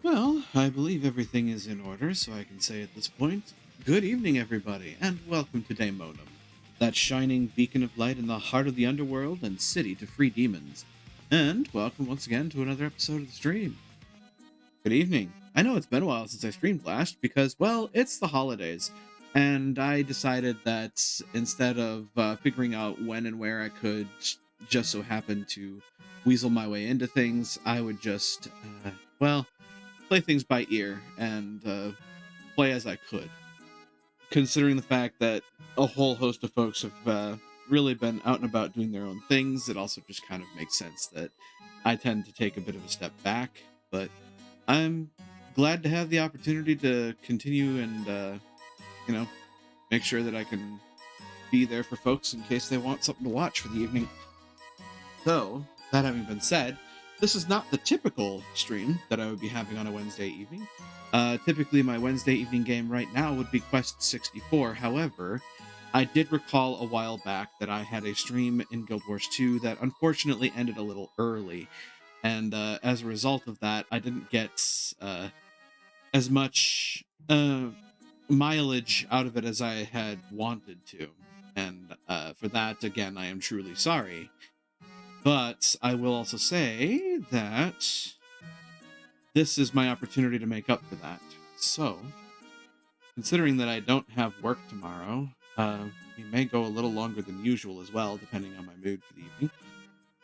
Well, I believe everything is in order, so I can say at this point, good evening, everybody, and welcome to Daemonum, that shining beacon of light in the heart of the underworld and city to free demons. And welcome once again to another episode of the stream. Good evening. I know it's been a while since I streamed last because, well, it's the holidays, and I decided that instead of figuring out when and where I could just so happen to weasel my way into things, I would just, well, play things by ear and play as I could. Considering the fact that a whole host of folks have really been out and about doing their own things, it also just kind of makes sense that I tend to take a bit of a step back. But I'm glad to have the opportunity to continue and, you know, make sure that I can be there for folks in case they want something to watch for the evening. So, that having been said, this is not the typical stream that I would be having on a Wednesday evening. Typically, my Wednesday evening game right now would be Quest 64. However, I did recall a while back that I had a stream in Guild Wars 2 that unfortunately ended a little early. And as a result of that, I didn't get as much mileage out of it as I had wanted to. And for that, again, I am truly sorry. But I will also say that this is my opportunity to make up for that. So, considering that I don't have work tomorrow, we may go a little longer than usual as well, depending on my mood for the evening.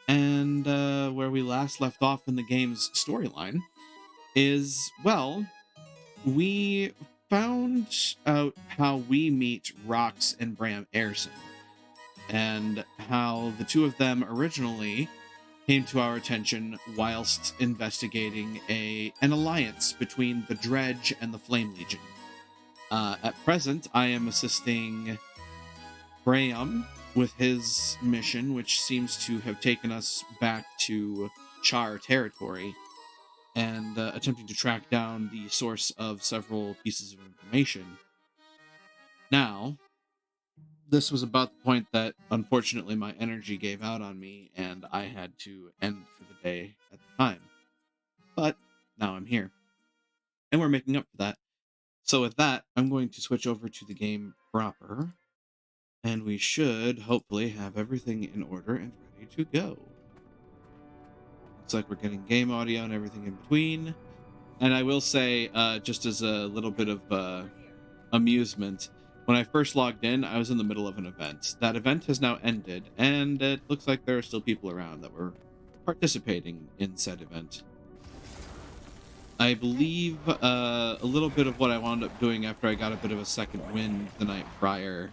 And where we last left off in the game's storyline is, well, we found out how we meet Rox and Bram Ayrson, and how the two of them originally came to our attention whilst investigating an alliance between the Dredge and the Flame Legion. At present, I am assisting Graham with his mission, which seems to have taken us back to Char territory, and attempting to track down the source of several pieces of information. Now, this was about the point that unfortunately my energy gave out on me and I had to end for the day at the time. But now I'm here. And we're making up for that. So with that, I'm going to switch over to the game proper. And we should hopefully have everything in order and ready to go. Looks like we're getting game audio and everything in between. And I will say, just as a little bit of amusement, when I first logged in, I was in the middle of an event. That event has now ended, and it looks like there are still people around that were participating in said event. I believe a little bit of what I wound up doing after I got a bit of a second wind the night prior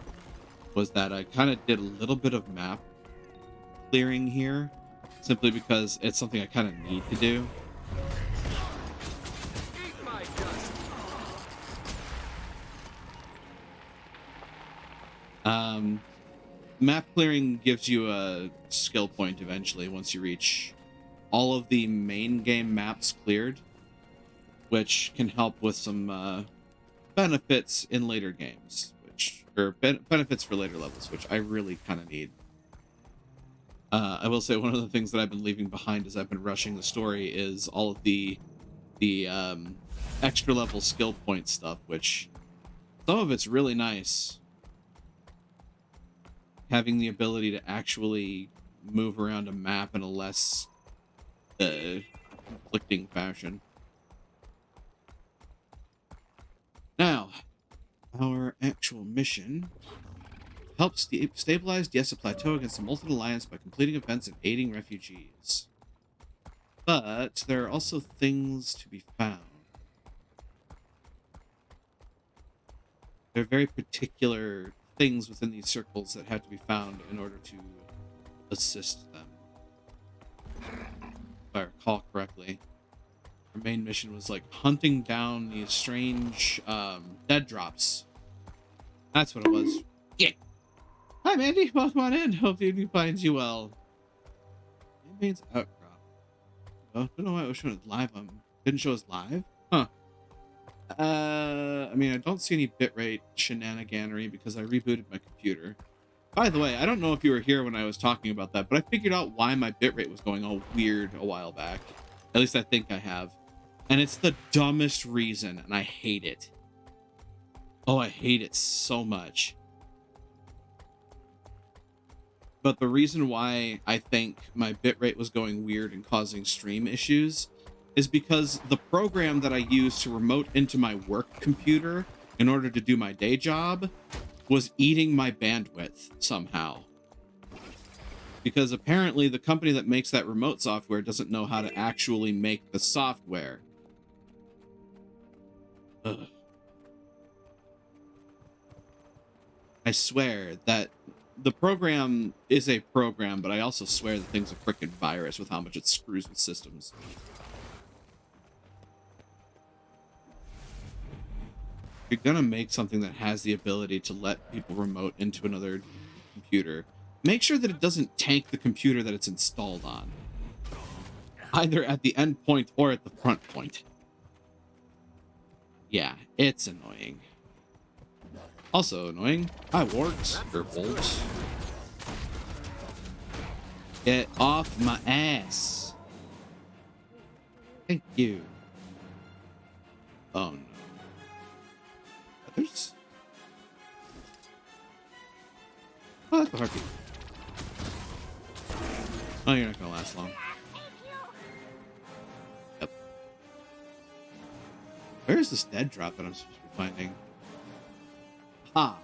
was that I kind of did a little bit of map clearing here, simply because it's something I kind of need to do. Map clearing gives you a skill point eventually once you reach all of the main game maps cleared, which can help with some benefits in later games, benefits for later levels, which I really kind of need. I will say one of the things that I've been leaving behind as I've been rushing the story is all of the extra level skill point stuff, which some of it's really nice. Having the ability to actually move around a map in a less conflicting fashion. Now, our actual mission: help stabilize Diessa Plateau against the Molten Alliance by completing events and aiding refugees. But there are also things to be found. There are very particular things within these circles that have to be found in order to assist them. If I recall correctly, our main mission was like hunting down these strange dead drops. That's what it was. Yeah. Hi, Mandy. Welcome on in. Hope the evening finds you well. Campaign's outcrop. Oh, don't know why it was showing it live. Didn't show us live? Huh. I mean, I don't see any bitrate shenaniganery because I rebooted my computer. By the way, I don't know if you were here when I was talking about that, but I figured out why my bitrate was going all weird a while back. At least I think I have. And it's the dumbest reason, and I hate it. Oh, I hate it so much. But the reason why I think my bitrate was going weird and causing stream issues is because the program that I used to remote into my work computer in order to do my day job was eating my bandwidth somehow. Because apparently the company that makes that remote software doesn't know how to actually make the software. Ugh. I swear that the program is a program, but I also swear the thing's a freaking virus with how much it screws with systems. If you're gonna make something that has the ability to let people remote into another computer, make sure that it doesn't tank the computer that it's installed on, either at the end point or at the front point. Yeah, it's annoying. Also annoying. Hi, warts or wolves. Get off my ass. Thank you. Oh no. Others? Oh, that's a heartbeat. Oh, you're not gonna last long. Yep. Where is this dead drop that I'm supposed to be finding? Ha!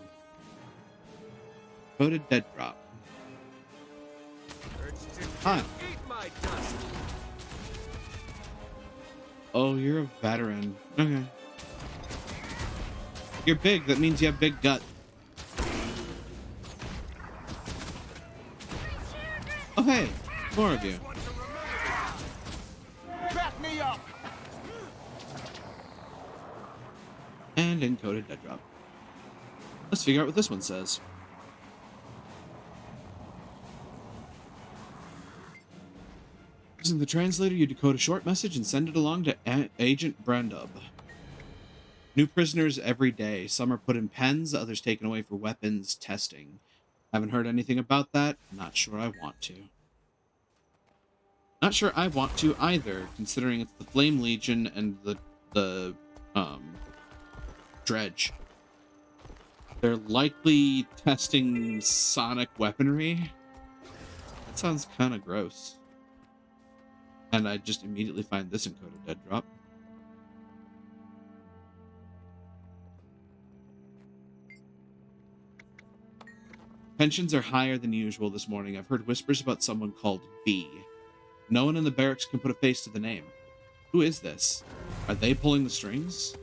Coded dead drop. Hi. Oh, you're a veteran. Okay. You're big. That means you have big gut. Oh, hey. More of you. Back me up. And encoded dead drop. Let's figure out what this one says. Using the translator, you decode a short message and send it along to Agent Brandub. New prisoners every day. Some are put in pens, others taken away for weapons testing. Haven't heard anything about that. Not sure I want to. Not sure I want to either, considering it's the Flame Legion and the Dredge. They're likely testing sonic weaponry. That sounds kind of gross. And I just immediately find this encoded dead drop. Pensions are higher than usual this morning. I've heard whispers about someone called B. No one in the barracks can put a face to the name. Who is this? Are they pulling the strings?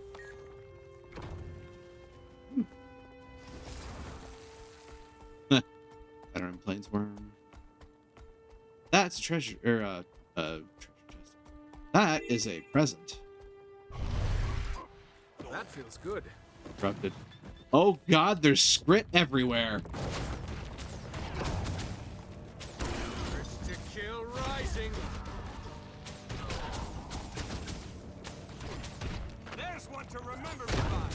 Veteran Plainsworm. That's a treasure, treasure chest. That is a present. That feels good. Corrupted. Oh god, there's scrit everywhere. Urge to kill rising. There's one to remember me by.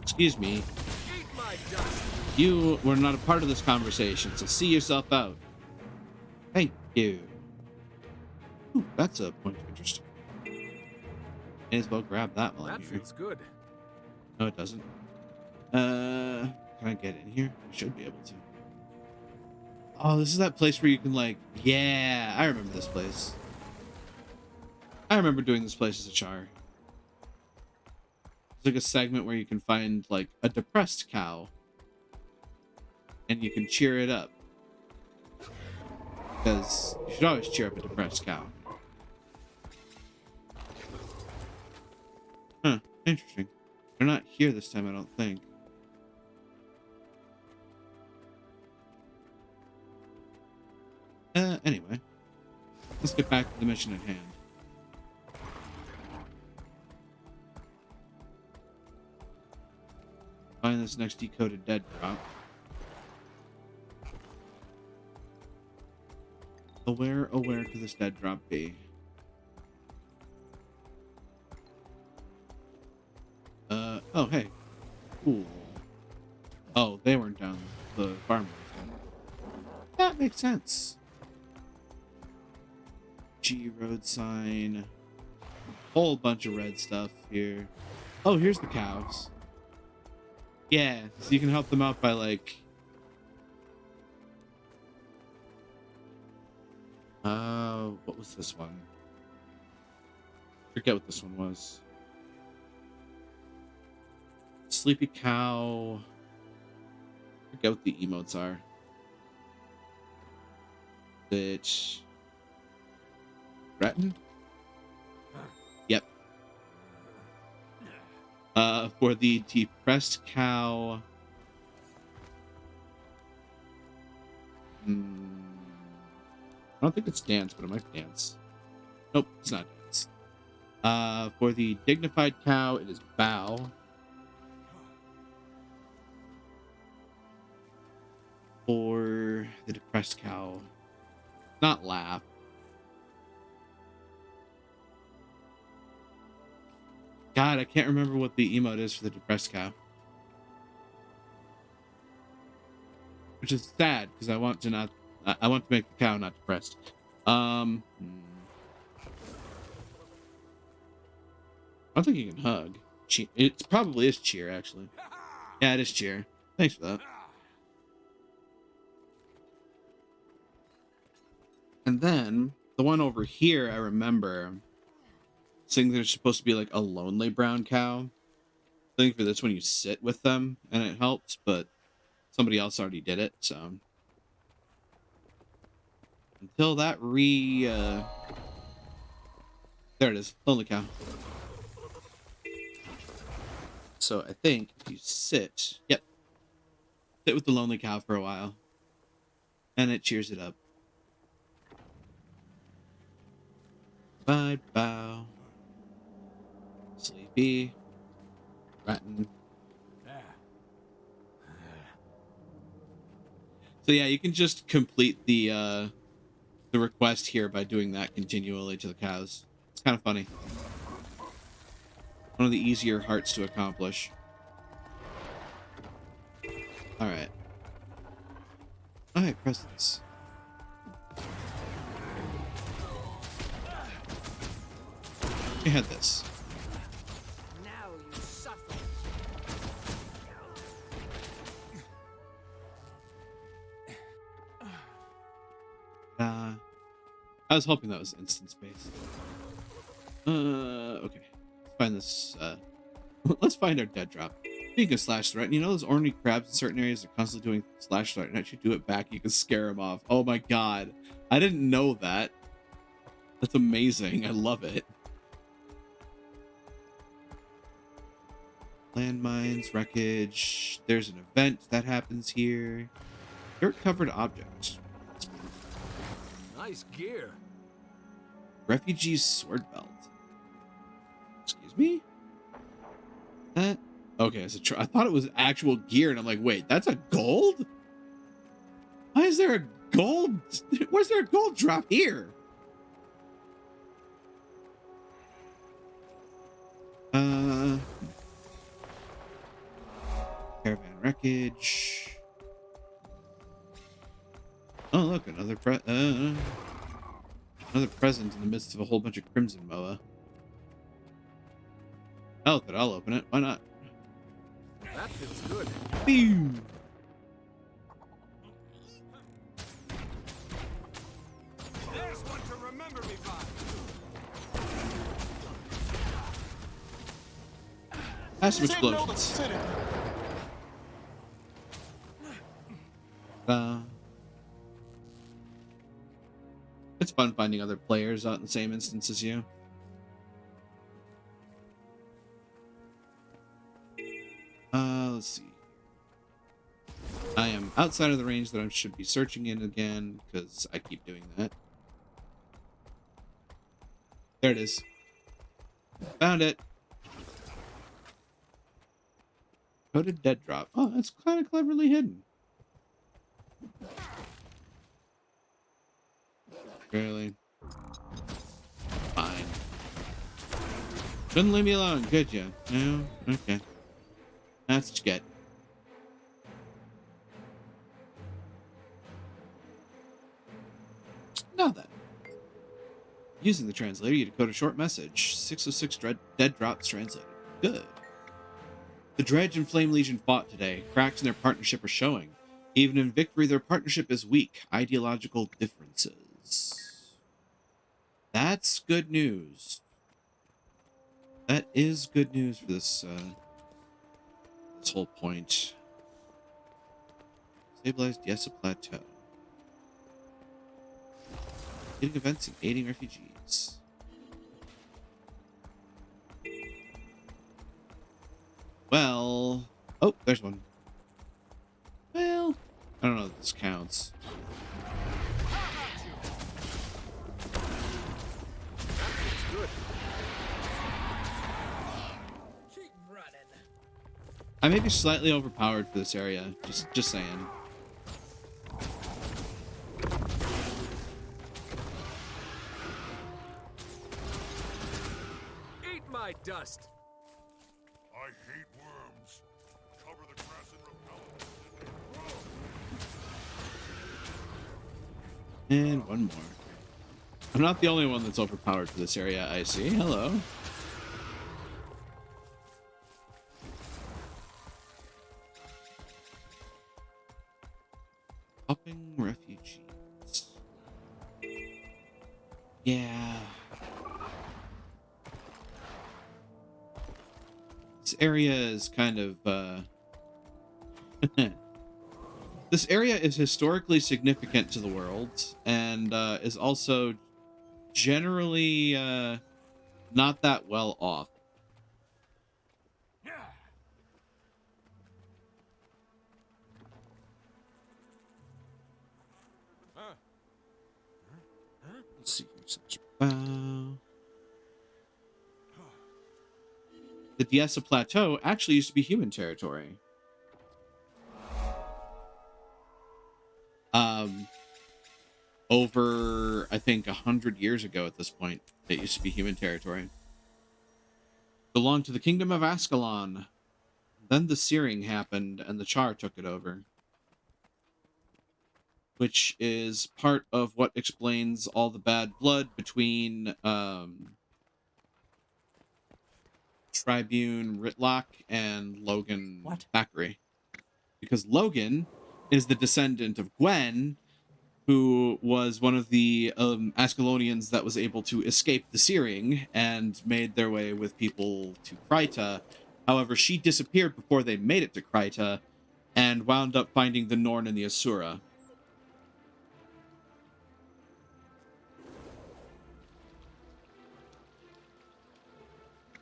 Excuse me. Eat my dust. You were not a part of this conversation, so see yourself out. Thank you. Ooh, that's a point of interest. May as well grab that while I'm That here. feels good. No, it doesn't. Can I get in here? I should be able to. Oh, this is that place where you can, like... Yeah, I remember this place. I remember doing this place as a char. It's like a segment where you can find, like, a depressed cow. And you can cheer it up. Because you should always cheer up a depressed cow. Huh, interesting. They're not here this time, I don't think. Anyway. Let's get back to the mission at hand. Find this next decoded dead drop. Where could this dead drop be? Oh, hey. Cool. Oh, they weren't down the farm. That makes sense. G road sign. whole bunch of red stuff here. Oh, here's the cows. Yeah, so you can help them out by like... what was this one? Forget what this one was. Sleepy cow. Forget what the emotes are. Bitch. Breton? Yep. For the depressed cow. I don't think it's dance, but it might be dance. Nope, it's not dance. For the dignified cow, it is bow. For the depressed cow, not laugh. God, I can't remember what the emote is for the depressed cow. Which is sad because I want to make the cow not depressed. I don't think you can hug. It probably is cheer, actually. Yeah, it is cheer. Thanks for that. And then the one over here, I remember saying there's supposed to be like a lonely brown cow. I think for this one you sit with them and it helps, but somebody else already did it, so until that there it is, lonely cow. So I think if you sit with the lonely cow for a while, and it cheers it up. Bye, bow. Sleepy. Rotten. So yeah, you can just complete the request here by doing that continually to the cows. It's kind of funny. One of the easier hearts to accomplish. Alright. Alright, presents. You had this. Now you suffer. I was hoping that was instance based. Okay. Let's find this. Let's find our dead drop. Speaking of slash threat, you know those ornery crabs in certain areas are constantly doing slash threat, and actually do it back, you can scare them off. Oh my god. I didn't know that. That's amazing. I love it. Landmines, wreckage. There's an event that happens here. Dirt-covered objects. Nice gear. Refugee's sword belt. Excuse me? That? Okay, so I thought it was actual gear, and I'm like, wait, that's a gold? Why is there a gold? Why is there a gold drop here? Caravan wreckage. Oh, look, another present in the midst of a whole bunch of crimson moa. I'll open it. Why not? That feels good. Pew! There's one to remember me by. Have some explosions. It's fun finding other players out in the same instance as you. Let's see. I am outside of the range that I should be searching in again, because I keep doing that. There it is. Found it. Coded dead drop. Oh, that's kind of cleverly hidden. Really? Fine. Shouldn't leave me alone, could you? No? Okay. That's what you get. Now then. Using the translator, you decode a short message. 606 dead drops translated. Good. The Dredge and Flame Legion fought today. Cracks in their partnership are showing. Even in victory, their partnership is weak. Ideological differences. That's good news. That is good news for this this whole point. Stabilized Yessa Plateau. Leading events and aiding refugees. Well, oh, there's one. Well, I don't know if this counts. Keep running. I may be slightly overpowered for this area. Just saying. Eat my dust. I hate worms. Cover the grass and repel them. And one more. I'm not the only one that's overpowered for this area, I see. Hello. Helping refugees. Yeah. This area is kind of, this area is historically significant to the world and is also generally not that well off. Let's see. The Diessa Plateau actually used to be human territory. Over, I think, 100 years ago at this point, it used to be human territory. Belonged to the Kingdom of Ascalon. Then the Searing happened, and the Char took it over. Which is part of what explains all the bad blood between Tribune Ritlock and Logan Thackeray. Because Logan is the descendant of Gwen, who was one of the Ascalonians that was able to escape the Searing and made their way with people to Kryta. However, she disappeared before they made it to Kryta and wound up finding the Norn and the Asura.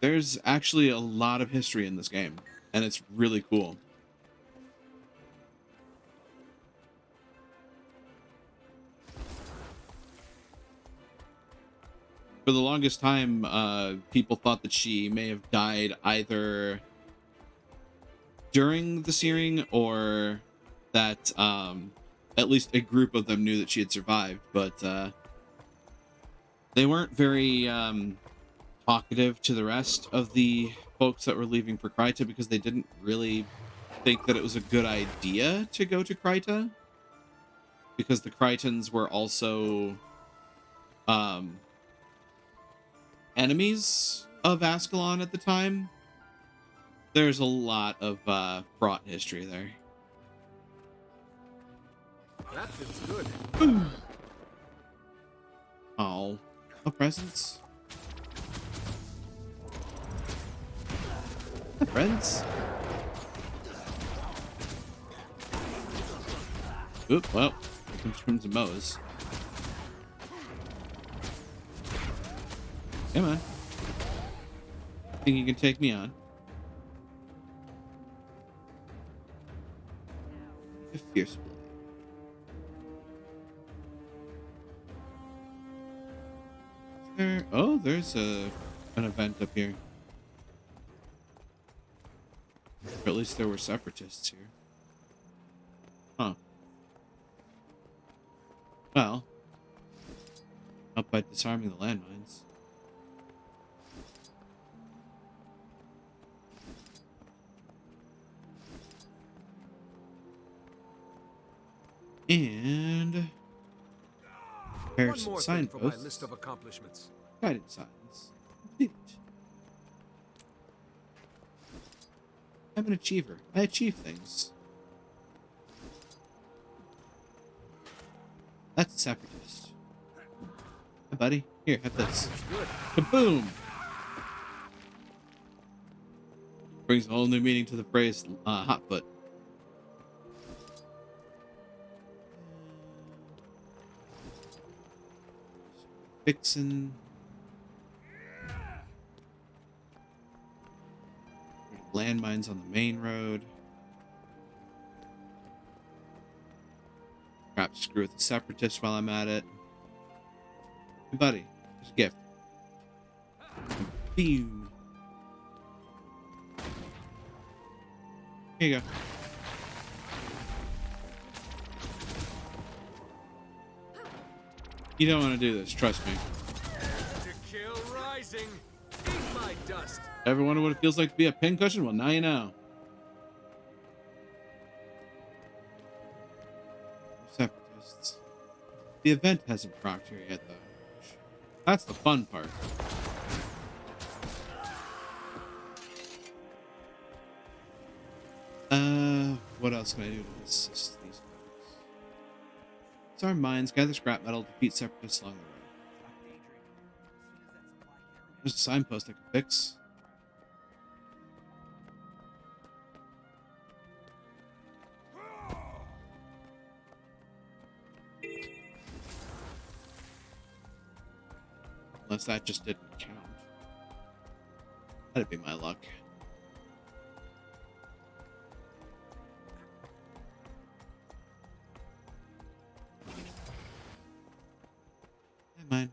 There's actually a lot of history in this game, and it's really cool. For the longest time, people thought that she may have died either during the Searing or that at least a group of them knew that she had survived, but they weren't very talkative to the rest of the folks that were leaving for Kryta because they didn't really think that it was a good idea to go to Kryta, because the Krytans were also enemies of Ascalon at the time. There's a lot of fraught history there. That feels good. Oh, a presents. Friends. Oop, well, here comes Crimson Moes. Come on. Think you can take me on? A fierce blade. There, oh, there's an event up here. Or at least there were separatists here. Huh. Well, help by disarming the landmines. And One Harrison more thing for my signposts. list of accomplishments. Guided signs. Completed. I'm an achiever. I achieve things. That's a separatist. Hey, buddy. Here, have this. Good. Kaboom! Brings a whole new meaning to the phrase hot foot. Fixin'. Landmines on the main road. Perhaps screw with the separatists while I'm at it. Hey, buddy, here's a gift. Boom. Here you go. You don't want to do this, trust me. To kill rising. Eat my dust. Ever wonder what it feels like to be a pincushion? Well, now you know. Separatists. The event hasn't procced here yet, though. That's the fun part. What else can I do to assist these folks? Disarm mines, gather scrap metal, defeat separatists along the road. There's a signpost I can fix. Unless that just didn't count. That'd be my luck. Never mind.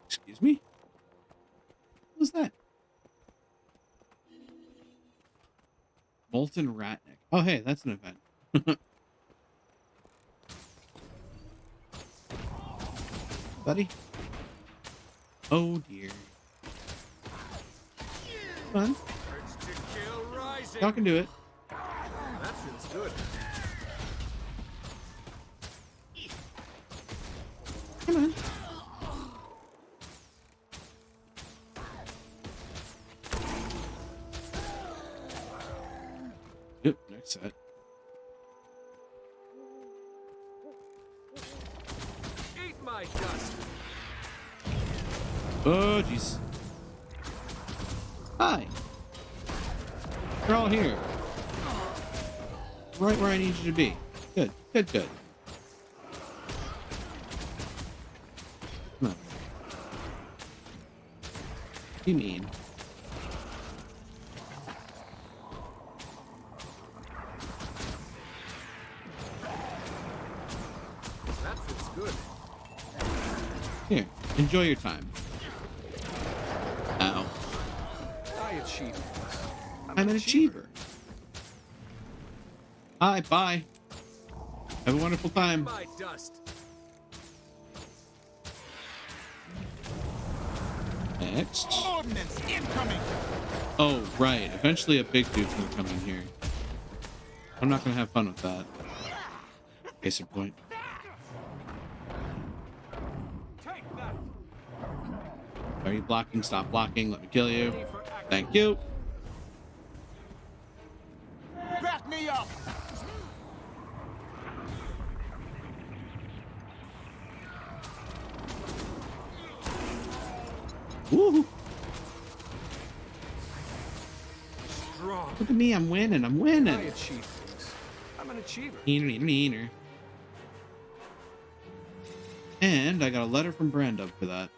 Excuse me? What was that? Molten Ratnik. Oh, hey, that's an event. Buddy? Oh, dear. Come on. Urge to kill rising. Y'all can do it. That feels good. Come on. Yep, next set. Eat my dust. Oh, jeez. Hi. You're all here. Right where I need you to be. Good, good, good. Come on. Be mean. That feels good. Here, enjoy your time. Ow. I achieve. I'm an achiever. Hi, bye. Have a wonderful time. My dust. Next. Ordnance incoming! Oh, right. Eventually a big dude's gonna come in here. I'm not gonna have fun with that. Case in point. Take that. Are you blocking? Stop blocking. Let me kill you. Ready for action. Thank you. Back me up! Woo! Strong. Look at me. I'm winning. I'm I winning. achieve things. I'm an achiever. Neener, neener, neener. And I got a letter from Brandub for that.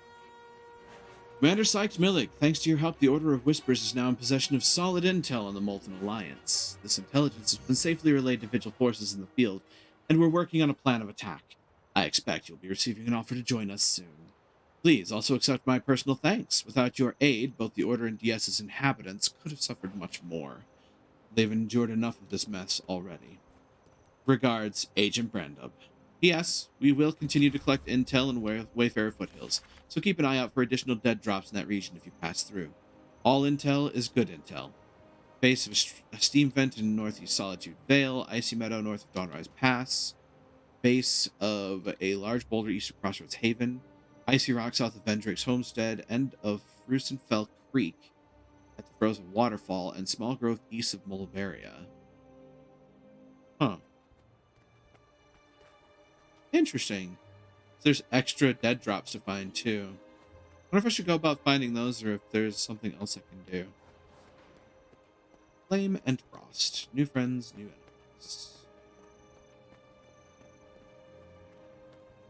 Commander Sykes Millig, thanks to your help, the Order of Whispers is now in possession of solid intel on the Molten Alliance. This intelligence has been safely relayed to Vigil forces in the field, and we're working on a plan of attack. I expect you'll be receiving an offer to join us soon. Please also accept my personal thanks. Without your aid, both the Order and DS's inhabitants could have suffered much more. They've endured enough of this mess already. Regards, Agent Brandub. P.S. We will continue to collect intel in Wayfarer Foothills, so keep an eye out for additional dead drops in that region if you pass through. All intel is good intel. Base of a steam vent in northeast Solitude Vale, Icy Meadow north of Dawnrise Pass, base of a large boulder east of Crossroads Haven, Icy Rock south of Vendrake's Homestead, end of Frusenfell Creek at the Frozen Waterfall, and Small Grove east of Mulvaria. Huh. Interesting. There's extra dead drops to find too. I wonder if I should go about finding those or if there's something else I can do. Flame and Frost. New friends, new enemies.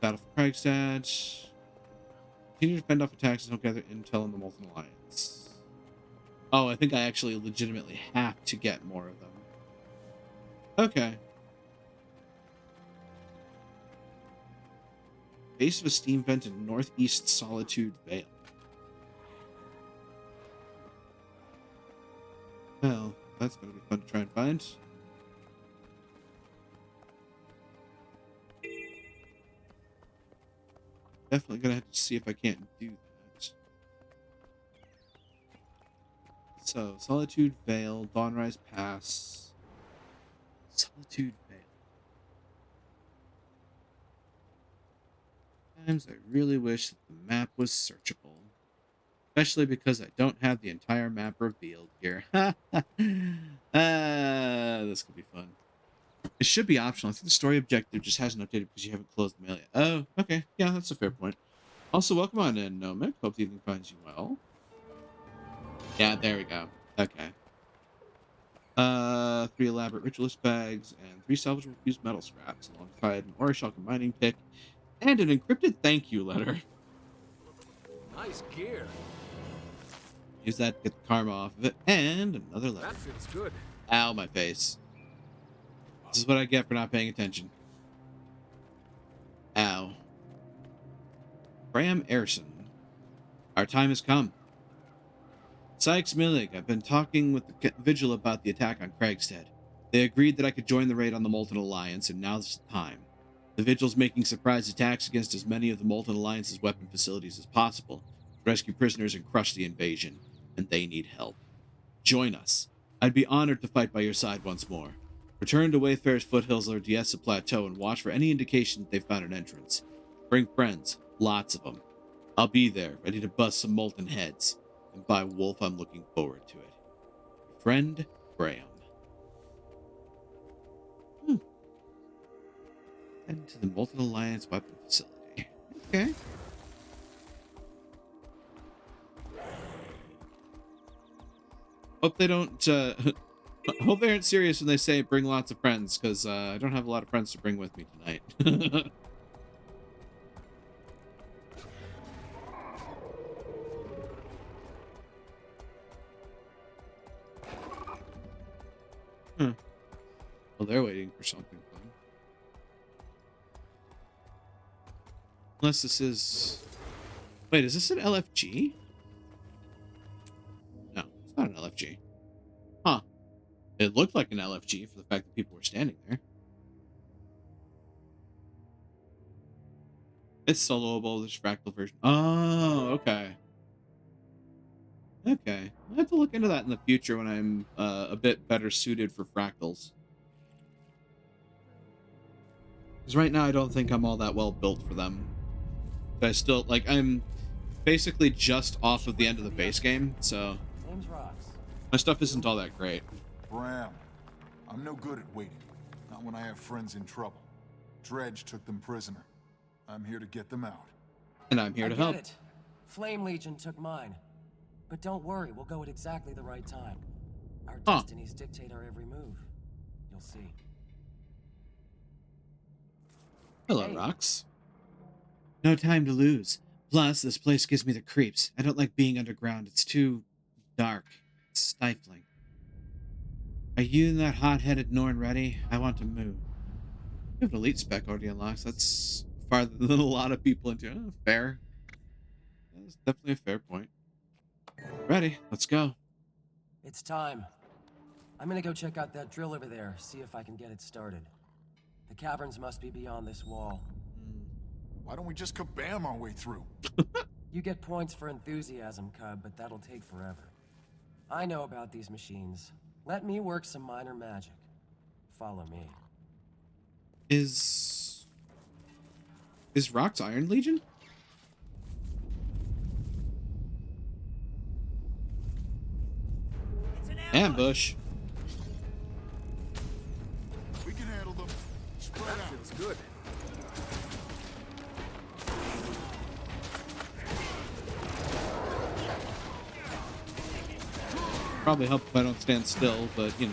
Battle for Kragstad. Continue to fend off attacks and help gather intel in the Molten Alliance. Oh, I think I actually legitimately have to get more of them. Okay. Base of a steam vent in northeast Solitude Vale. Well, that's going to be fun to try and find. Definitely going to have to see if I can't do that. So, Solitude Vale, Dawnrise Pass. Solitude Vale. Sometimes I really wish that the map was searchable. Especially because I don't have the entire map revealed here. This could be fun. It should be optional. I think the story objective just hasn't updated because you haven't closed the mail yet. Oh, okay. Yeah, that's a fair point. Also, welcome on in, Nomic. Hope the evening finds you well. Yeah, there we go. Okay. 3 elaborate ritualist bags and 3 salvageable fused metal scraps alongside an Orishulka mining pick and an encrypted thank you letter. Nice gear. Use that to get the karma off of it. And another letter. That feels good. Ow, my face. This is what I get for not paying attention. Ow. Graham Erson. Our time has come. Sykes Millig, I've been talking with the Vigil about the attack on Kragstad. They agreed that I could join the raid on the Molten Alliance, and now's the time. The Vigil's making surprise attacks against as many of the Molten Alliance's weapon facilities as possible to rescue prisoners and crush the invasion, and they need help. Join us. I'd be honored to fight by your side once more. Return to Wayfarer's Foothills or Diessa Plateau and watch for any indication that they've found an entrance. Bring friends, lots of them. I'll be there, ready to bust some molten heads. And by Wolf, I'm looking forward to it. Your friend, Graham. And to the Molten Alliance weapon facility. Okay. Hope they don't, hope they aren't serious when they say bring lots of friends, because I don't have a lot of friends to bring with me tonight. Well, they're waiting for something fun. Unless this is... Wait, is this an LFG? No, it's not an LFG. Huh. It looked like an LFG for the fact that people were standing there. It's soloable, this fractal version. Oh, okay. Okay. I'll have to look into that in the future when I'm a bit better suited for fractals. Because right now I don't think I'm all that well built for them. But I still, like, I'm basically just off of the end of the base game, so my stuff isn't all that great. Bram, I'm no good at waiting. Not when I have friends in trouble. Dredge took them prisoner. I'm here to get them out. And I'm here to help. It. Flame Legion took mine. But don't worry, we'll go at exactly the right time. Our destinies dictate our every move. You'll see. Hello, Hey. Rox. No time to lose. Plus, this place gives me the creeps. I don't like being underground. It's too dark. It's stifling. Are you and that hot-headed Norn ready? I want to move. You have an elite spec already unlocked. That's farther than a lot of people into. Oh, fair. That's definitely a fair point. Ready. Let's go. It's time. I'm gonna go check out that drill over there, see if I can get it started. The caverns must be beyond this wall. Why don't we just kabam our way through? You get points for enthusiasm, Cub, but that'll take forever. I know about these machines. Let me work some minor magic. Follow me. Is Rock's Iron Legion? Ambush. We can handle them. Spread out. It's good. Probably help if I don't stand still, but you know.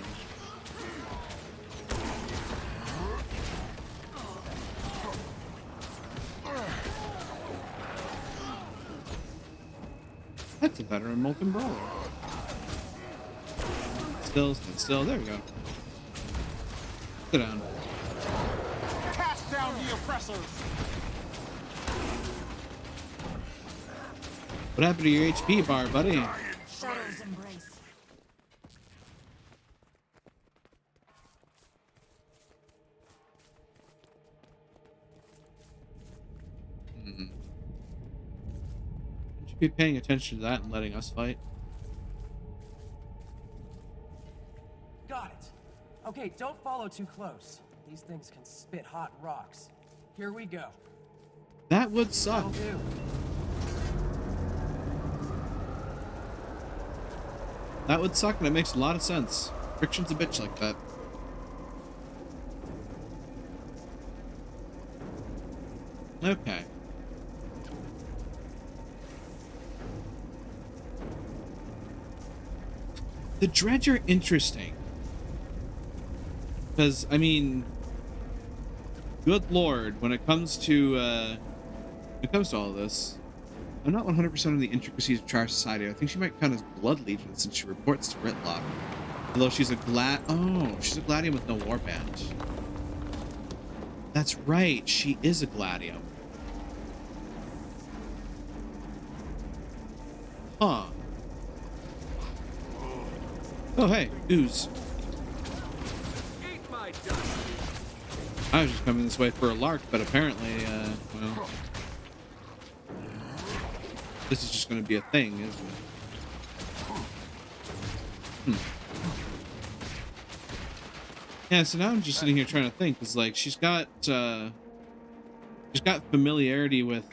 That's a veteran Molten Brawler. Still, stand still. There we go. Sit down. Cast down the oppressors. What happened to your HP bar, buddy? Shadow's embrace. Should be paying attention to that and letting us fight. Got it. Okay, don't follow too close. These things can spit hot rocks. Here we go. That would suck. That'll do. That would suck, and it makes a lot of sense. Friction's a bitch like that. Okay. The Dredge are interesting. Because, I mean, good lord, when it comes to all this, I'm not 100% on the intricacies of Char Society. I think she might count as Blood Legion since she reports to Ritlock. Although she's a she's a Gladium with no warband. That's right, she is a Gladium. Huh. Oh, hey, ooze. Eat my dust. I was just coming this way for a lark, but apparently, well, this is just going to be a thing, isn't it? Yeah, so now I'm just sitting here trying to think, because, like, she's got familiarity with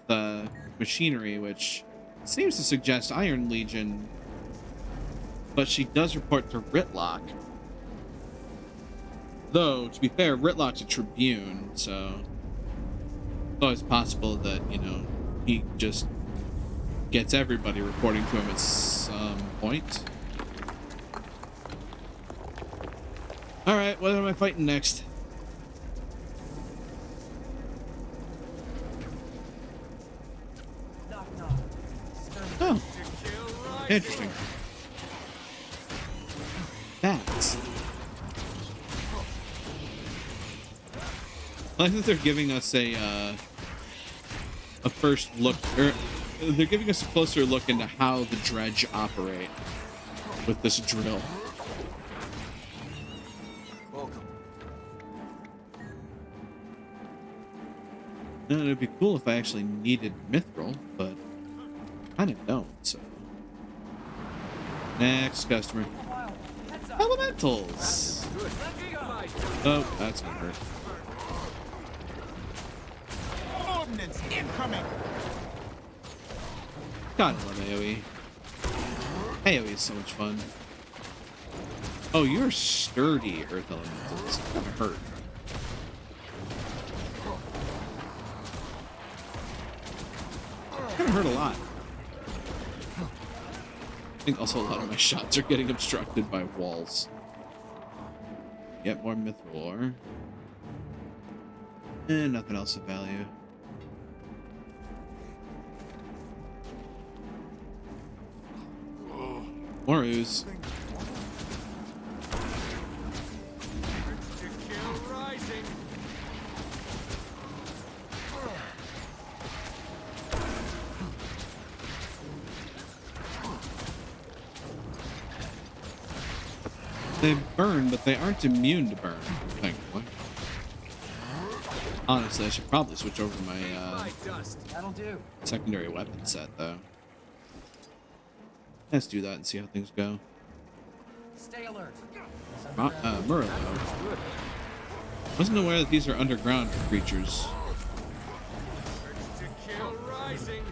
machinery, which seems to suggest Iron Legion, but she does report to Ritlock. Though, to be fair, Ritlock's a Tribune, so it's always possible that, you know, he just gets everybody reporting to him at some point. Alright, what am I fighting next? Knock, knock. Skirmish. Oh, To kill rising. interesting. Bats. I like that they're giving us a first look, or they're giving us a closer look into how the Dredge operate with this drill. Welcome. And it'd be cool if I actually needed Mithril, but I kind of don't, so. Next customer. Wow. Heads up. Elementals! Good. Eat my dust. Oh, that's gonna hurt. Ordnance incoming. God, I love AoE. AoE is so much fun. Oh, you're sturdy, Earth Elementals. It's gonna hurt. It's gonna hurt a lot. I think also a lot of my shots are getting obstructed by walls. Get more Mithril ore. And nothing else of value. More ooze. To kill rising. They burn, but they aren't immune to burn, thankfully. Honestly, I should probably switch over to my My dust. That'll do. secondary weapon set, though. Let's do that and see how things go. Stay alert. Murlow. Wasn't aware that these are underground creatures. To kill rising.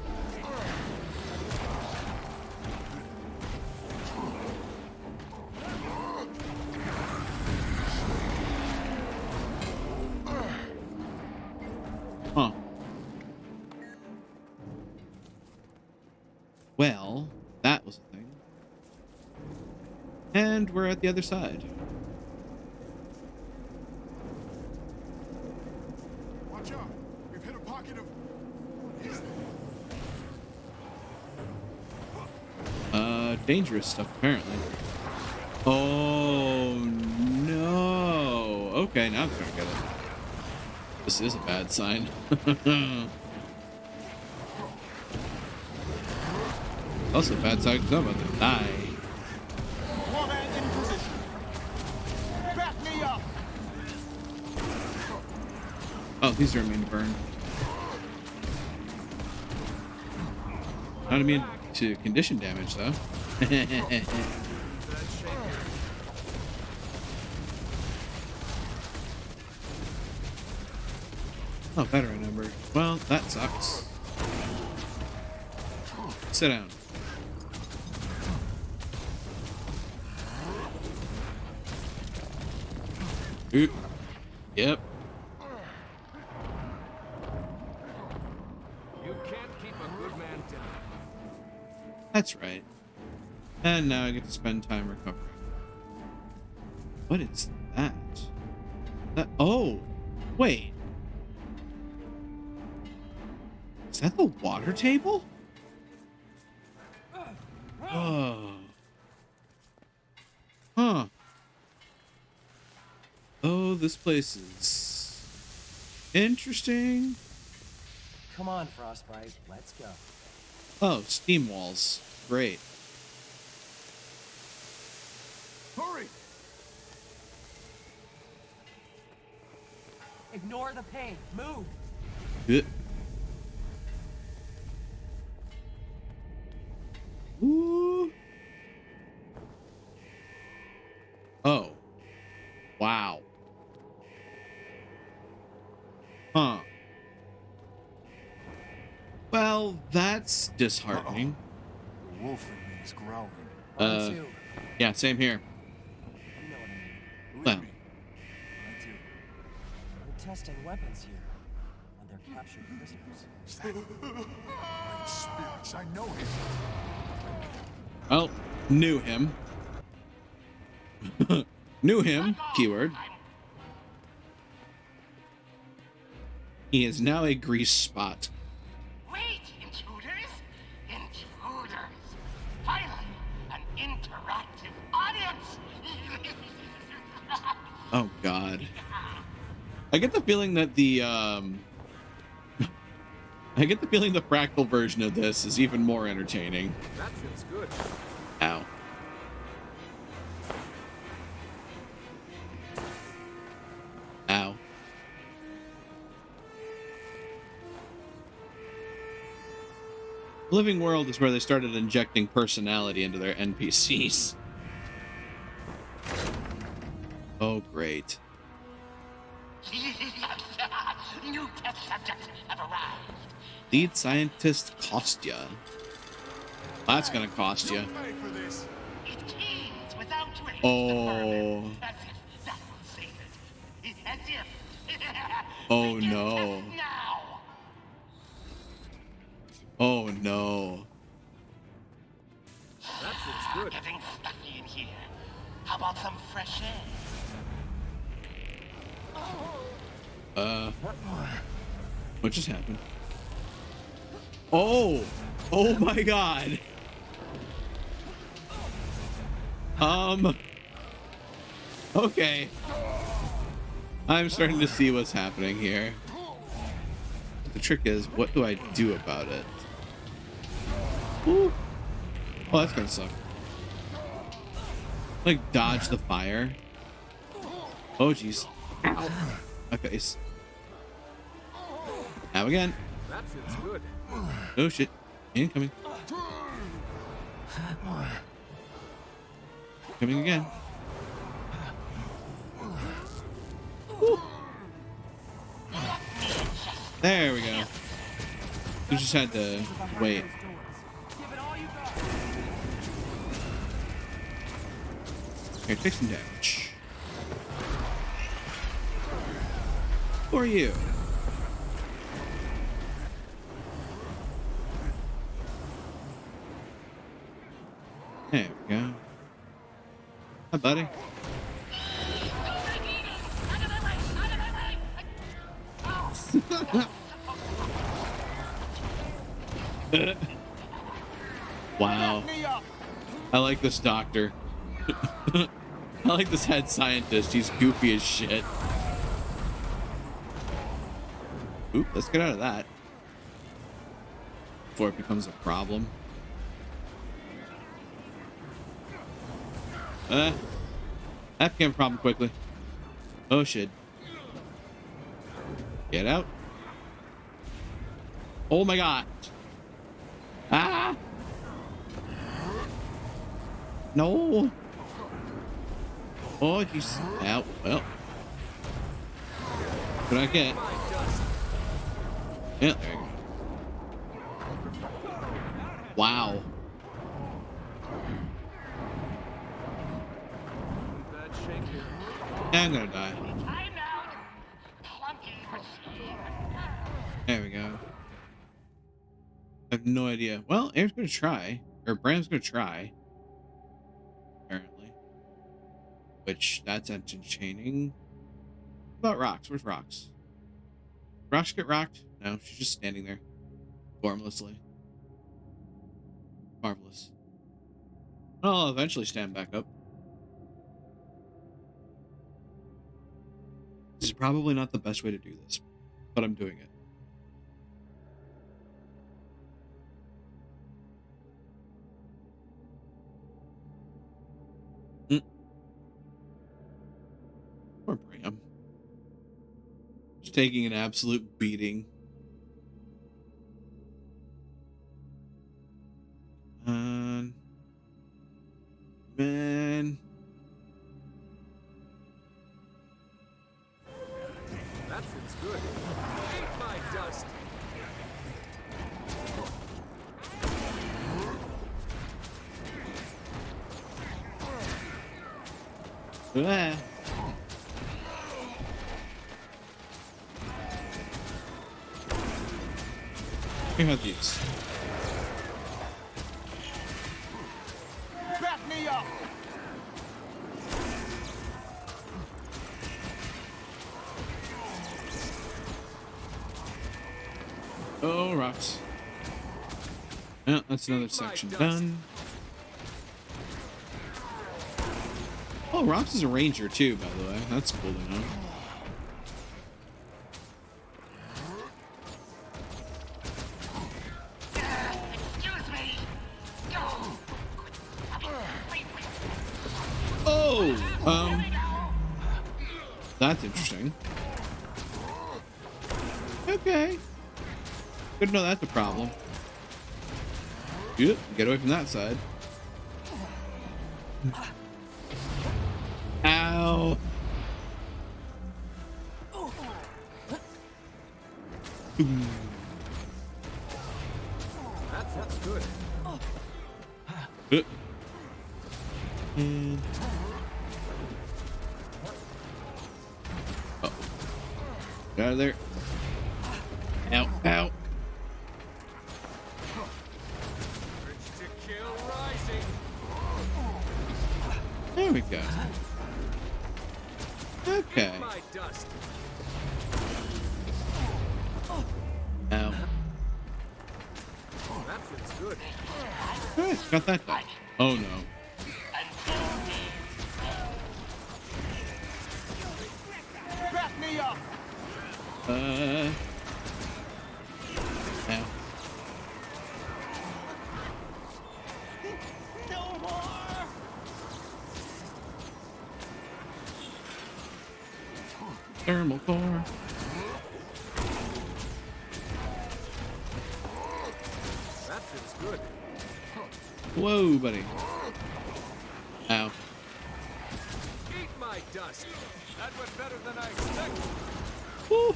Huh. Well, that was a thing. And we're at the other side. Watch out! We've hit a pocket of... What is that? Dangerous stuff, apparently. Oh, no. Okay, now I'm starting to get it. This is a bad sign. Also a bad sign because I'm about to die. Warman in position. Back me up! Oh, these are immune to burn. Not immune to condition damage, though. Oh, better number. Well, that sucks. Sit down. Oop. Yep. You can't keep a good man down. That's right. And now I get to spend time recovering. What is that? Oh! Wait. Is that the water table? Oh. Huh. Oh, this place is interesting. Come on, Frostbite. Let's go. Oh, steam walls. Great. Hurry! Ignore the pain. Move. Good. Ooh. Oh. Wow. Huh. Well, that's disheartening. The wolf in me is growling. Mine too. Yeah, same here. You know what I mean. Believe Well. me. I do. We're testing weapons here on their captured prisoners. Great spirits, I know him. Well, knew him. Knew him, keyword. He is now a grease spot. Wait, intruders! Intruders! Finally, an interactive audience! Oh, God. I get the feeling that the, I get the feeling the fractal version of this is even more entertaining. That feels good. Ow. Ow. Living World is where they started injecting personality into their NPCs. Oh, great. New test subjects have arrived. Lead scientist Kostya. That's gonna cost you. Pay for this. It teams without trace. Oh. As if that will save it. As if. Oh, Begin no. test now. Oh, no. That feels good. Getting stucky in here. How about some fresh air? What just happened? Oh! Oh my God! Okay. I'm starting to see what's happening here. The trick is, what do I do about it? Ooh. Oh, that's gonna suck. Like, dodge the fire. Oh, jeez. Okay. Now again. That feels good. Oh, shit. Coming again. Woo. There we go. We just had to wait. Okay, take some damage. For you. There we go. Hi, buddy. Wow. I like this doctor. I like this head scientist. He's goofy as shit. Oop, let's get out of that before it becomes a problem. That became a problem quickly. Oh shit. Get out. Oh my god. Ah! No. Oh, he's out. Well. What I get? Yeah, there you go. Wow. I'm gonna die. Time out. Clunky machine. There we go. I have no idea. Well, Air's gonna try. Or Bram's gonna try. Apparently. Which, that's entertaining. What about Rox? Where's Rox? Rox get rocked? No, she's just standing there. Formlessly. Marvelous. I'll eventually stand back up. This is probably not the best way to do this, but I'm doing it. Poor Bram. Just taking an absolute beating. Man. That feels good. Eat my dust. Ah. Here have these. Back me up! Oh, rocks. Yeah, that's another section done. Oh, Rox is a ranger too, by the way. That's cool to know. Excuse me. Oh, that's interesting. Okay. Good to know that's a problem. Yep, get away from that side. Ow. Boom. That's good. And... oh. Get out of there. Ow, ow. Urge to kill rising. There we go. Okay. My dust. Ow. That feels good. Alright, got that done. Oh no. Back me up! Ow. No more! Thermal core. That feels good. Whoa, buddy. Ow. my dust. That was better than I expected. Woo.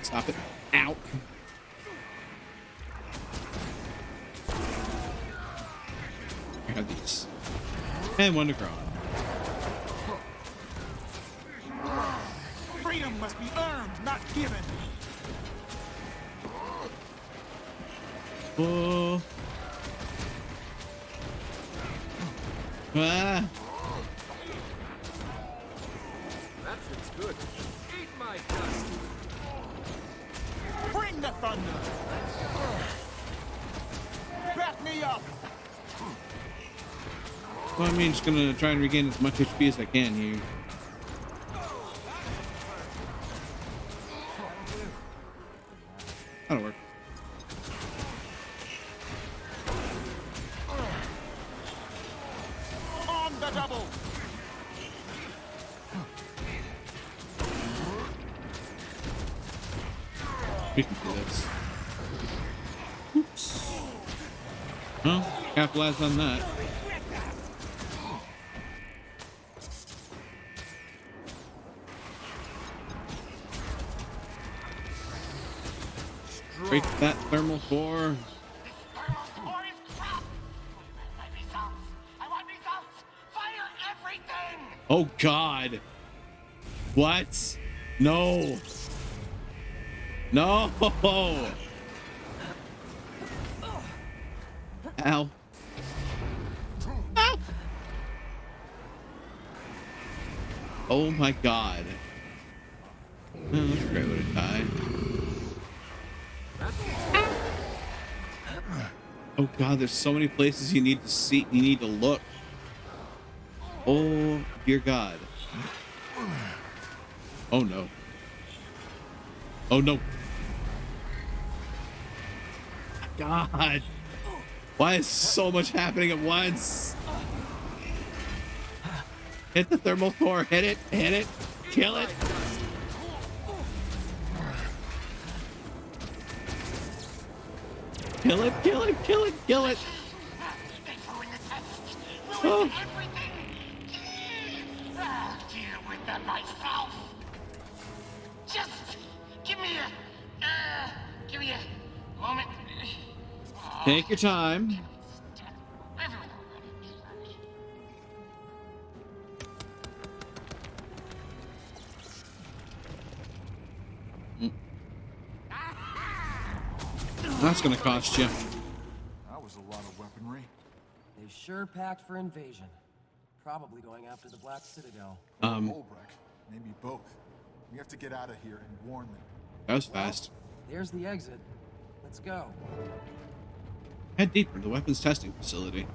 Stop it. Ow. I have these. And one to grow. Freedom must be earned, not given. Oh. Ah. That feels good. Eat my dust. Bring the thunder. Back me up. Well, I mean, just gonna try and regain as much HP as I can here. That'll work. On the double. We can do this. Oops. Well, capitalize on that. Break that thermal core. Or is crap. My results. I want results. Fire everything. Oh God. What? No. No. Ow. Ow. Oh my God. Oh, that's a great way to die. Oh God, there's so many places you need to see, you need to look. Oh dear God. Oh no. Oh no. God. Why is so much happening at once? Hit the thermal core, hit it, kill it. Kill it, kill it, kill it, kill it. They ruined the test. Oh. Ruined everything. I'll deal with them myself. Just give me a moment. Take your time. Everyone. That's gonna cost you. That was a lot of weaponry. They sure packed for invasion. Probably going after the Black Citadel. Holbrecht. Maybe both. We have to get out of here and warn them. That was fast. There's the exit. Let's go. Head deeper into the weapons testing facility.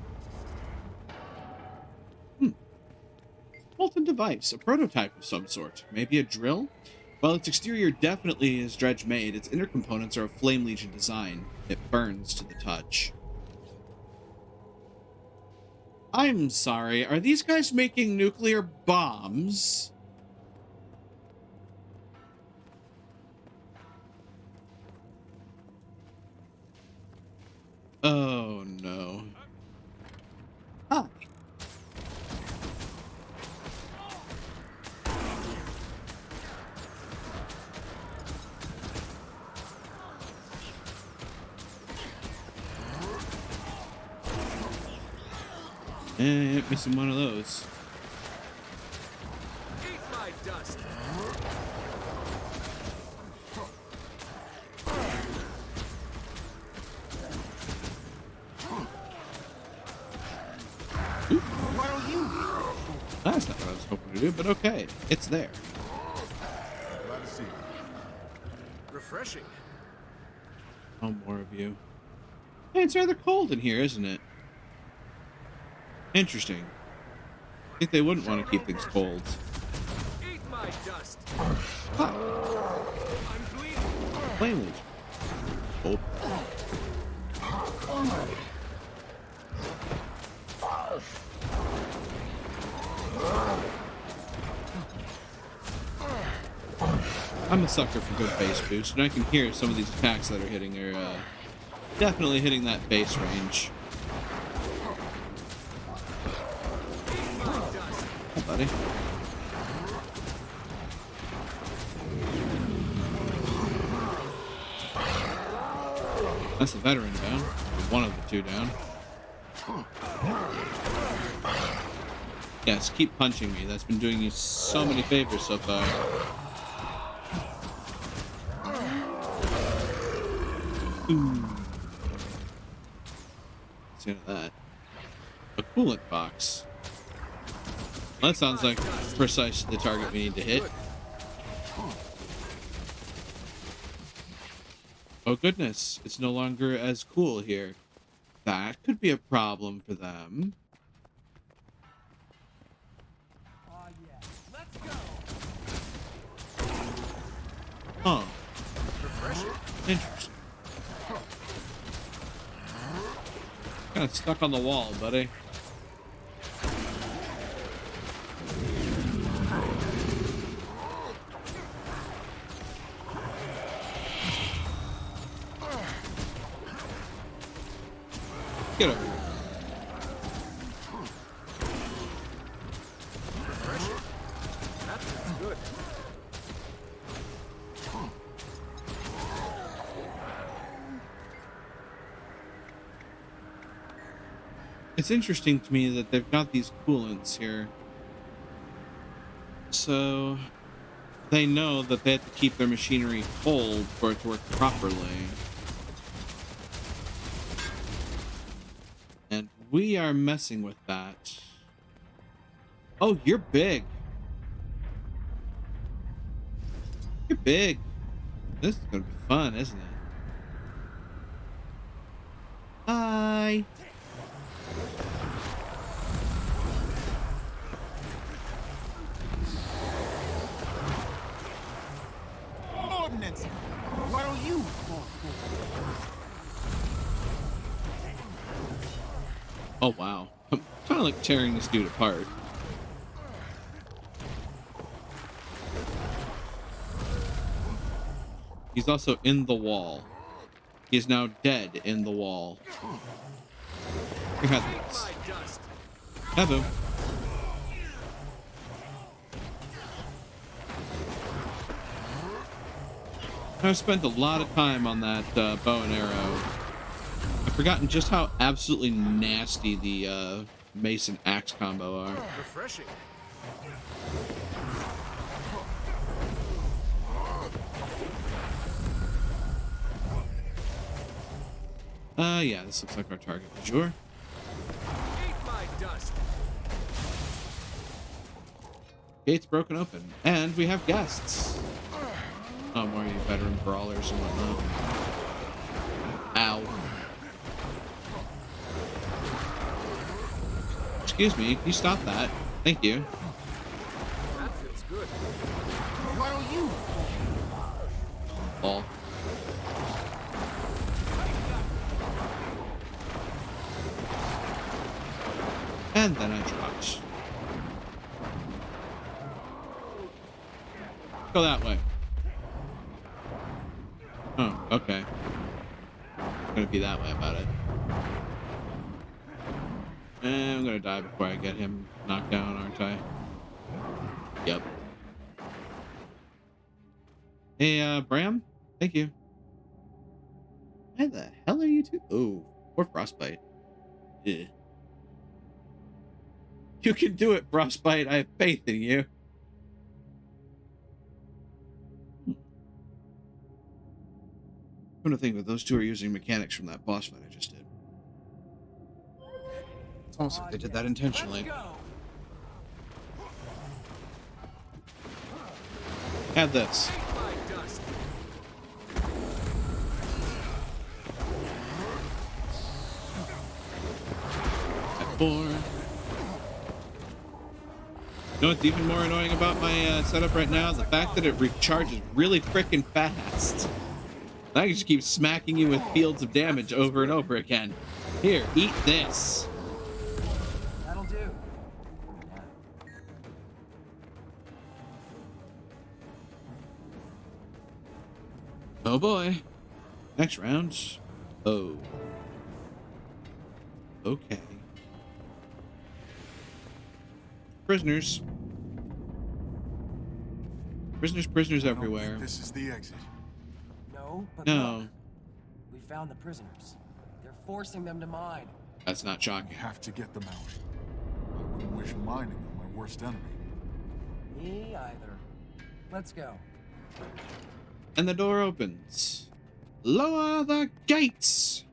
Molten device, a prototype of some sort. Maybe a drill? While its exterior definitely is dredge made, its inner components are of Flame Legion design. It burns to the touch. I'm sorry, are these guys making nuclear bombs? Oh no. Hi. Missing one of those. Eat my dust. What are you? That's not what I was hoping to do, but okay. It's there. Glad to see you. Refreshing. Oh, more of you. Hey, it's rather cold in here, isn't it? Interesting. I think they wouldn't want to keep things cold. Eat my dust. Ah, I'm bleeding. Flame Legion. Oh. I'm a sucker for good base boost, and I can hear some of these attacks that are hitting are definitely hitting that base range. Eat buddy. That's the veteran down. One of the two down. Yes, keep punching me. That's been doing you so many favors so far. Ooh. What's in that? A coolant box. Well, that sounds like precisely the target we need to hit. Oh goodness, it's no longer as cool here. That could be a problem for them. Huh. Interesting. Kind of stuck on the wall, buddy. Get over here. It's interesting to me that they've got these coolants here. So they know that they have to keep their machinery cold for it to work properly. And we are messing with that. Oh, you're big. You're big. This is gonna be fun, isn't it? Hi. Ordnance! Why don't you? Oh, wow. I'm kind of like tearing this dude apart. He's also in the wall. He is now dead in the wall. Here, have this. Have him. I've spent a lot of time on that bow and arrow. I've forgotten just how absolutely nasty the mace and axe combo are. Refreshing. Yeah, this looks like our target. Sure. Eat my dust. Gate's broken open, and we have guests. Oh, more of you veteran brawlers and whatnot. Ow. Excuse me, can you stop that? Thank you. That feels good. Why don't you? Ball. And then I dropped. Go that way. Oh, okay. I'm gonna be that way about it. And I'm gonna die before I get him knocked down, aren't I? Yep. Hey, Bram? Thank you. Why the hell are you two? Oh, or Frostbite. Yeah. You can do it, Frostbite. I have faith in you. I'm gonna think that those two are using mechanics from that boss fight I just did. It's almost like they did that intentionally. Have this. At 4. You know what's even more annoying about my setup right now? The fact that it recharges really freaking fast. I can just keep smacking you with fields of damage over and over again. Here, eat this. That'll do. Oh boy. Next round. Oh. Okay. prisoners. Prisoners I don't everywhere. think this is the exit. No, but No, look, we found the prisoners. They're forcing them to mine. that's not We shocking. have to get them out. I wouldn't wish mining on my worst enemy. Me either. Let's go. And the door opens. Lower the gates.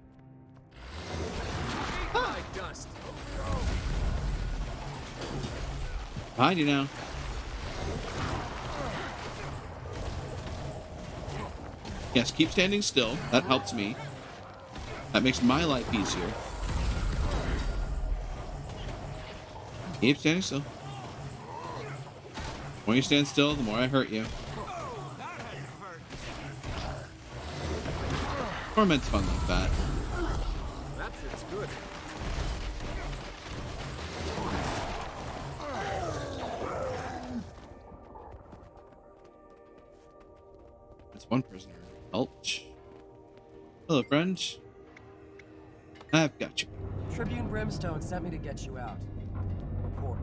My dust. Behind you now. Yes, keep standing still. That helps me. That makes my life easier. Keep standing still. The more you stand still, the more I hurt you. Torment's fun like that. That fits good. That's one prisoner. Ulch. Hello, friend. I've got you. Tribune Brimstone sent me to get you out. Report.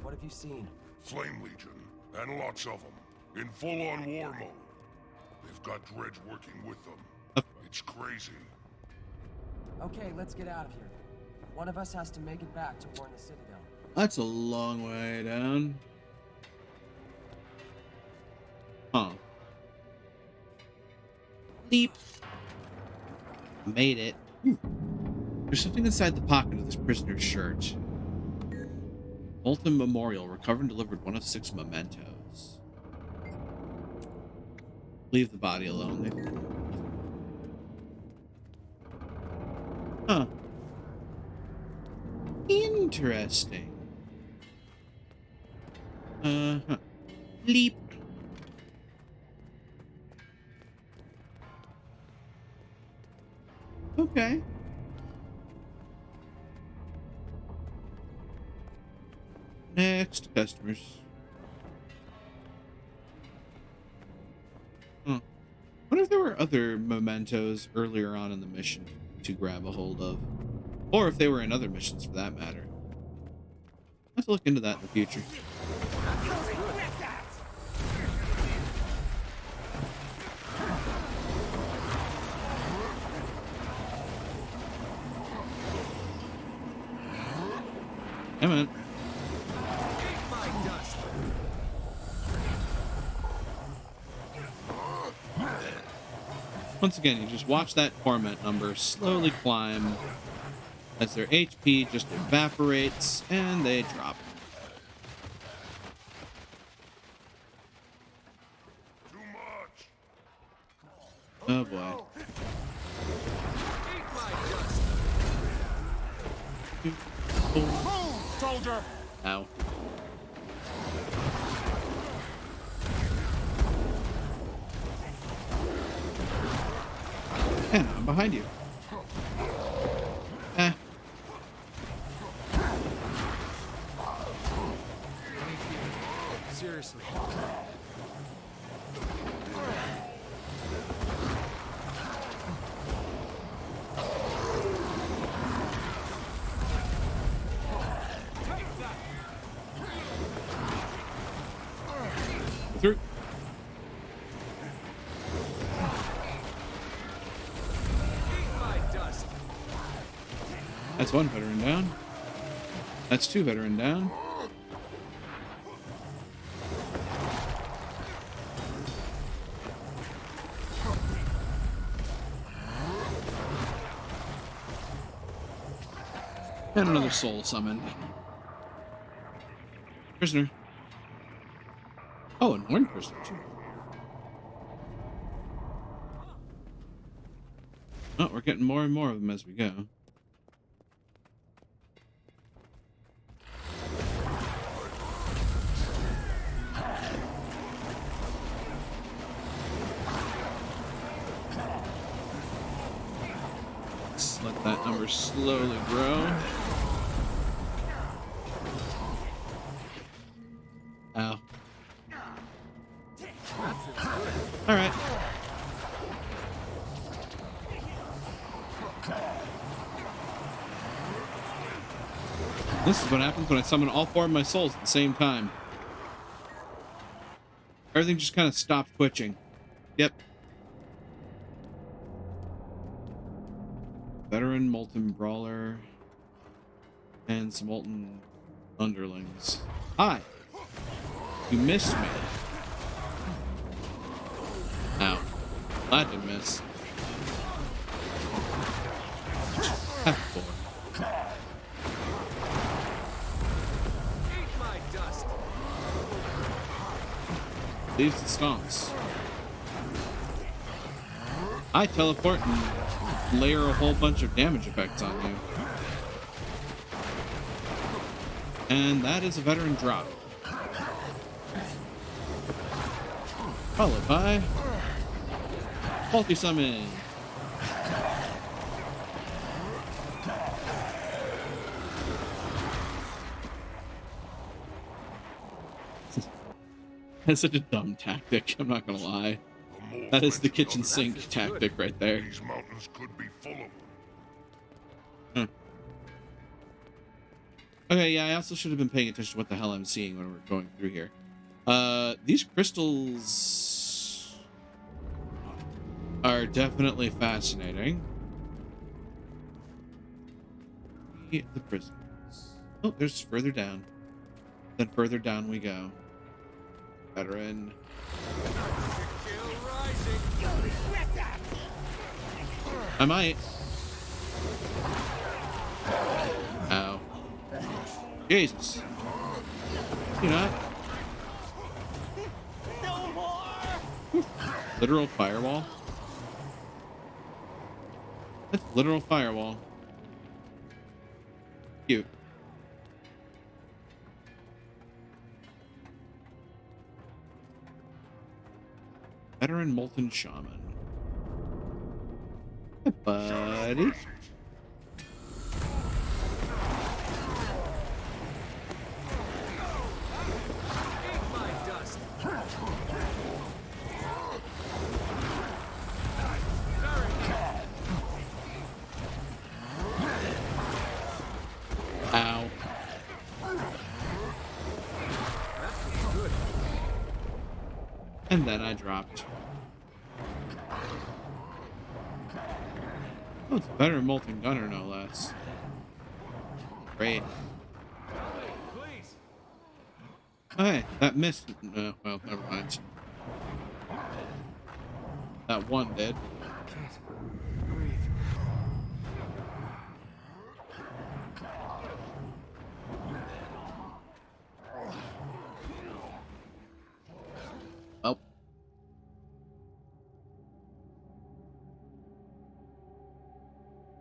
What have you seen? Flame Legion, and lots of them, in full-on war mode. They've got Dredge working with them. It's crazy. Okay, let's get out of here. One of us has to make it back to warn the Citadel. That's a long way down. Huh. Leap. Made it. Ooh. There's something inside the pocket of this prisoner's shirt. Bolton Memorial, recovered and delivered one of 6 mementos. Leave the body alone. Huh. Interesting. Uh-huh. Leap. Okay. Next customers. Huh. What if there were other mementos earlier on in the mission to grab a hold of? Or if they were in other missions for that matter. I'll have to look into that in the future. Come on. My dust. Once again, you just watch that torment number slowly climb as their HP just evaporates and they drop. Too much! Oh boy. Eat my dust. Move, soldier! Ow. And I'm behind you. Eh. Seriously. Through. Eat my dust. That's one veteran down. That's 2 veteran down. And another soul summoned. Prisoner. Oh, and one prisoner too. Oh, we're getting more and more of them as we go. Let's let that number slowly grow. Ow. All right. This is what happens when I summon all 4 of my souls at the same time. Everything just kind of stopped twitching. Yep. Veteran, Molten Brawler, and some Molten Underlings. Hi! You missed me. Ow. Glad you missed. F4. Eat my dust. Leaves the stomps. I teleport and layer a whole bunch of damage effects on you. And that is a veteran drop. Followed by multi-summon. That's such a dumb tactic, I'm not gonna lie. That is the kitchen sink tactic right there. These mountains could be full of them. Okay, yeah, I also should have been paying attention to what the hell I'm seeing when we're going through here. These crystals are definitely fascinating. The prisons. Oh, there's further down. Then further down we go. Veteran. I might. Ow. Jesus. You not? Literal firewall? That's literal firewall. Cute. Veteran Molten Shaman. Hey, buddy. Eat my dust. Ow. And then I dropped. Oh, it's better Molten Gunner, no less. Great. Please. Hey, that missed. No, well, never mind. That one did. Can't breathe. Well.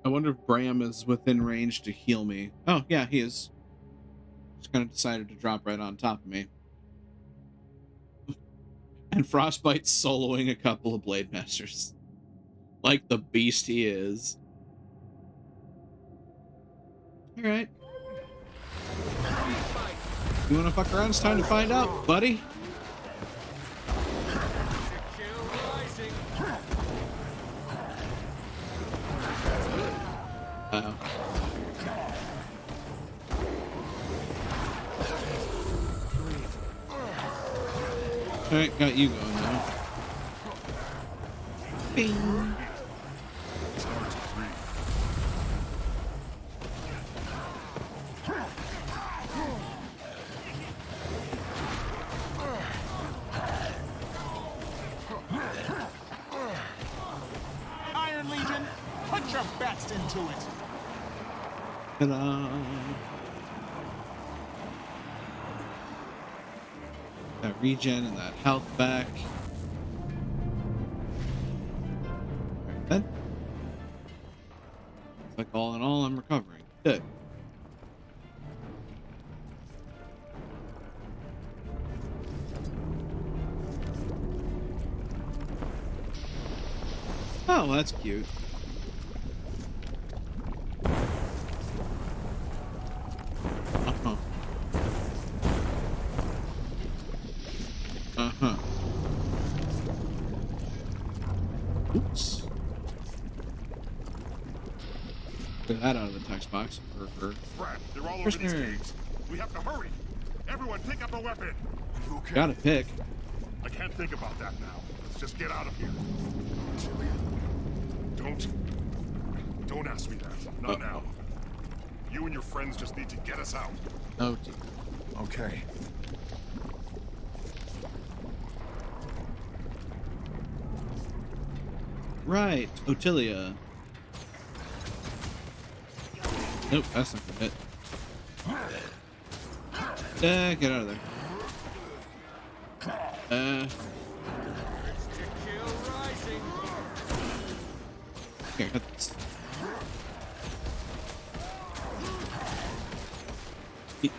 I wonder if Bram is within range to heal me. Oh, yeah, he is. Just kind of decided to drop right on top of me. And Frostbite's soloing a couple of Blade Masters. Like the beast he is. Alright. You wanna fuck around? It's time to find out, buddy. Uh-oh. Alright, got you going now. Bing. It's hard to breathe. Iron Legion, put your best into it. Ta-da. That regen and that health back. Alright then. Looks like all in all I'm recovering. Good. Oh, that's cute. Uh-huh. Uh-huh. Oops. Clear that out of the text box. Brad, they're all over these Prisoner. caves. We have to hurry. Everyone, pick up a weapon. You okay? Gotta pick. I can't think about that now. Let's just get out of here. Don't ask me that. Not now. You and your friends just need to get us out. Oh, dear. Okay. Right, Otilia. Nope, that's not gonna hit. Get out of there. Here, hit this.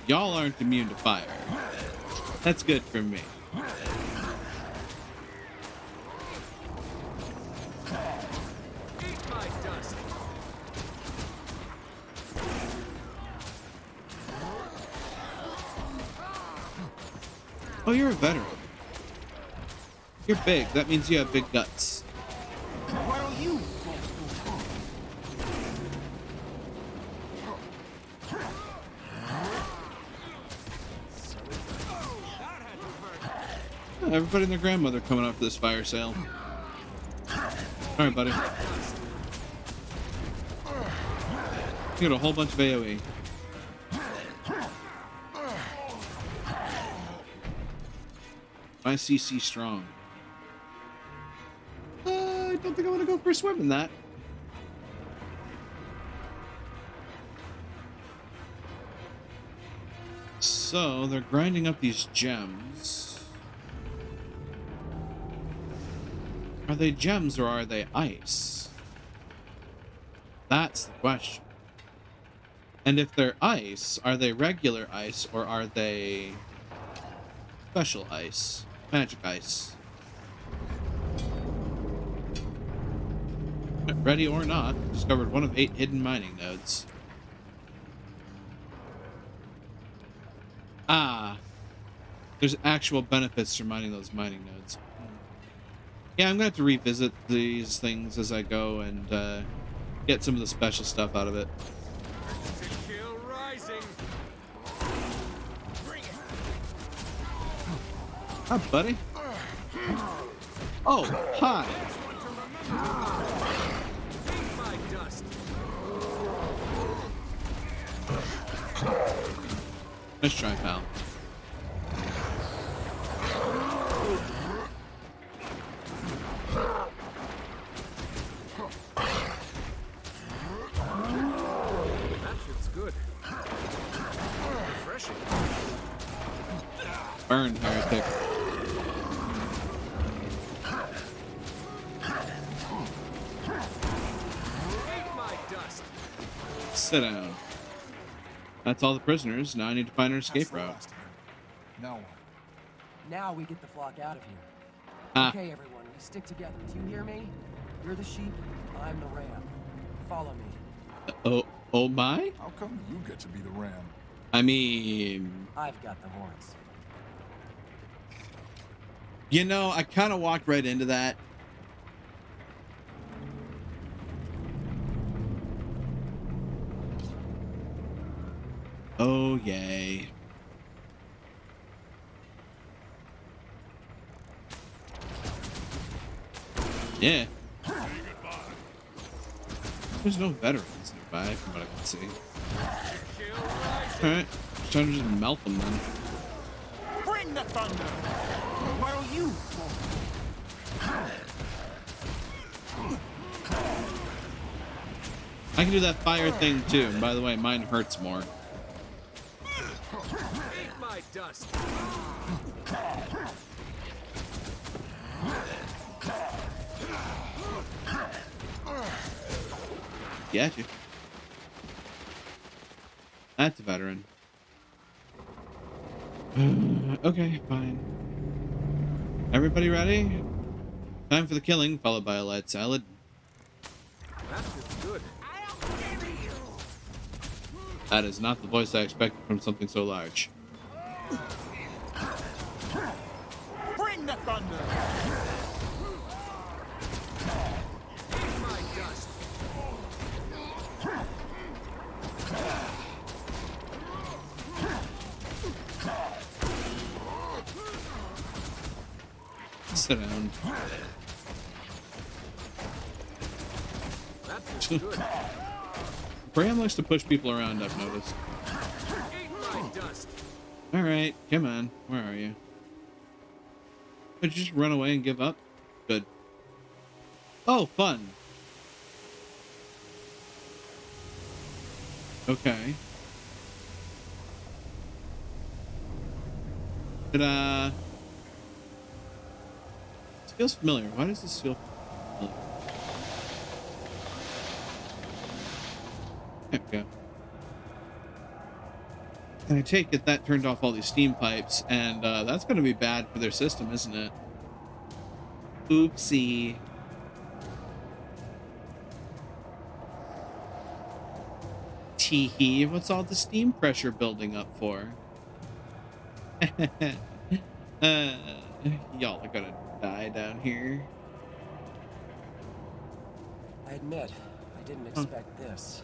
Y'all aren't immune to fire. That's good for me. Eat my dust. Oh, you're a veteran. You're big. That means you have big guts. Why don't you? Everybody and their grandmother coming out for this fire sale. Alright, buddy. You got a whole bunch of AoE. My CC strong. I don't think I want to go for a swim in that. So, they're grinding up these gems. Are they gems or are they ice? That's the question. And if they're ice, are they regular ice or are they special ice? Magic ice. Ready or not, discovered one of 8 hidden mining nodes. Ah, there's actual benefits to mining those mining nodes. Yeah, I'm gonna have to revisit these things as I go and get some of the special stuff out of it. To kill rising. Bring it. Hi, buddy. Oh, hi. Eat my dust. Nice try, pal. That shit's good. Refreshing. Burn, heretic. Eat my dust. Sit down. That's all the prisoners. Now I need to find our escape That's the route. last of it. Now what? Now we get the flock out of here. Ah. Okay, everyone, we stick together. Do you hear me? You're the sheep, I'm the ram. Follow me. Oh my? How come you get to be the ram? I mean, I've got the horns. you know, I kind of walked right into that. Oh, yay. Yeah. There's no veterans nearby, from what I can see. Alright, just trying to just melt them then. Bring the thunder. Why don't you? I can do that fire thing too, and by the way, mine hurts more. Eat my dust. Get you. That's a veteran. Okay, fine. Everybody ready? Time for the killing, followed by a light salad. That shit's good. That is not the voice I expected from something so large. Bring the thunder. Eat my dust. Sit down. That's good. Bram likes to push people around, I've noticed. Eat my dust. Alright, come on. Where are you? Did you just run away and give up? Good. Oh, fun. Okay. But, this feels familiar. Why does this feel familiar? There we go. And I take it that turned off all these steam pipes, and that's going to be bad for their system, isn't it? Oopsie. Tee-hee, what's all the steam pressure building up for? Y'all are gonna die down here. I admit, I didn't expect this.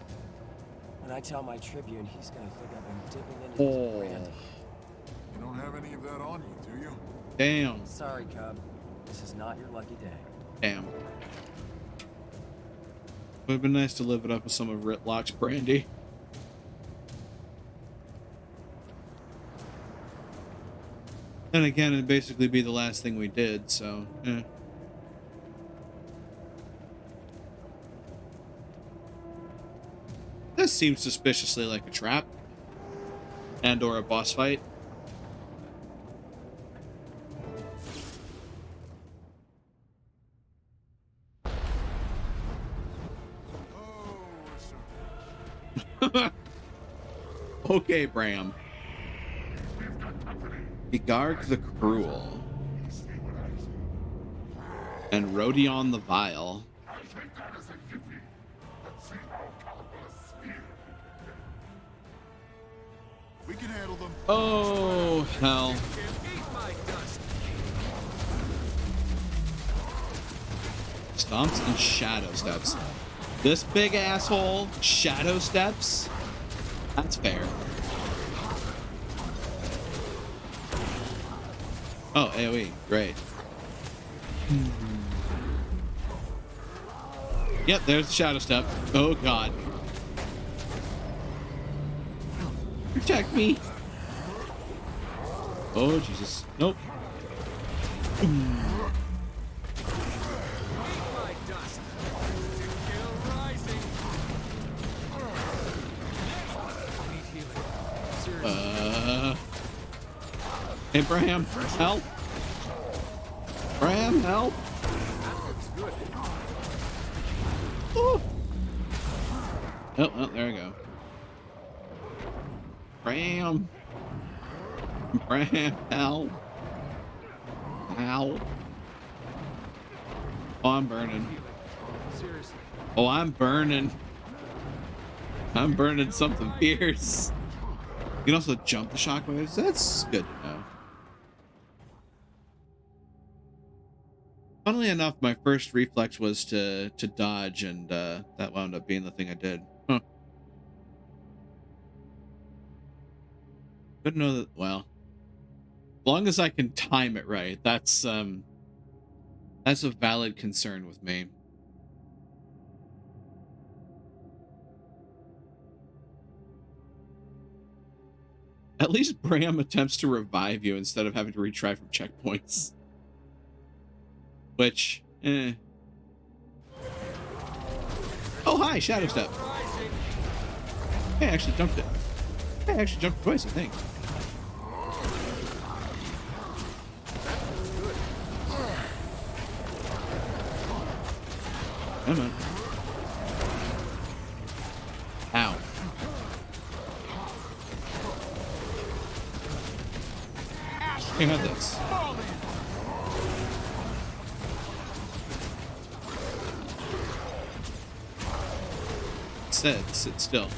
When I tell my Tribune, he's gonna think I've been dipping into his brand. You don't have any of that on you, do you? Damn. Sorry, Cub. This is not your lucky day. Damn. Would have been nice to live it up with some of Ritlock's brandy. Then again, it'd basically be the last thing we did, so, eh. This seems suspiciously like a trap. And or a boss fight. Okay, Bram. Igarg the Cruel. And Rodion the Vile. We can handle them. Oh, hell. Eat my dust. Stomps and Shadow Steps. This big asshole, Shadow Steps? That's fair. Oh, AoE. Great. Yep, there's the Shadow Step. Oh, God. Protect me. Oh, Jesus. Nope. Eat my dust. Kill rising. Need healing. Seriously. Hey, Bram, help. Bram, help. That looks good. Ooh. Oh, there we go. Bram. Bram, help. Ow. Oh, I'm burning. Seriously. Oh, I'm burning. I'm burning something fierce. You can also jump the shockwaves. That's good to know. Funnily enough, my first reflex was to dodge, and that wound up being the thing I did. Huh. Good to know that. Well, as long as I can time it right, that's a valid concern with me. At least Bram attempts to revive you instead of having to retry from checkpoints. Which, eh. Oh, hi, Shadow Step. Hey, I actually jumped it. Hey, I actually jumped twice, I think. Come on. Ow. Hey, have this. Said, sit still.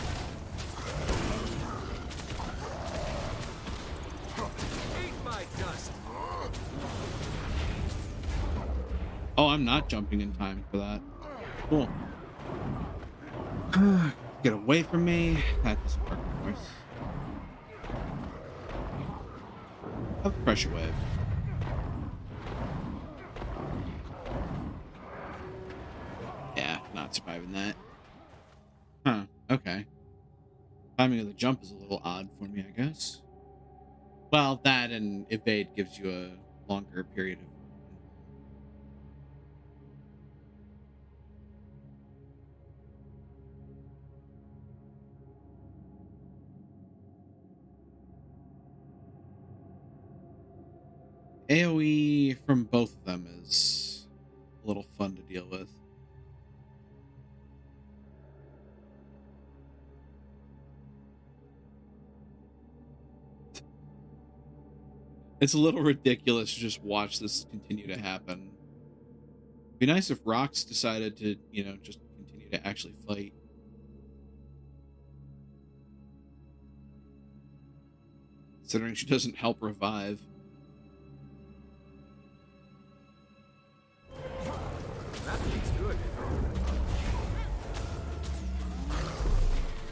Eat my dust. Oh, I'm not jumping in time for that. Cool. Get away from me. That doesn't work, of course. Have a pressure wave. surviving that. Huh, okay. Timing of the jump is a little odd for me, I guess. Well, that and evade gives you a longer period of... AoE from both of them is a little fun to deal with. It's a little ridiculous to just watch this continue to happen. It'd be nice if Rox decided to, you know, just continue to actually fight. Considering she doesn't help revive.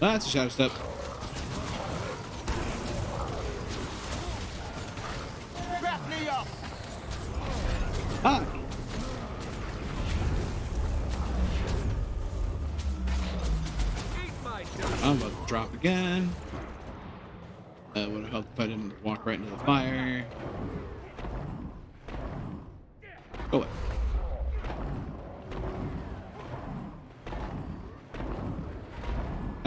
That's a shadow step. Back me up! Ah! I'm about to drop again. Would have helped if I didn't walk right into the fire. Go away.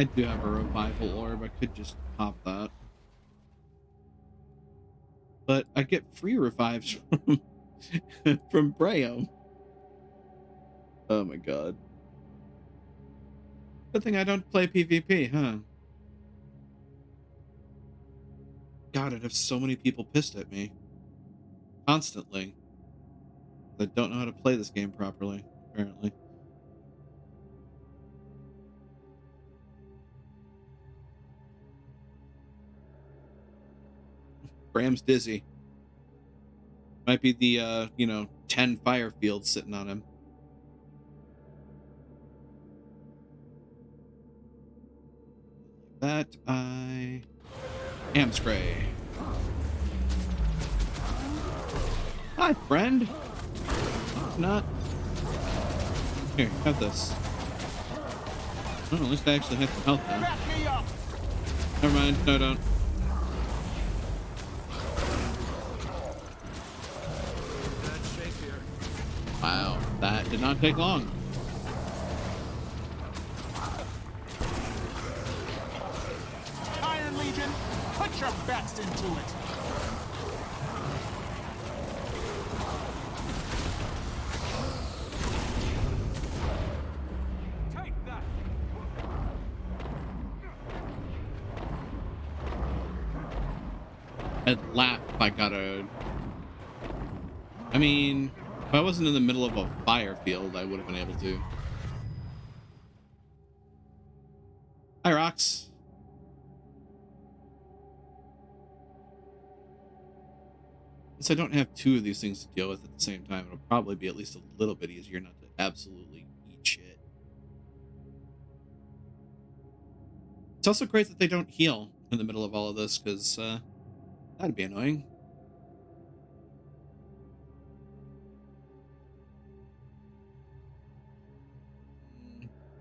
I do have a revival orb. I could just pop that. But I get free revives from from Brayum. Oh my god. Good thing I don't play PvP, huh? God, I'd have so many people pissed at me. Constantly. That don't know how to play this game properly, apparently. Bram's dizzy. Might be the, 10 fire fields sitting on him. That I am spray. Hi, friend. Not. Here, have this. Oh, at least I actually have some health now. Back me up! Never mind. No, don't. Wow, that did not take long. Iron Legion, put your best into it! Take that! I'd laugh if I got a... I mean, if I wasn't in the middle of a fire field, I would have been able to. Hi, Rox. Since I don't have two of these things to deal with at the same time, it'll probably be at least a little bit easier not to absolutely eat shit. It's also great that they don't heal in the middle of all of this, because that'd be annoying.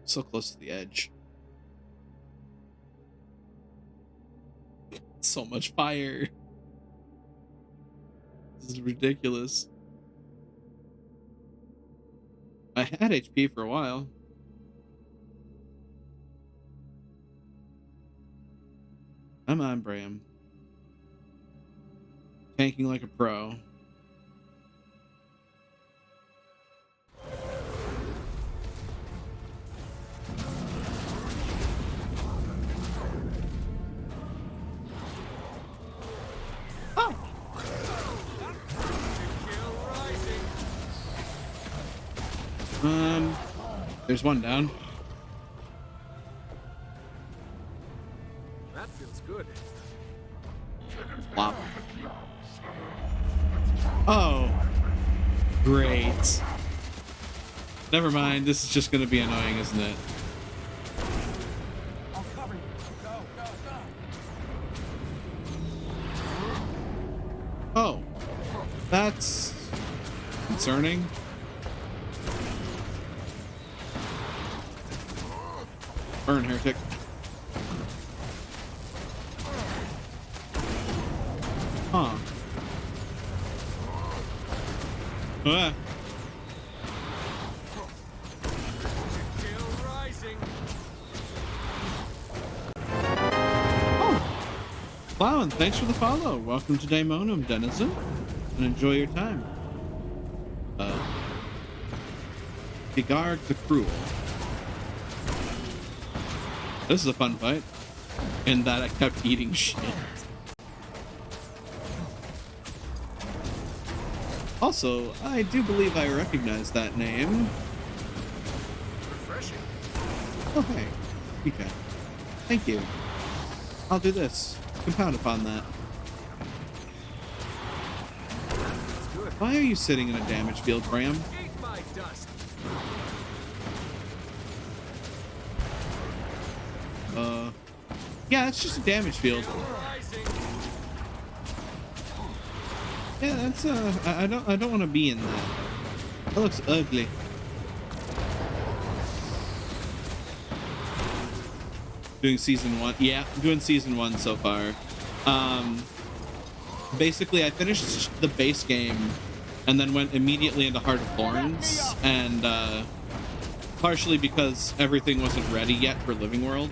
So close to the edge. So much fire. This is ridiculous. I had HP for a while. Come on, Bram. Tanking like a pro. There's one down. That feels good. Flop. Oh. Great. Never mind, this is just gonna be annoying, isn't it? I'll cover you. Go, go, go. Oh. That's concerning. Burn, heretic. Huh. Ah. Still rising. Plowin, thanks for the follow. Welcome to Daemonum, Denizen, and enjoy your time. Bigard the Cruel. This is a fun fight. In that I kept eating shit. Also, I do believe I recognize that name. Refreshing. Oh, hey. Okay. Thank you. I'll do this. Compound upon that. Why are you sitting in a damage field, Bram? Eat my dust. Yeah, it's just a damage field. Rising. Yeah, that's I don't want to be in that. That looks ugly. Doing season 1. Yeah, I'm doing season 1 so far. Basically I finished the base game and then went immediately into Heart of Thorns, and partially because everything wasn't ready yet for Living World.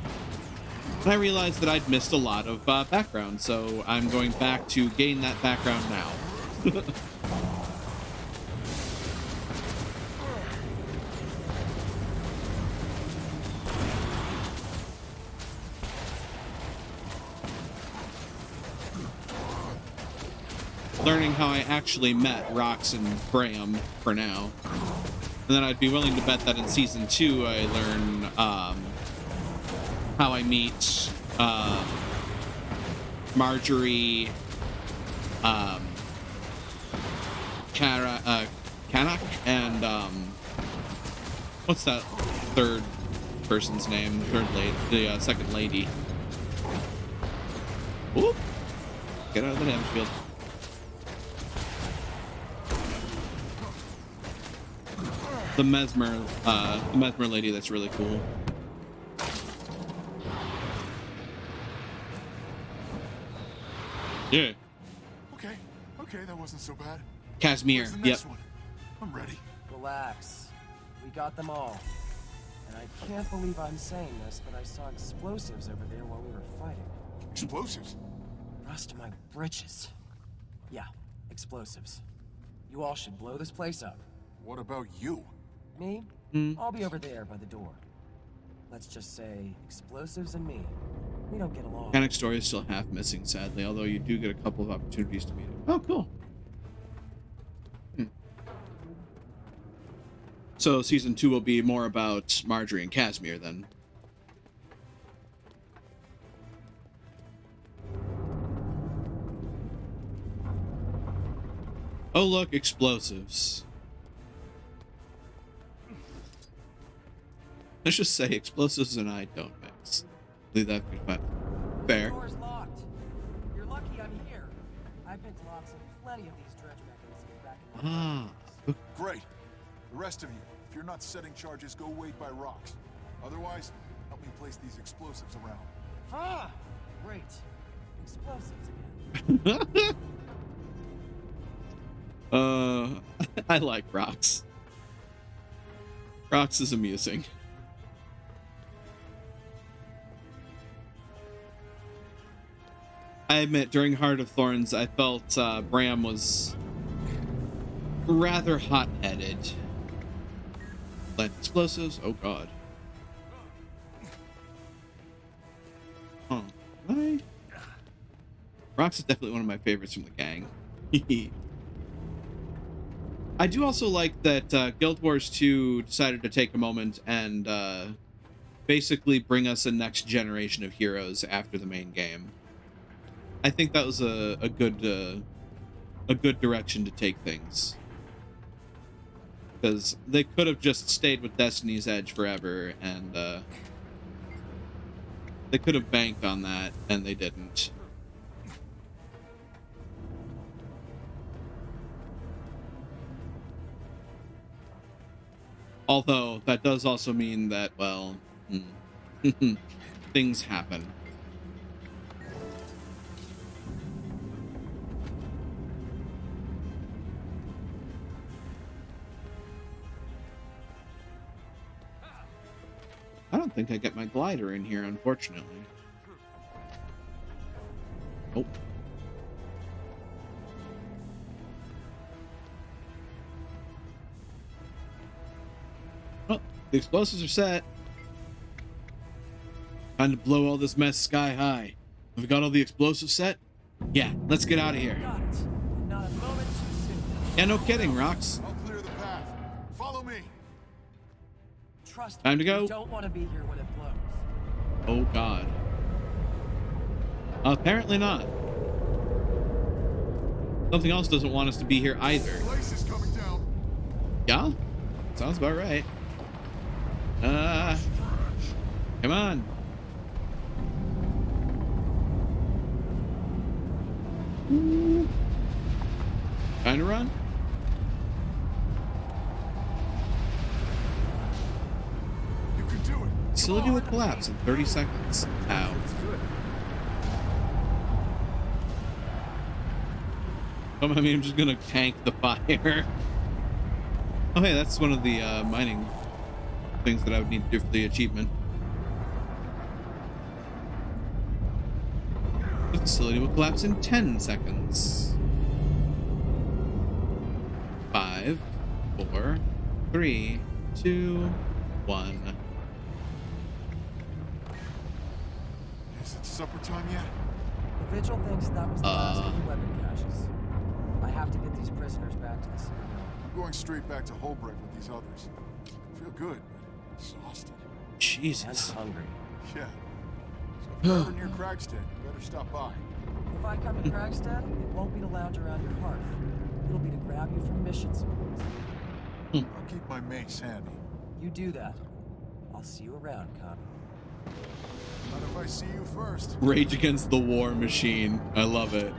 And I realized that I'd missed a lot of background, so I'm going back to gain that background now. Learning how I actually met Rox and Bram for now. And then I'd be willing to bet that in season 2 I learn how I meet Marjorie, Kanak, and what's that third person's name? The second lady. Whoop! Get out of the damage field. The Mesmer lady, that's really cool. Yeah. Okay, that wasn't so bad. Casimir, Where's the yep. next one? I'm ready. Relax. We got them all. And I can't believe I'm saying this, but I saw explosives over there while we were fighting. Explosives? Rust my britches. Yeah, explosives. You all should blow this place up. What about you? Me? I'll be over there by the door. Let's just say explosives and me. We don't get along. Mechanic story is still half missing, sadly, although you do get a couple of opportunities to meet him. Oh, cool. So season 2 will be more about Marjorie and Casimir then. Oh look, explosives. Let's just say explosives and I don't mix. Leave that be fun. Fair. The door's locked. You're lucky I'm here. I've been to locks on plenty of these dredge mechanisms back in my Ah. days. Great. The rest of you, if you're not setting charges, go wait by rocks. Otherwise, help me place these explosives around. Ah, great. Explosives again. I like Rox. Rox is amusing. I admit, during Heart of Thorns, I felt Bram was rather hot-headed. Plant explosives? Oh god. Huh. Rox is definitely one of my favorites from the gang. I do also like that Guild Wars 2 decided to take a moment and basically bring us a next generation of heroes after the main game. I think that was a good direction to take things, because they could have just stayed with Destiny's Edge forever, and they could have banked on that, and they didn't. Although that does also mean that, well, Things happen. I don't think I get my glider in here, unfortunately. Nope. Oh, the explosives are set. Time to blow all this mess sky high. Have we got all the explosives set? Yeah, let's get out of here. Got it. Not a moment too soon. Yeah, no kidding, Rox. I'll clear the path. Follow me. Trust Time me, to go. you don't want to be here when it blows. Oh, God. Apparently not. Something else doesn't want us to be here either. Place is coming down. Yeah? Sounds about right. Come on. Trying to run? You can do it. Facility will collapse in 30 seconds. Ow. I mean, I'm just gonna tank the fire. Oh, hey, that's one of the mining things that I would need to do for the achievement. The facility will collapse in 10 seconds. 5, 4, 3, 2, 1. Is it supper time yet? The Vigil thinks that was the last of the weapon caches. I have to get these prisoners back to the Citadel. I'm going straight back to Holbrook with these others. I feel good, but exhausted. And Jesus. hungry. Yeah. So if you're ever near Kragstead, you better stop by. If I come to Kragstead, it won't be to lounge around your hearth. It'll be to grab you from mission supports. I'll keep my mace handy. You do that. I'll see you around, Connie. Not if I see you first. Rage Against the War Machine. I love it.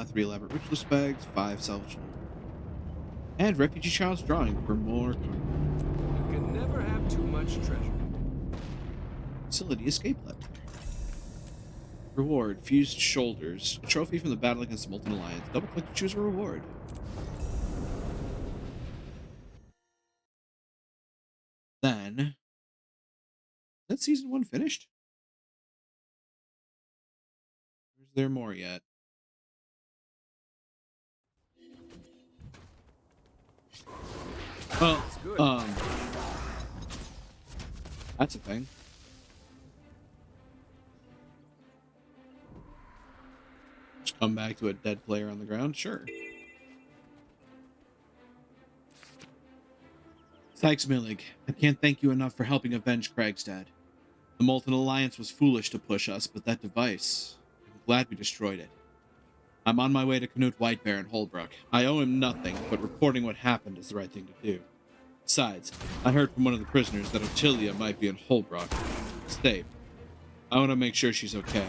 3 elaborate ritual bags, 5 salvageable. And refugee child's drawing for more cargo. You can never have too much treasure. Facility escape letter. Reward, fused shoulders. A trophy from the battle against the Molten Alliance. Double click to choose a reward. Then, is season 1 finished? Or is there more yet? Well, that's a thing. Just come back to a dead player on the ground? Sure. Sykes Millig, I can't thank you enough for helping avenge Kragstad. The Molten Alliance was foolish to push us, but that device, I'm glad we destroyed it. I'm on my way to Knut Whitebear in Holbrook. I owe him nothing, but reporting what happened is the right thing to do. Besides, I heard from one of the prisoners that Ottilia might be in Holbrook. Safe. I want to make sure she's okay.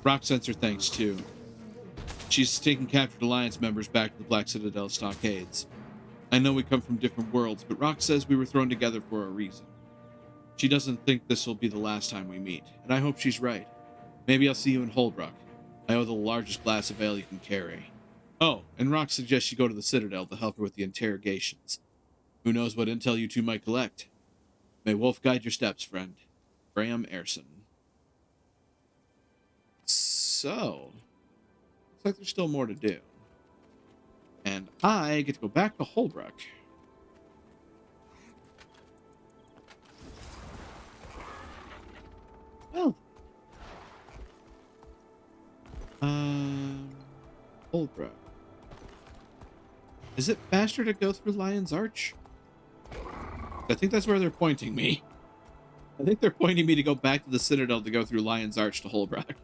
Rock sends her thanks, too. She's taking captured Alliance members back to the Black Citadel stockades. I know we come from different worlds, but Rock says we were thrown together for a reason. She doesn't think this will be the last time we meet, and I hope she's right. Maybe I'll see you in Holbrook. I owe the largest glass of ale you can carry. Oh, and Rock suggests you go to the Citadel to help her with the interrogations. Who knows what intel you two might collect? May Wolf guide your steps, friend. Graham Ayrson. So, looks like there's still more to do. And I get to go back to Holbrook. Well. Holbrook. Is it faster to go through Lion's Arch? I think that's where they're pointing me. I think they're pointing me to go back to the Citadel to go through Lion's Arch to Holbrook.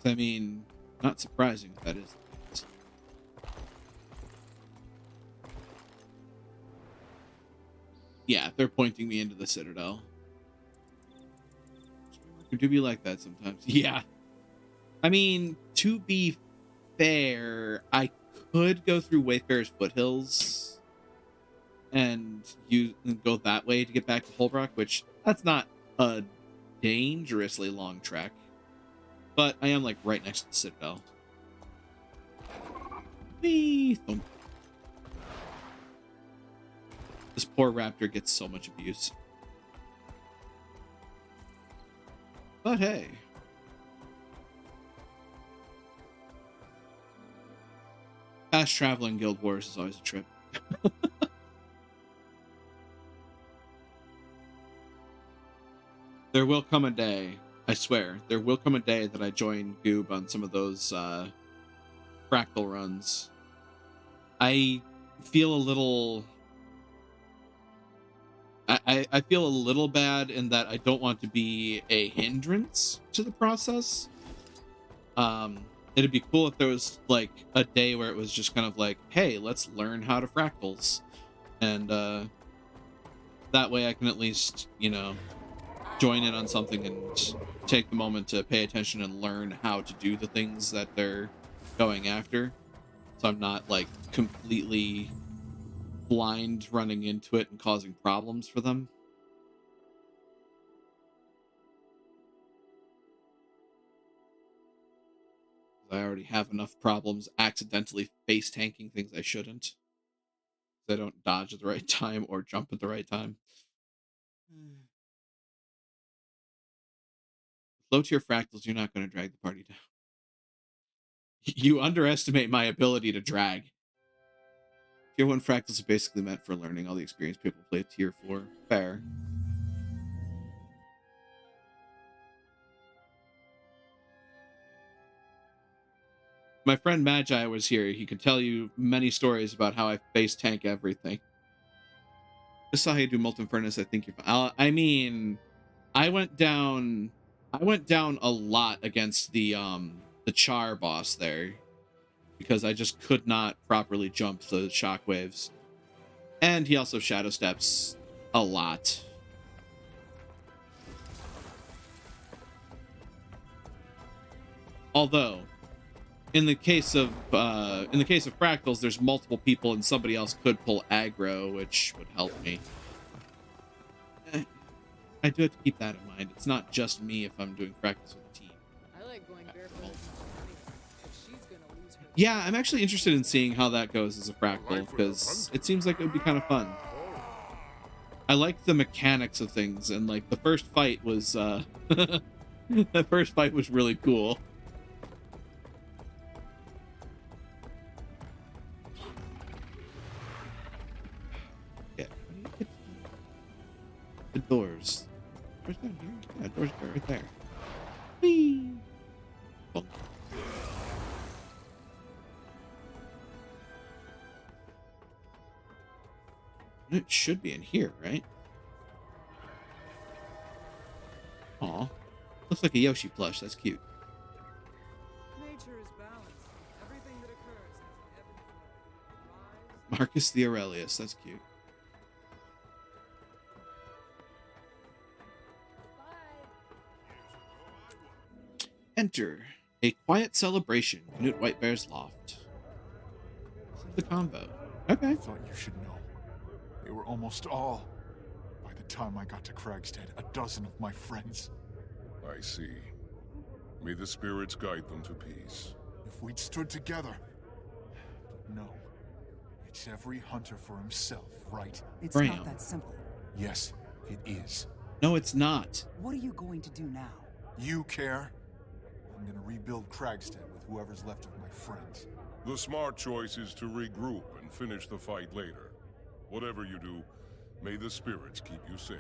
I mean, not surprising if that is the case. Yeah, they're pointing me into the Citadel. It do be like that sometimes. Yeah. I mean, to be fair, I could go through Wayfarer's Foothills and go that way to get back to Holbrook, which that's not a dangerously long trek. But I am like right next to the Citadel. Whee! Thump. This poor raptor gets so much abuse. But hey. Fast traveling Guild Wars is always a trip. There will come a day, I swear, there will come a day that I join Goob on some of those fractal runs. I feel a little... I feel a little bad in that I don't want to be a hindrance to the process. It'd be cool if there was like a day where it was just kind of like, hey, let's learn how to fractals. And that way I can at least, you know, join in on something and take the moment to pay attention and learn how to do the things that they're going after. So I'm not like completely blind running into it and causing problems for them. I already have enough problems accidentally face tanking things I shouldn't. I don't dodge at the right time or jump at the right time. Low tier fractals, you're not going to drag the party down. You underestimate my ability to drag. Tier 1 fractals are basically meant for learning. All the experienced people play tier 4. Fair. My friend Magi was here. He could tell you many stories about how I face tank everything. I saw how you do Molten Furnace. I think you're fine. I mean, I went down a lot against the Char boss there because I just could not properly jump the shockwaves. And he also shadow steps a lot. Although in the case of fractals, there's multiple people and somebody else could pull aggro, which would help me. I do have to keep that in mind. It's not just me if I'm doing fractals with a team. I like going barefoot with my money. If she's gonna lose her... Yeah, I'm actually interested in seeing how that goes as a fractal, because it seems like it would be kind of fun. I like the mechanics of things, and like the first fight was the first fight was really cool. Yeah. The doors. Doors down here? Yeah, doors are right there. Whee! Bonk. It should be in here, right? Aw. Looks like a Yoshi plush. That's cute. Nature is balanced. Everything that occurs has an ebb and flow. Rise, Marcus the Aurelius. That's cute. Enter a quiet celebration. Knut Whitebear's loft. This is the combo. Okay. I thought you should know. They were almost all. By the time I got to Kragstead, a dozen of my friends. I see. May the spirits guide them to peace. If we'd stood together. But no. It's every hunter for himself, right? It's Bram. not that simple. Yes, it is. No, it's not. What are you going to do now? You care? I'm gonna rebuild Kragstead with whoever's left of my friends. The smart choice is to regroup and finish the fight later. Whatever you do, may the spirits keep you safe.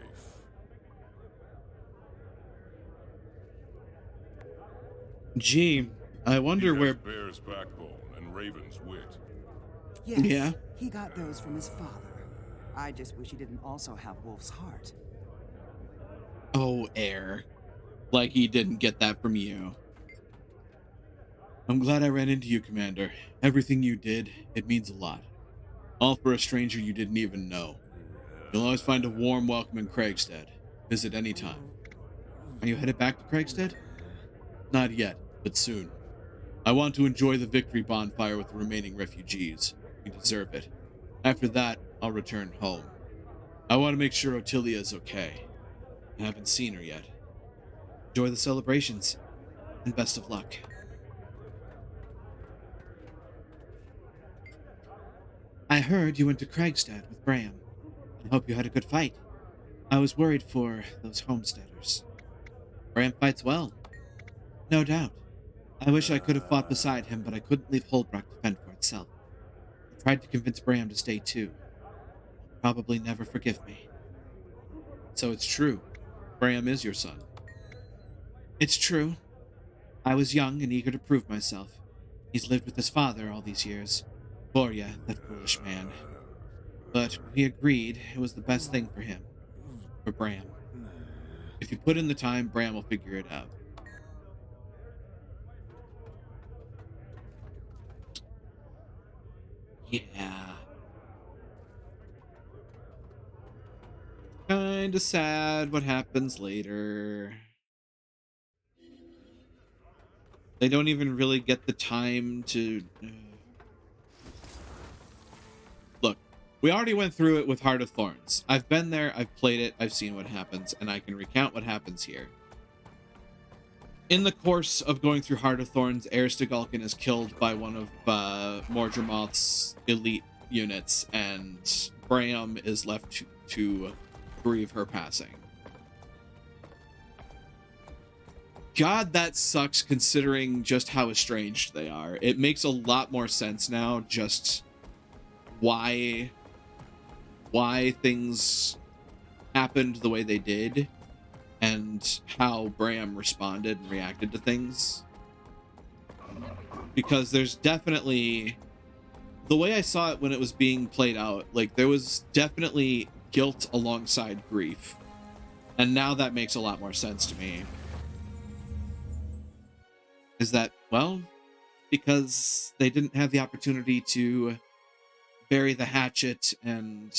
Gee, I wonder He where... has Bear's backbone and Raven's wit. Yes, Yeah. he got those from his father. I just wish he didn't also have Wolf's heart. Oh, air. Like he didn't get that from you. I'm glad I ran into you, Commander. Everything you did, it means a lot. All for a stranger you didn't even know. You'll always find a warm welcome in Kragstead. Visit any time. Are you headed back to Kragstead? Not yet, but soon. I want to enjoy the victory bonfire with the remaining refugees. We deserve it. After that, I'll return home. I want to make sure Otilia is okay. I haven't seen her yet. Enjoy the celebrations, and best of luck. I heard you went to Kragstad with Bram. I hope you had a good fight. I was worried for those homesteaders. Bram fights well. No doubt. I wish I could have fought beside him, but I couldn't leave Holbrook to fend for itself. I tried to convince Bram to stay too. He'll probably never forgive me. So it's true. Bram is your son. It's true. I was young and eager to prove myself. He's lived with his father all these years. Borya, that foolish man. But we agreed it was the best thing for him. For Bram. If you put in the time, Bram will figure it out. Yeah. Kinda sad what happens later. They don't even really get the time to... Look, we already went through it with Heart of Thorns. I've been there, I've played it, I've seen what happens, and I can recount what happens here. In the course of going through Heart of Thorns, Aristogalkin is killed by one of Mordremoth's elite units, and Bram is left to grieve her passing. God, that sucks considering just how estranged they are. It makes a lot more sense now just why things happened the way they did and how Bram responded and reacted to things. Because there's definitely, the way I saw it when it was being played out, like there was definitely guilt alongside grief. And now that makes a lot more sense to me. Is that, well, because they didn't have the opportunity to bury the hatchet and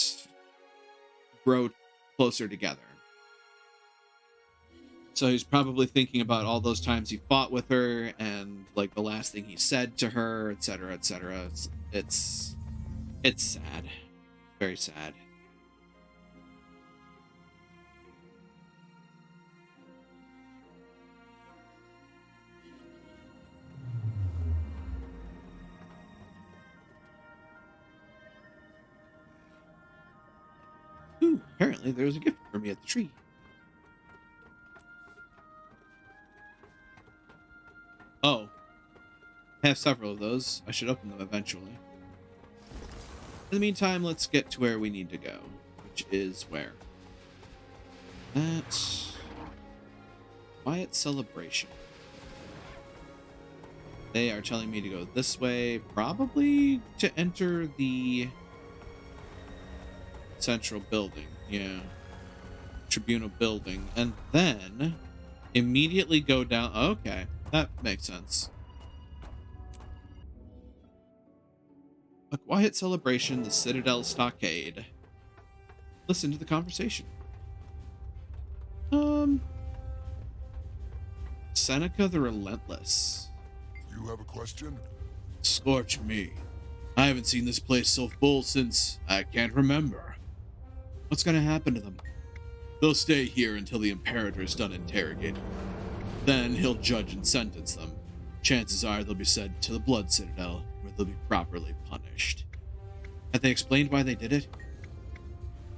grow closer together. So he's probably thinking about all those times he fought with her and like the last thing he said to her, etc., etc. It's sad. Very sad. Ooh, apparently there was a gift for me at the tree. Oh. I have several of those. I should open them eventually. In the meantime, let's get to where we need to go. Which is where? That's... Quiet Celebration. They are telling me to go this way, probably to enter the central building. Yeah. Tribunal building. And then immediately go down. Okay. That makes sense. A quiet celebration, the Citadel Stockade. Listen to the conversation. Seneca the Relentless. You have a question? Scorch me. I haven't seen this place so full since I can't remember. What's gonna happen to them? They'll stay here until the Imperator is done interrogating. Then he'll judge and sentence them. Chances are they'll be sent to the Blood Citadel, where they'll be properly punished. Have they explained why they did it?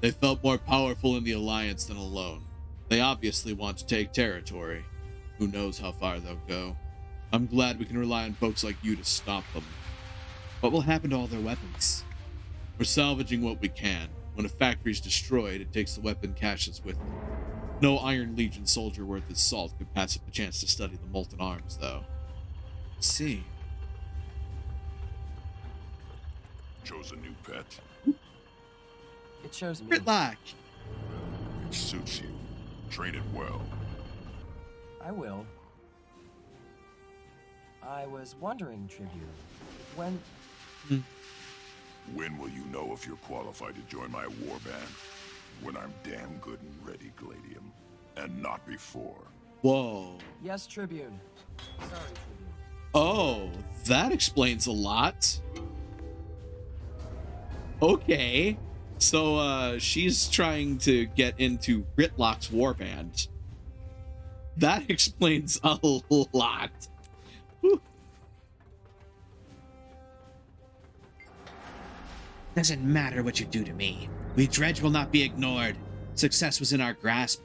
They felt more powerful in the Alliance than alone. They obviously want to take territory. Who knows how far they'll go. I'm glad we can rely on folks like you to stop them. What will happen to all their weapons? We're salvaging what we can. When a factory's destroyed, it takes the weapon caches with them. No Iron Legion soldier worth his salt could pass up the chance to study the molten arms, though. Let's see. Chose a new pet. It shows me. Gridlock! It suits you. Train it well. I will. I was wondering, Tribune, when... When will you know if you're qualified to join my warband? When I'm damn good and ready, Gladium. And not before. Whoa. Yes, Tribune. Sorry, Tribune. Oh, that explains a lot. Okay. So, she's trying to get into Gritlock's warband. That explains a lot. Whew. Doesn't matter what you do to me. We Dredge will not be ignored. Success was in our grasp.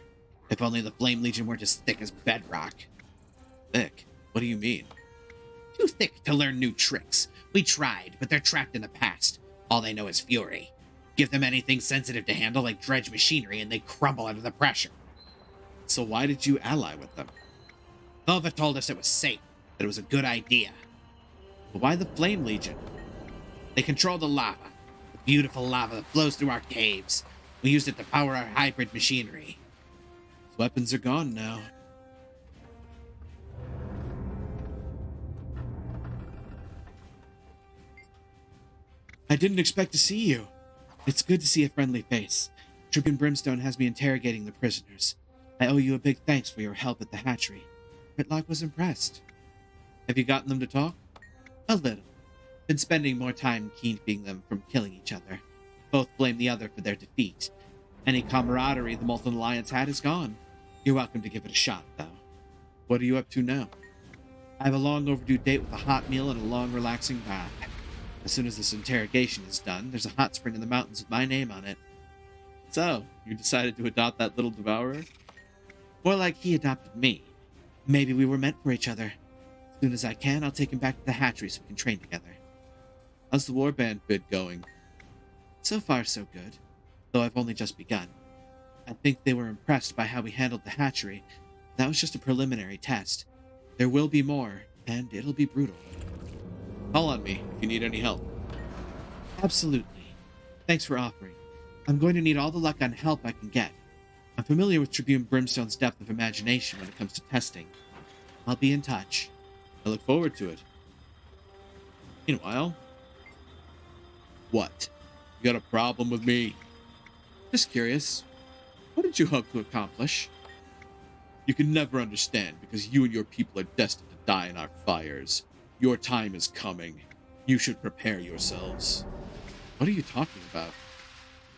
If only the Flame Legion weren't as thick as bedrock. Thick? What do you mean? Too thick to learn new tricks. We tried, but they're trapped in the past. All they know is fury. Give them anything sensitive to handle like Dredge machinery and they crumble under the pressure. So why did you ally with them? Vova told us it was safe, that it was a good idea. But why the Flame Legion? They control the lava. The beautiful lava that flows through our caves. We used it to power our hybrid machinery. Those weapons are gone now. I didn't expect to see you. It's good to see a friendly face. Tribune Brimstone has me interrogating the prisoners. I owe you a big thanks for your help at the hatchery. Gritlock was impressed. Have you gotten them to talk? A little. Been spending more time keeping them from killing each other. Both blame the other for their defeat. Any camaraderie the Molten Alliance had is gone. You're welcome to give it a shot, though. What are you up to now? I have a long overdue date with a hot meal and a long relaxing bath. As soon as this interrogation is done, there's a hot spring in the mountains with my name on it. So, you decided to adopt that little devourer? More like he adopted me. Maybe we were meant for each other. As soon as I can, I'll take him back to the hatchery so we can train together. How's the warband bid going? So far, so good. Though I've only just begun. I think they were impressed by how we handled the hatchery. That was just a preliminary test. There will be more, and it'll be brutal. Call on me if you need any help. Absolutely. Thanks for offering. I'm going to need all the luck and help I can get. I'm familiar with Tribune Brimstone's depth of imagination when it comes to testing. I'll be in touch. I look forward to it. Meanwhile... What? You got a problem with me? Just curious. What did you hope to accomplish? You can never understand because you and your people are destined to die in our fires. Your time is coming. You should prepare yourselves. What are you talking about?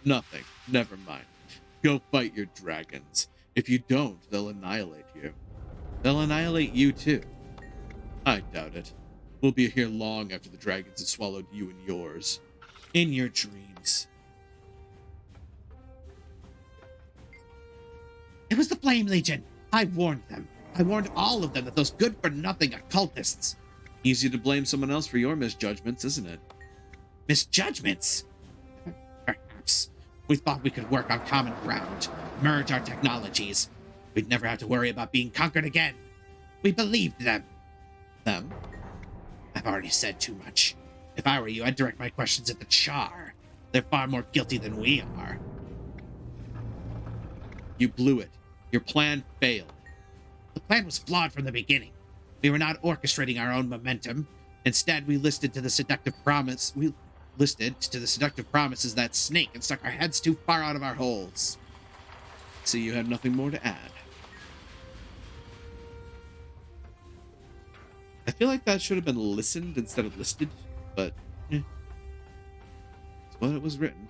Nothing. Never mind. Go fight your dragons. If you don't, they'll annihilate you. They'll annihilate you too. I doubt it. We'll be here long after the dragons have swallowed you and yours. In your dreams. It was the Flame Legion. I warned them. I warned all of them that those good-for-nothing occultists. Easy to blame someone else for your misjudgments, isn't it? Misjudgments? Perhaps. We thought we could work on common ground, merge our technologies. We'd never have to worry about being conquered again. We believed them. Them? I've already said too much. If I were you, I'd direct my questions at the Char. They're far more guilty than we are. You blew it. Your plan failed. The plan was flawed from the beginning. We were not orchestrating our own momentum. Instead, we listened to the seductive promises that snake and stuck our heads too far out of our holes. So you have nothing more to add. I feel like that should have been listened instead of listed, but it's what it was written.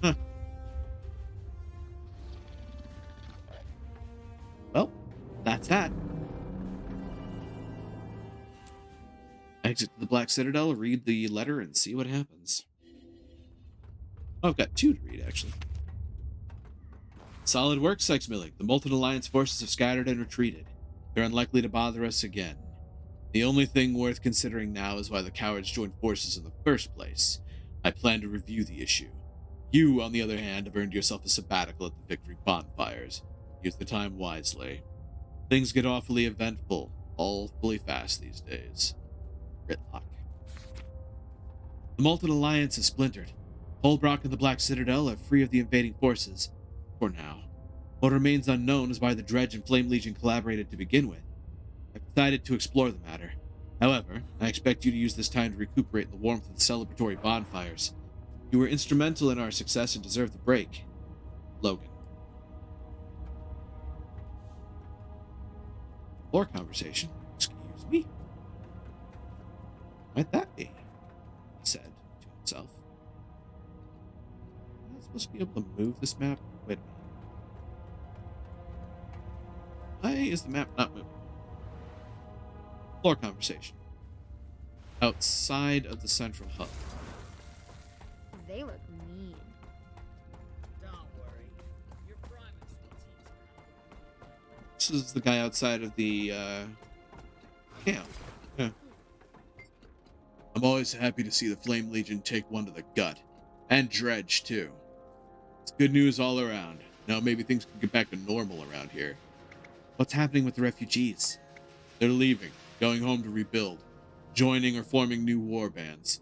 Huh. Well, that's that. Exit to the Black Citadel, read the letter, and see what happens. Oh, I've got two to read, actually. Solid work, Sex Milling. The Molten Alliance forces have scattered and retreated. They're unlikely to bother us again. The only thing worth considering now is why the cowards joined forces in the first place. I plan to review the issue. You, on the other hand, have earned yourself a sabbatical at the Victory Bonfires. Use the time wisely. Things get awfully eventful, awfully fast these days. Gritlock. The Molten Alliance is splintered. Holbrock and the Black Citadel are free of the invading forces. For now. What remains unknown is why the Dredge and Flame Legion collaborated to begin with. I've decided to explore the matter. However, I expect you to use this time to recuperate in the warmth of the celebratory bonfires. You were instrumental in our success and deserve the break. Logan. Floor conversation. Excuse me. Might that be? He said to himself. Am I supposed to be able to move this map? Wait a minute. Why is the map not moving? Floor conversation. Outside of the central hub. They look mean. Don't worry. Your Primus will teach This is the guy outside of the camp. Yeah. I'm always happy to see the Flame Legion take one to the gut. And Dredge, too. It's good news all around. Now maybe things can get back to normal around here. What's happening with the refugees? They're leaving, going home to rebuild, joining or forming new war bands.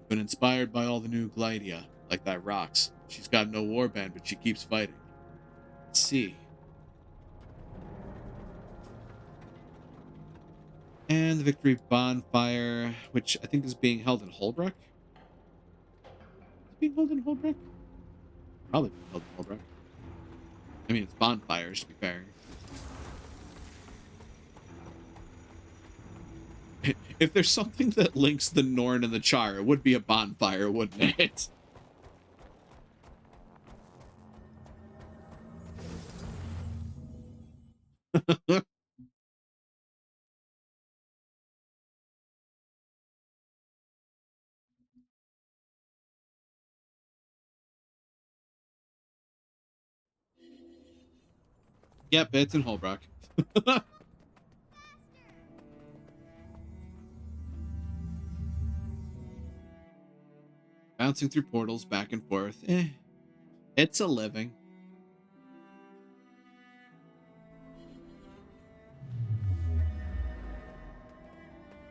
Been inspired by all the new Glydia, like that Rox. She's got no war band, but she keeps fighting. Let's see. And the victory bonfire, which I think is being held in Holbrook. Is it being held in Holbrook? Probably being held in Holbrook. I mean, it's bonfires, to be fair. If there's something that links the Norn and the Char, it would be a bonfire, wouldn't it? Yep, it's in Holbrook. Bouncing through portals back and forth. It's a living.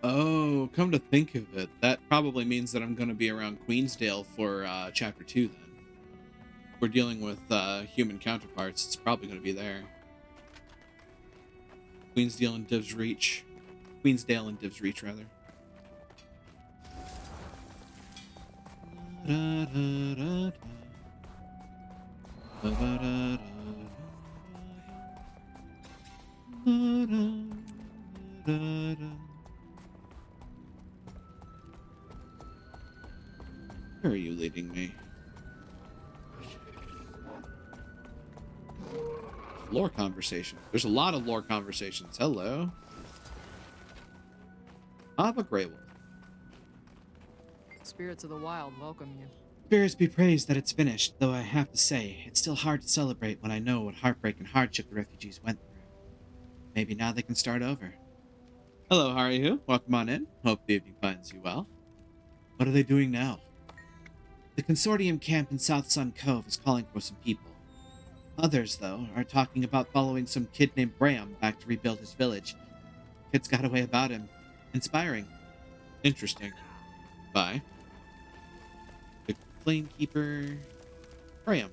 Oh, come to think of it, that probably means that I'm going to be around Queensdale for Chapter 2 then. If we're dealing with human counterparts, it's probably going to be there. Queensdale and Div's Reach. Queensdale and Div's Reach, rather. Da, da, da, da. Da, da, da, da, da, da, da. Where are you leading me? Lore conversation. There's a lot of lore conversations. Hello. Abba Greywolf. Spirits of the wild welcome you. Spirits be praised that it's finished, though I have to say, it's still hard to celebrate when I know what heartbreak and hardship the refugees went through. Maybe now they can start over. Hello, how are you? Welcome on in. Hope the evening finds you well. What are they doing now? The Consortium camp in South Sun Cove is calling for some people. Others, though, are talking about following some kid named Bram back to rebuild his village. Kid's got a way about him. Inspiring. Interesting. Bye. The Flamekeeper... Bram.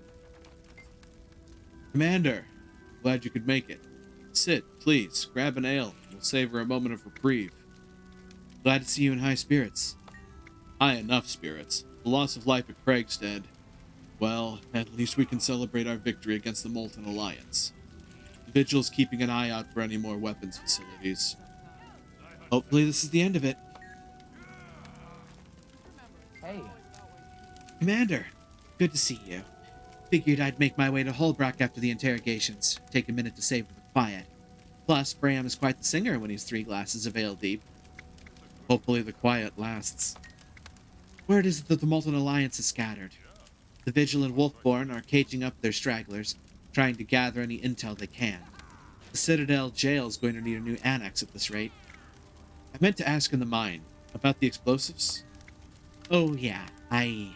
Commander, glad you could make it. Sit, please. Grab an ale. We'll savor a moment of reprieve. Glad to see you in high spirits. High enough spirits. The loss of life at Craigstead. Well, at least we can celebrate our victory against the Molten Alliance. The Vigil's keeping an eye out for any more weapons facilities. Hopefully this is the end of it. Hey. Commander, good to see you. Figured I'd make my way to Holbrook after the interrogations. Take a minute to savor the quiet. Plus, Bram is quite the singer when he's 3 glasses of ale deep. Hopefully the quiet lasts. Word is that the Molten Alliance is scattered. The Vigil and Wolfborn are caging up their stragglers, trying to gather any intel they can. The Citadel jail's going to need a new annex at this rate. I meant to ask in the mine about the explosives. Oh yeah, I'm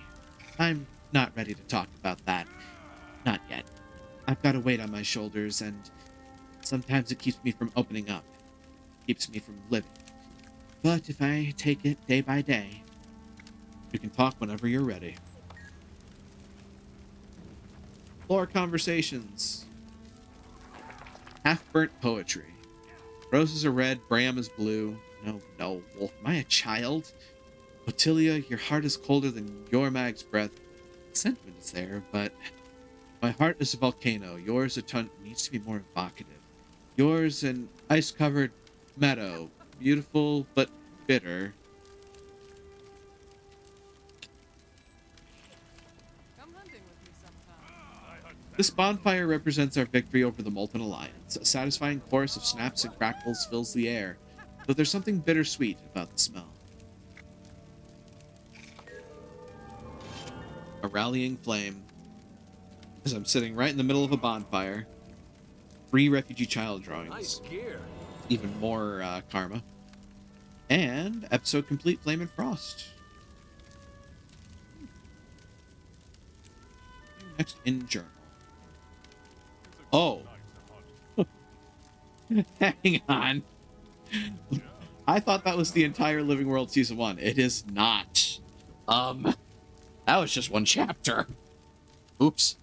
not ready to talk about that. Not yet. I've got a weight on my shoulders, and sometimes it keeps me from opening up. Keeps me from living. But if I take it day by day... You can talk whenever you're ready. Lore conversations. Half-burnt poetry. Roses are red, Bram is blue. No, Wolf, am I a child? Otilia, your heart is colder than Yormag's breath. The sentiment is there, but my heart is a volcano. Yours needs to be more evocative. Yours an ice-covered meadow, beautiful but bitter. This bonfire represents our victory over the Molten Alliance. A satisfying chorus of snaps and crackles fills the air, though there's something bittersweet about the smell. A rallying flame. As I'm sitting right in the middle of a bonfire. 3 refugee child drawings. Nice gear. Even more karma. And episode complete, Flame and Frost. Next in journal. Oh. Hang on. I thought that was the entire Living World Season 1. It is not. That was just one chapter. Oops.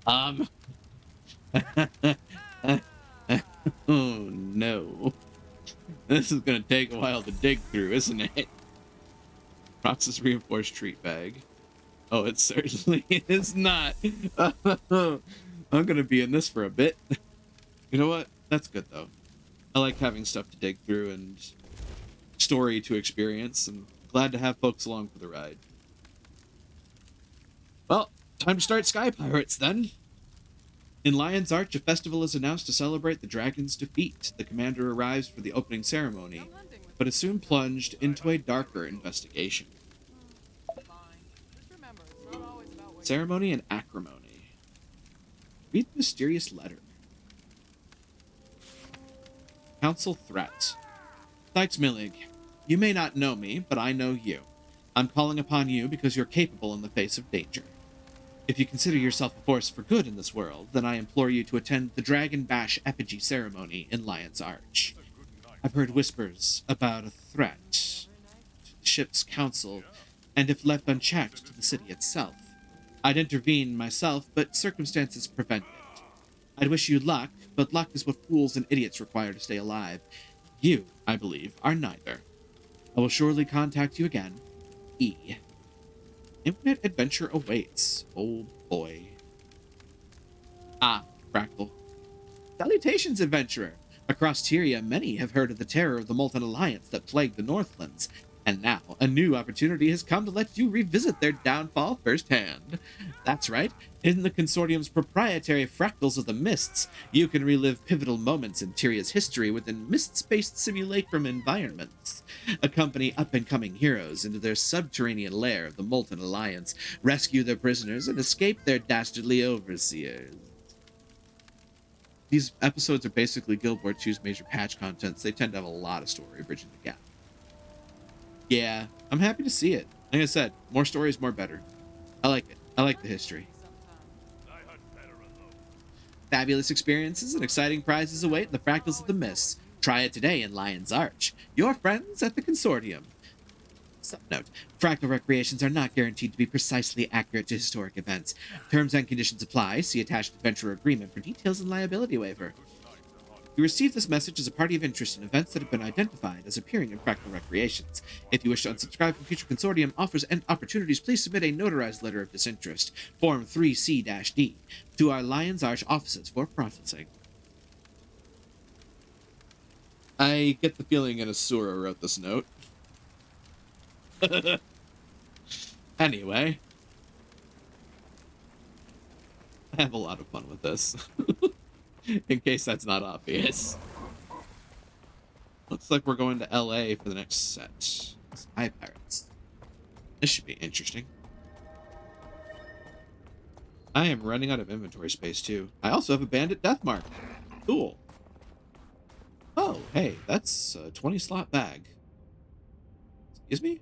Oh no. This is gonna take a while to dig through, isn't it? Roxas reinforced treat bag. Oh, it certainly is not. I'm gonna be in this for a bit. You know what? That's good though. I like having stuff to dig through and story to experience, and glad to have folks along for the ride. Well, time to start Sky Pirates then. In Lion's Arch, a festival is announced to celebrate the dragon's defeat. The commander arrives for the opening ceremony, but is soon plunged into a darker investigation. Ceremony and acrimony. Read the mysterious letter. Council threat. Sykes Millig, you may not know me, but I know you. I'm calling upon you because you're capable in the face of danger. If you consider yourself a force for good in this world, then I implore you to attend the Dragon Bash effigy ceremony in Lion's Arch. I've heard whispers about a threat to the ship's council, and if left unchecked, to the city itself. I'd intervene myself, but circumstances prevent it. I'd wish you luck, but luck is what fools and idiots require to stay alive. You, I believe, are neither. I will surely contact you again. E. Infinite adventure awaits. Oh boy. Ah, Crackle. Salutations, adventurer. Across Tyria, many have heard of the terror of the Molten Alliance that plagued the Northlands, and now a new opportunity has come to let you revisit their downfall firsthand. That's right, in the Consortium's proprietary Fractals of the Mists, you can relive pivotal moments in Tyria's history within mist-based simulacrum environments. Accompany up-and-coming heroes into their subterranean lair of the Molten Alliance, rescue their prisoners, and escape their dastardly overseers. These episodes are basically Guild Wars 2's major patch contents. They tend to have a lot of story bridging the gap. Yeah, I'm happy to see it. Like I said, more stories, more better. I like it. I like the history. Fabulous experiences and exciting prizes await in the Fractals of the Mists. Try it today in Lion's Arch. Your friends at the Consortium. Side note, fractal recreations are not guaranteed to be precisely accurate to historic events. Terms and conditions apply. See attached adventurer agreement for details and liability waiver. You receive this message as a party of interest in events that have been identified as appearing in Fractal Recreations. If you wish to unsubscribe from future Consortium offers and opportunities, please submit a notarized letter of disinterest, Form 3C-D, to our Lion's Arch offices for processing. I get the feeling an Asura wrote this note. Anyway. I have a lot of fun with this. In case that's not obvious. Looks like we're going to LA for the next set. Sky Pirates. This should be interesting. I am running out of inventory space too. I also have a Bandit Deathmark. Cool. Oh, hey, that's a 20 slot bag. Excuse me?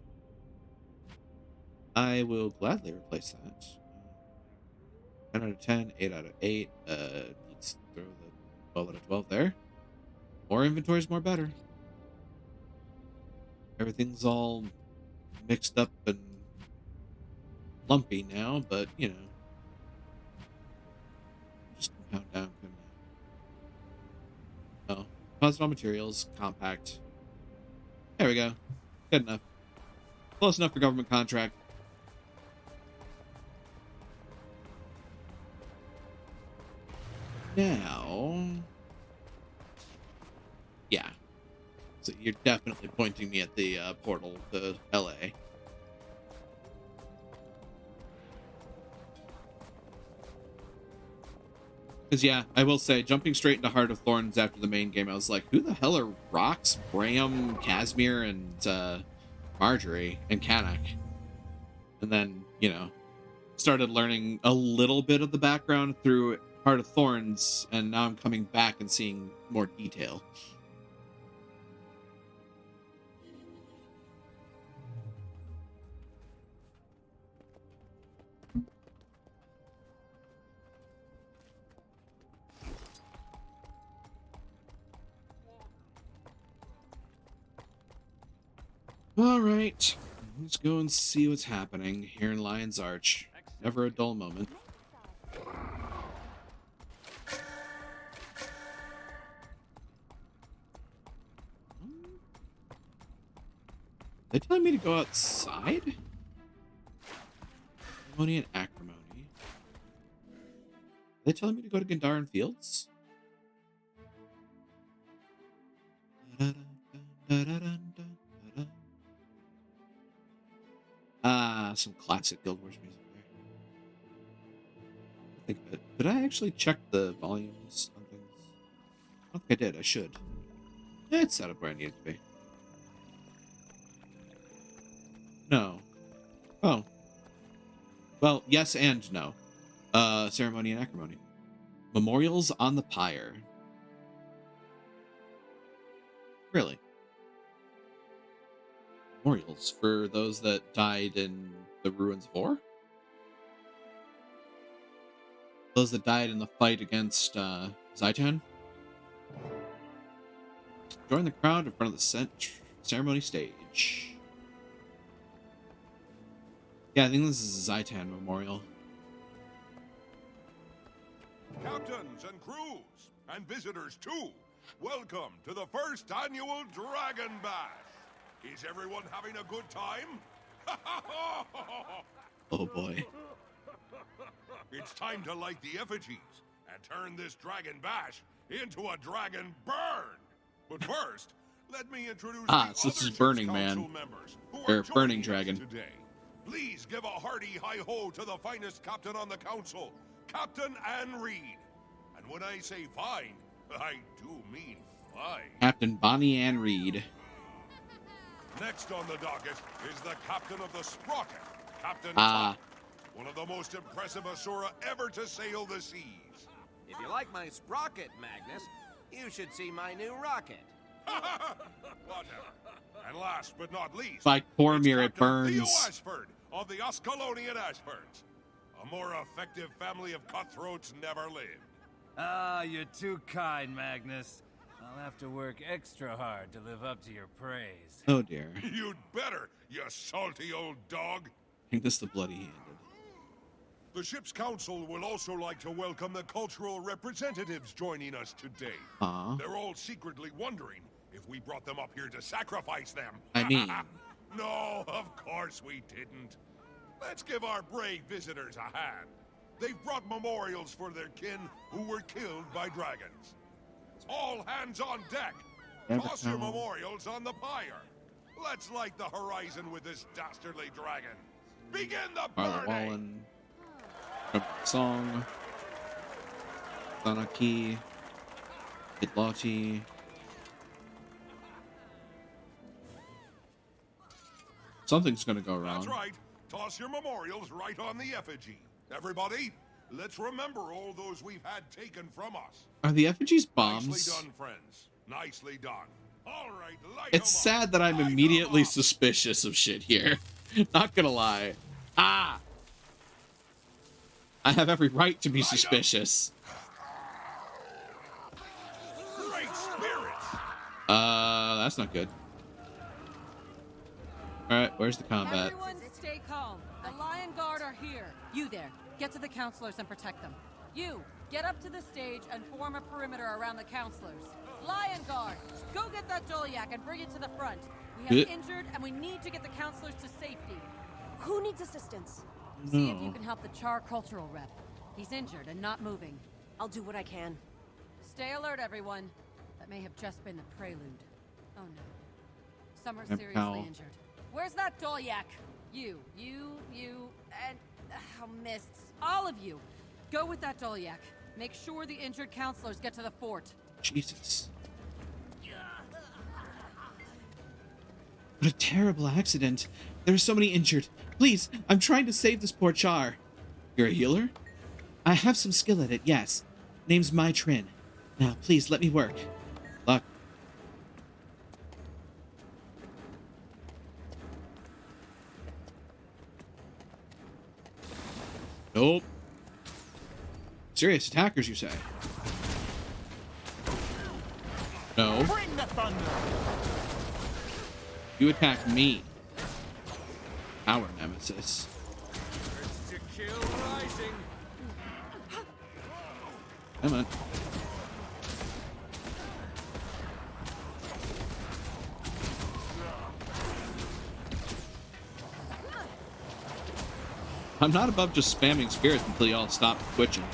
I will gladly replace that. 10 out of 10, 8 out of 8. Let's throw the 12 out of 12 there. More inventory is more better. Everything's all mixed up and lumpy now, but you know. Just count down. Oh, composite materials, compact. There we go. Good enough. Close enough for government contract. Now, yeah. So you're definitely pointing me at the portal to LA. Because, yeah, I will say, jumping straight into Heart of Thorns after the main game, I was like, who the hell are Rox, Bram, Casimir, and Marjorie, and Kanak? And then, you know, started learning a little bit of the background through Heart of Thorns, and now I'm coming back and seeing more detail. All right, let's go and see what's happening here in Lion's Arch. Never a dull moment. They telling me to go outside? Acrimony and acrimony. They telling me to go to Gandharan Fields? Some classic Guild Wars music there. I think of it. Did I actually check the volumes on things? I don't think I did. I should. It's set up where I need it to be. No. Oh. Well, yes and no. Ceremony and acrimony. Memorials on the pyre. Really? Memorials for those that died in the Ruins of War? Those that died in the fight against Zaitan? Join the crowd in front of the ceremony stage. Yeah, I think this is a Zaitan memorial. Captains and crews, and visitors too, welcome to the first annual Dragon Bash. Is everyone having a good time? Oh boy. It's time to light the effigies and turn this Dragon Bash into a Dragon Burn. But first, let me introduce so this is Burning Man, or Burning Dragon. Today. Please give a hearty hi-ho to the finest captain on the council, Captain Anne Reed. And when I say fine, I do mean fine. Captain Bonnie Ann Reed. Next on the docket is the captain of the Sprocket, Captain Top, one of the most impressive Asura ever to sail the seas. If you like my sprocket, Magnus, you should see my new rocket. Whatever. And last but not least, By Cormir, it Theo burns. Ashford of the Ascalonian Ashfords. A more effective family of cutthroats never lived. Ah, you're too kind, Magnus. I'll have to work extra hard to live up to your praise. Oh dear. You'd better, you salty old dog. I think this is the Bloody Handed. The ship's council will also like to welcome the cultural representatives joining us today. They're all secretly wondering if we brought them up here to sacrifice them. I mean... No, of course we didn't. Let's give our brave visitors a hand. They've brought memorials for their kin who were killed by dragons. All hands on deck. Toss your memorials on the pyre. Let's light the horizon with this dastardly dragon. Begin the Marla burning! Wallen. Song. Zanaki. Idlati. Something's gonna go wrong. That's right. Toss your memorials right on the effigy. Everybody, let's remember all those we've had taken from us. Are the effigies bombs? Nicely done, friends. Nicely done. All right, light It's sad that I'm immediately suspicious of shit here. Not gonna lie. I have every right to be suspicious. Great spirits. That's not good. Alright, where's the combat? Everyone stay calm. The Lion Guard are here. You there. Get to the counselors and protect them. You, get up to the stage and form a perimeter around the counselors. Lion Guard, go get that Dolyak and bring it to the front. We have injured and we need to get the counselors to safety. Who needs assistance? See if you can help the Char cultural rep. He's injured and not moving. I'll do what I can. Stay alert, everyone. That may have just been the prelude. Oh no. Some are And seriously Powell. injured. Where's that Dolyak? You, and... mists. All of you. Go with that Dolyak. Make sure the injured counselors get to the fort. Jesus. What a terrible accident. There are so many injured. Please, I'm trying to save this poor Char. You're a healer? I have some skill at it, yes. Name's Mai Trin. Now, please, let me work. Luck. Nope. Serious attackers, you say? No. Bring the thunder. You attack me. Our nemesis. To kill rising. Come on. I'm not above just spamming spirits until y'all stop twitching.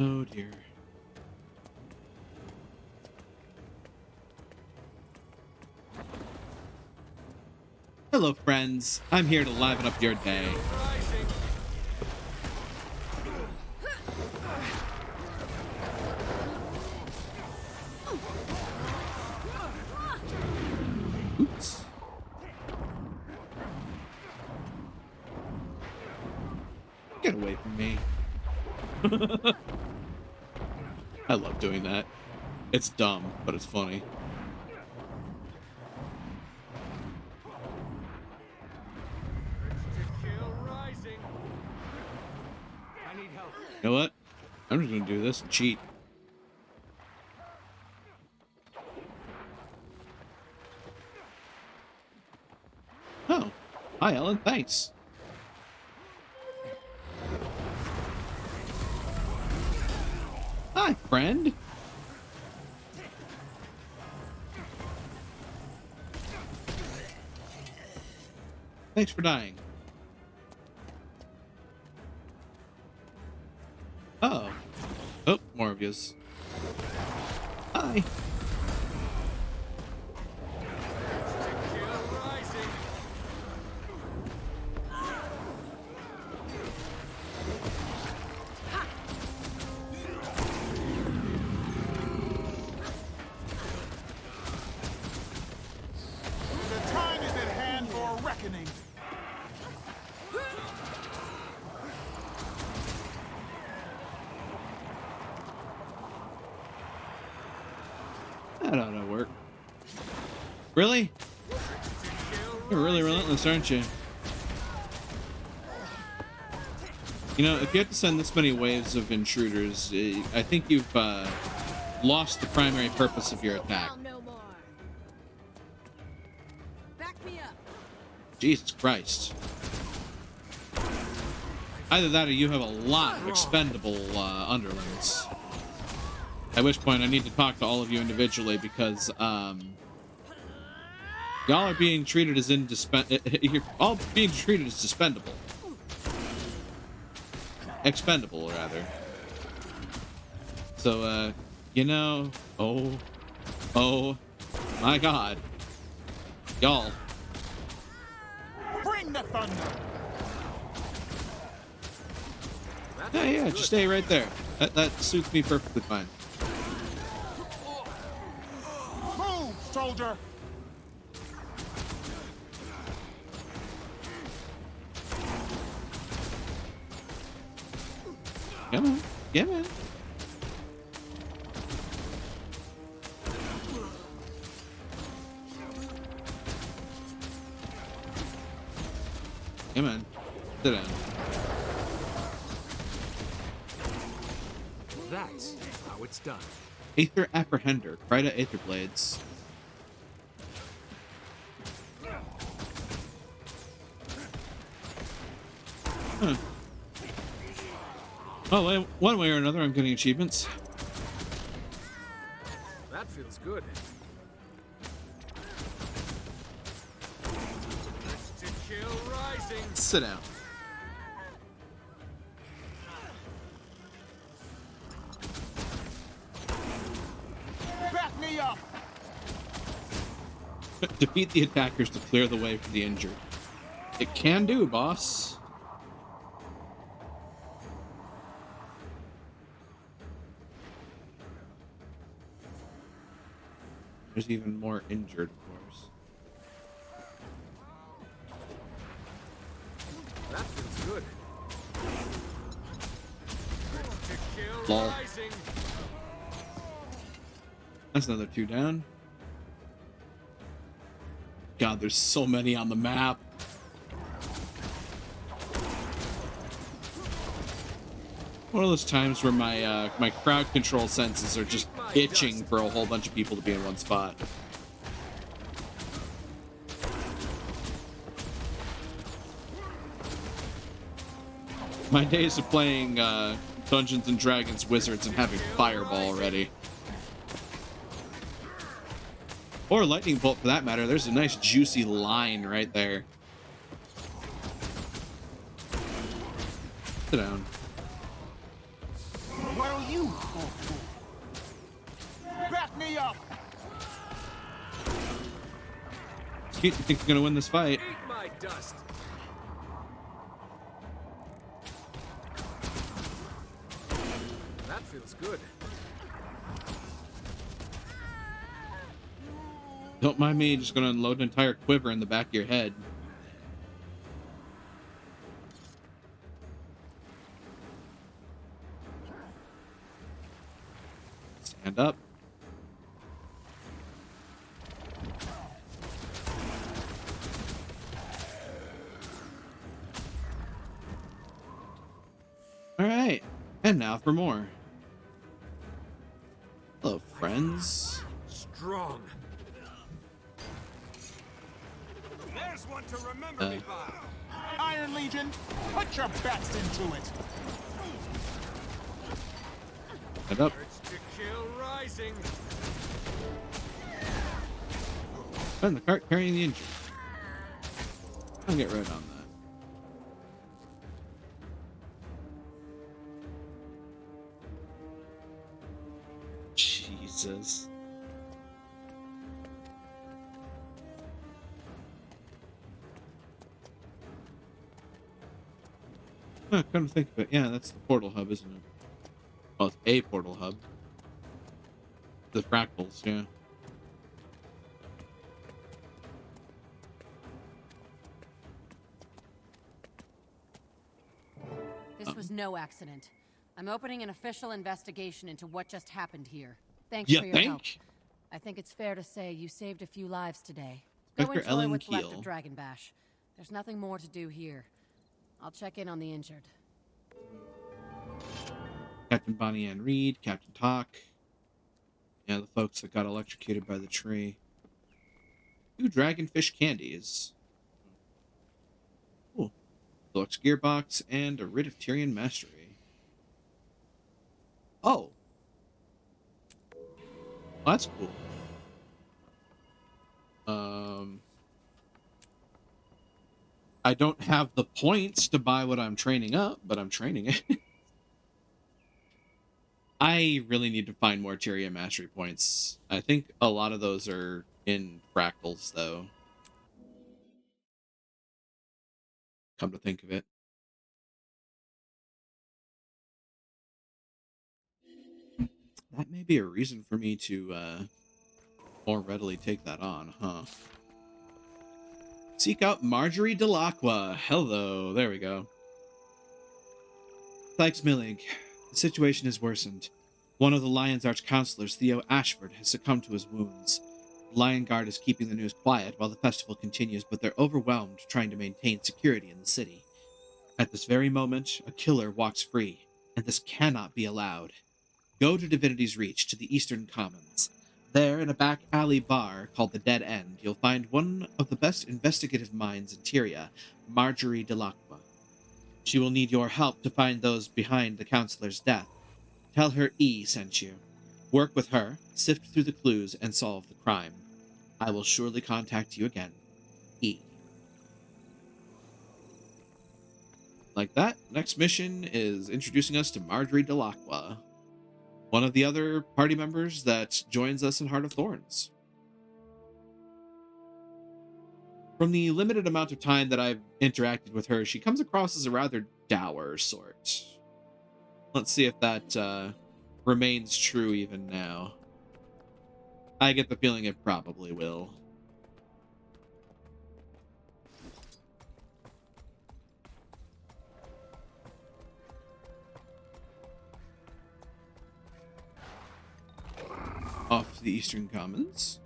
Oh dear. Hello, friends. I'm here to liven up your day. Oops. Get away from me. I love doing that. It's dumb, but it's funny. You know what? I'm just gonna do this and cheat. Oh. Hi, Ellen. Thanks. Hi, friend. Thanks for dying. Oh. Oh, more of yous. Hi. The time is at hand for a reckoning. That ought to work. Really? You're really relentless, aren't you? You know, if you have to send this many waves of intruders, I think you've lost the primary purpose of your attack. Back me up. Jesus Christ. Either that or you have a lot of expendable underlings. At which point I need to talk to all of you individually because y'all are being treated as you're all being treated as dispendable. Expendable, rather. So, you know, oh my God. Y'all. Bring the thunder. Yeah, just stay right there. That suits me perfectly fine. Move, soldier. Come on. Come on. Come on. Sit down. That's how it's done. Aether Apprehender. Krita Aether Blades. Huh. Well, one way or another, I'm getting achievements. That feels good. Sit down. me up! Defeat the attackers to clear the way for the injured. It can do, boss. There's even more injured, of course. That feels good. Lol. That's another 2 down. God, there's so many on the map. One of those times where my my crowd control senses are just itching for a whole bunch of people to be in one spot. My days of playing Dungeons and Dragons Wizards and having Fireball already. Or Lightning Bolt for that matter. There's a nice juicy line right there. Sit down. What'll you go for? Back me up! You think you're gonna win this fight? Eat my dust. That feels good. Don't mind me, just gonna unload an entire quiver in the back of your head. Stand up. Alright, and now for more. Hello, friends. Strong. There's one to remember me by. Iron Legion, put your best into it. Head up. Urge to kill rising. And the cart carrying the injured. I'll get right on that. Jesus. Huh, come to think of it, yeah, that's the portal hub, isn't it? Well, it's a portal hub. The fractals, yeah. This was no accident. I'm opening an official investigation into what just happened here. Thanks You for your help. think? I think it's fair to say you saved a few lives today. Dr. Go enjoy Ellen what's left Keel. of Dragon Bash. There's nothing more to do here. I'll check in on the injured. Captain Bonnie Ann Reed, Captain Talk. Yeah, the folks that got electrocuted by the tree. 2 dragonfish candies. Cool. Deluxe gearbox and a writ of Tyrian mastery. Oh. Well, that's cool. I don't have the points to buy what I'm training up, but I'm training it. I really need to find more Tyrian mastery points. I think a lot of those are in fractals, though. Come to think of it. That may be a reason for me to more readily take that on, huh? Seek out Marjorie Delacqua. Hello, there we go. Thanks, Millig. The situation has worsened. One of the Lion's Arch counselors, Theo Ashford, has succumbed to his wounds. The Lion Guard is keeping the news quiet while the festival continues, but they're overwhelmed trying to maintain security in the city. At this very moment, a killer walks free, and this cannot be allowed. Go to Divinity's Reach, to the Eastern Commons. There, in a back alley bar called the Dead End, you'll find one of the best investigative minds in Tyria, Marjorie Delacqua. She will need your help to find those behind the counselor's death. Tell her E sent you. Work with her, sift through the clues, and solve the crime. I will surely contact you again. E. Like that, next mission is introducing us to Marjorie Delacqua. one of the other party members that joins us in Heart of Thorns. From the limited amount of time that I've interacted with her, she comes across as a rather dour sort. Let's see if that remains true even now. I get the feeling it probably will. Off to the Eastern Commons.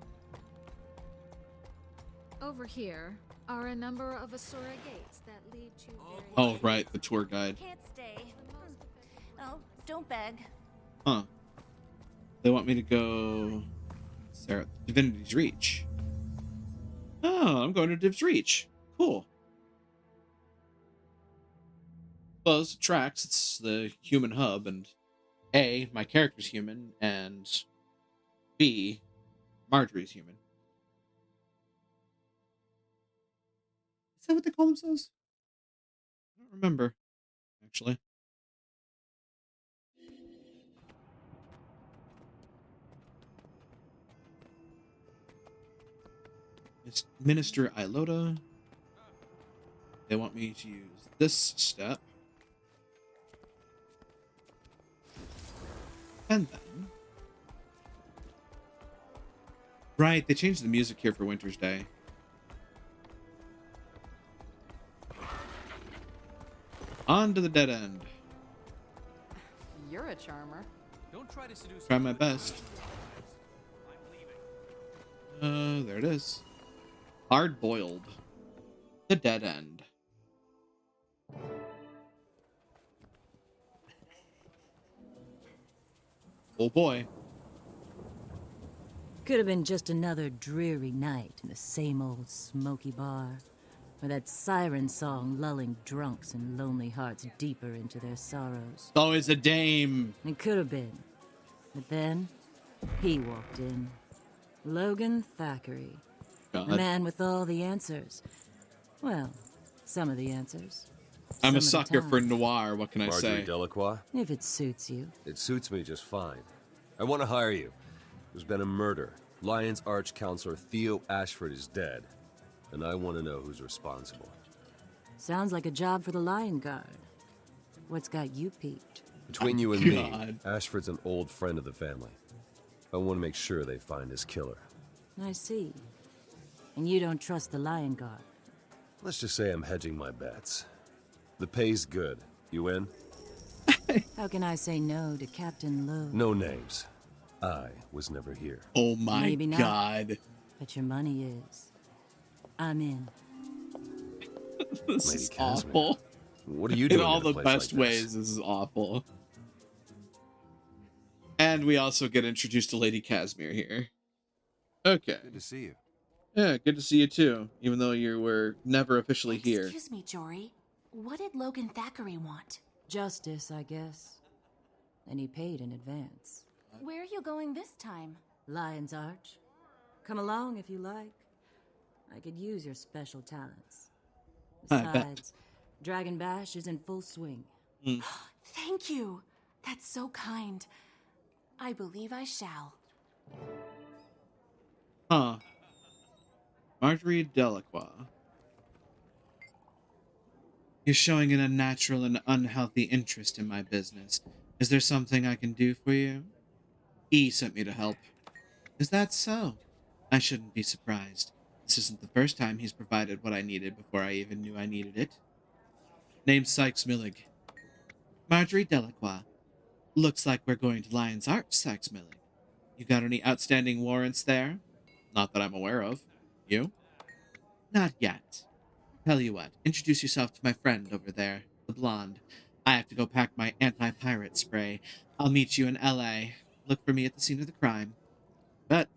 Over here are a number of Asura gates that lead to. Oh, right, the tour guide. Can't stay. Oh, don't beg. Huh. They want me to go... Sarah, Divinity's Reach. Oh, I'm going to Div's Reach. Cool. Well, it tracks. It's the human hub, and A, my character's human, and B, Marjorie's human. Is that what they call themselves? I don't remember, actually. It's Minister Ilota. They want me to use this step. And then... Right, they changed the music here for Winter's Day. On to the dead end. You're a charmer. Don't try to seduce Try my best. There it is. Hard boiled. The dead end. Oh boy. Could have been just another dreary night in the same old smoky bar, or that siren song lulling drunks and lonely hearts deeper into their sorrows. It's always a dame. It could have been. But then, he walked in. Logan Thackeray. God. The man with all the answers. Well, some of the answers. I'm a Some of the sucker for time. noir, what can I Marjorie say? Delacroix? If it suits you. It suits me just fine. I want to hire you. There's been a murder. Lion's Arch Counselor Theo Ashford is dead. And I want to know who's responsible. Sounds like a job for the Lion Guard. What's got you peaked? Between you and God. me, Ashford's an old friend of the family. I want to make sure they find his killer. I see. And you don't trust the Lion Guard. Let's just say I'm hedging my bets. The pay's good. You in? How can I say no to Captain Lowe? No names. I was never here. Oh my Maybe not. God. But your money is. I'm in. This Lady is Casimir, awful. What are you In doing all in a the place best like this? ways, this is awful. And we also get introduced to Lady Casimir here. Okay. Good to see you. Yeah, good to see you too, even though you were never officially here. Excuse me, Jory. What did Logan Thackeray want? Justice, I guess. And he paid in advance. Where are you going this time? Lion's Arch. Come along if you like. I could use your special talents. I bet. Besides, Dragon Bash is in full swing. Thank you. That's so kind. I believe I shall. Huh. Marjorie Delacroix. You're showing an unnatural and unhealthy interest in my business. Is there something I can do for you? E sent me to help. Is that so? I shouldn't be surprised. This isn't the first time he's provided what I needed before I even knew I needed it. Name's Sykes Millig. Marjorie Delacroix. Looks like we're going to Lion's Arch, Sykes Millig. You got any outstanding warrants there? Not that I'm aware of. You? Not yet. Tell you what, introduce yourself to my friend over there, the blonde. I have to go pack my anti-pirate spray. I'll meet you in L.A. Look for me at the scene of the crime. But...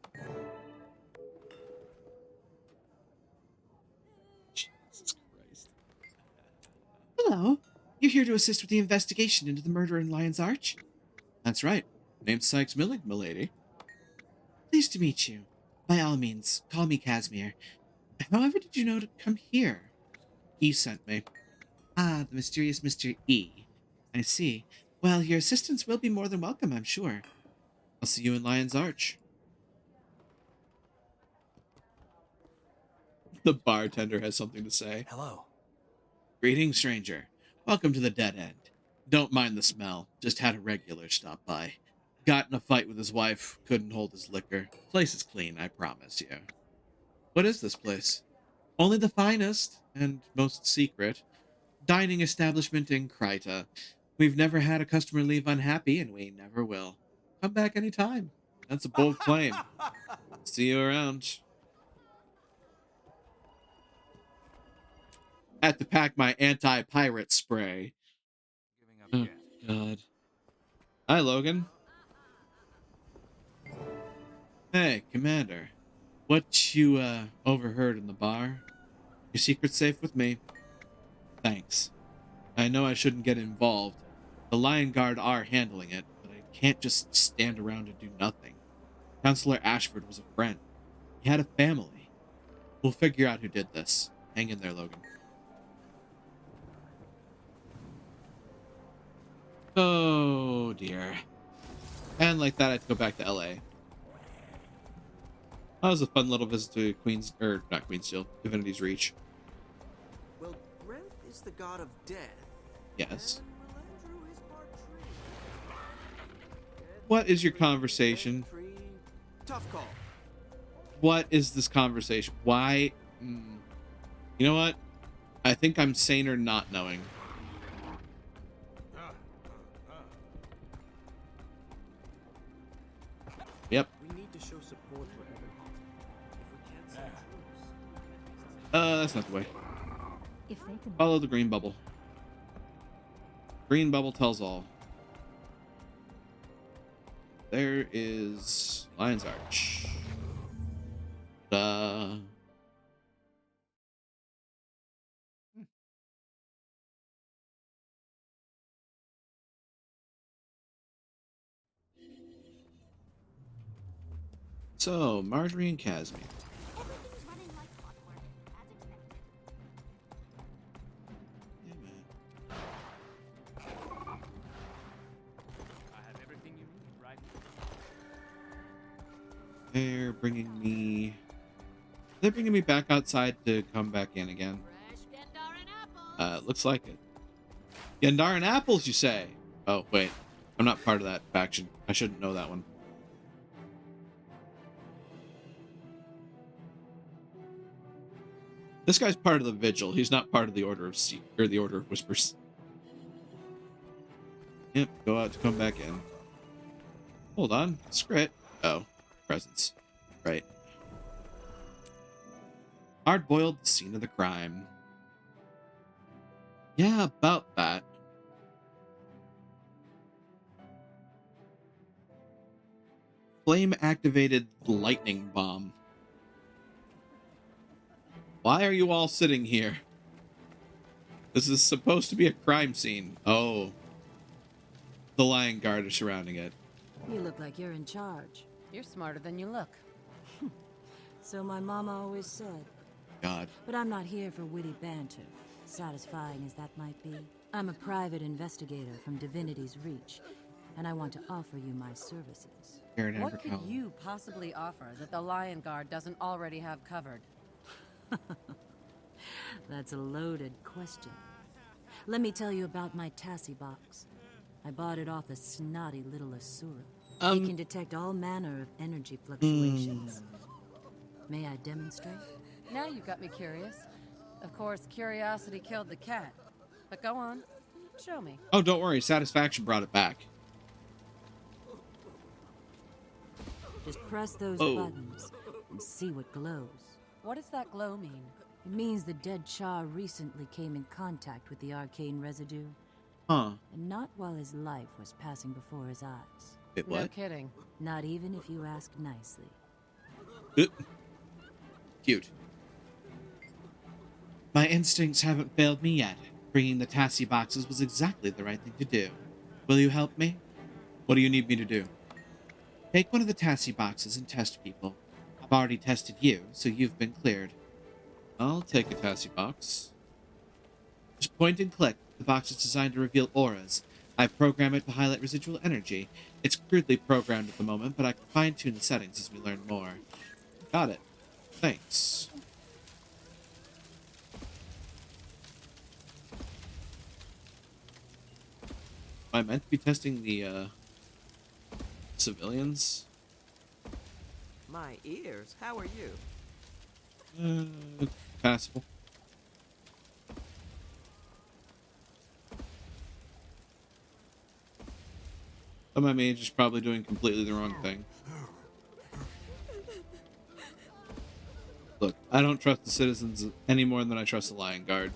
Jesus Christ. Hello. You're here to assist with the investigation into the murder in Lion's Arch? That's right. Name's Sykes Millig, milady. Pleased to meet you. By all means, call me Casimir. However did you know to come here? E sent me. Ah, the mysterious Mr. E. I see. Well, your assistance will be more than welcome, I'm sure. I'll see you in Lion's Arch. The bartender has something to say. Hello. Greetings, stranger. Welcome to the Dead End. Don't mind the smell. Just had a regular stop by. Got in a fight with his wife. Couldn't hold his liquor. Place is clean, I promise you. What is this place? Only the finest and most secret dining establishment in Kryta. We've never had a customer leave unhappy, and we never will. Come back anytime. That's a bold claim. See you around. Had to pack my anti-pirate spray. Oh, God. Hi, Logan. Hey, Commander. What you, overheard in the bar? Your secret's safe with me. Thanks. I know I shouldn't get involved. The Lion Guard are handling it, but I can't just stand around and do nothing. Counselor Ashford was a friend. He had a family. We'll figure out who did this. Hang in there, Logan. Oh, dear. And like that, I have to go back to LA. That was a fun little visit to not Queen's Divinity's Reach. Well, Grenth is the god of death. Yes. What is your conversation? Tough call. What is this conversation? Why? You know what? I think I'm saner not knowing. Yep. We need to show support for Evan Hall. If we can't send troops. That's not the way. If they can Follow the green bubble. Green bubble tells all. There is Lion's Arch. So, Marjorie and Casimir. They're bringing me back outside to come back in again. Looks like it. Gendaran apples, you say? Oh, wait. I'm not part of that faction. I shouldn't know that one. This guy's part of the Vigil. He's not part of the Order of the Order of Whispers. Yep, go out to come back in. Hold on. Scrit. Oh. Presence. Right. Hard-boiled, scene of the crime. Yeah, about that. Flame-activated lightning bomb. Why are you all sitting here? This is supposed to be a crime scene. Oh. The Lion Guard are surrounding it. You look like you're in charge. You're smarter than you look. So my mama always said. God. But I'm not here for witty banter, satisfying as that might be. I'm a private investigator from Divinity's Reach, and I want to offer you my services. What could you possibly offer that the Lion Guard doesn't already have covered? That's a loaded question. Let me tell you about my Tassie box. I bought it off a snotty little Asura. It can detect all manner of energy fluctuations. May I demonstrate? Now you've got me curious. Of course, curiosity killed the cat. But go on. Show me. Oh, don't worry. Satisfaction brought it back. Just press those buttons and see what glows. What does that glow mean? It means the dead Char recently came in contact with the arcane residue. Huh. And not while his life was passing before his eyes. Wait, what? No kidding. Not even if you ask nicely. Cute. My instincts haven't failed me yet. Bringing the Tassie boxes was exactly the right thing to do. Will you help me? What do you need me to do? Take one of the Tassie boxes and test people. I've already tested you, so you've been cleared. I'll take a Tassie box. Just point and click. The box is designed to reveal auras. I program it to highlight residual energy. It's crudely programmed at the moment, but I can fine-tune the settings as we learn more. Got it. Thanks. Am I meant to be testing the, civilians? My ears, how are you? Passable. My mage is probably doing completely the wrong thing. Look, I don't trust the citizens any more than I trust the Lion Guard.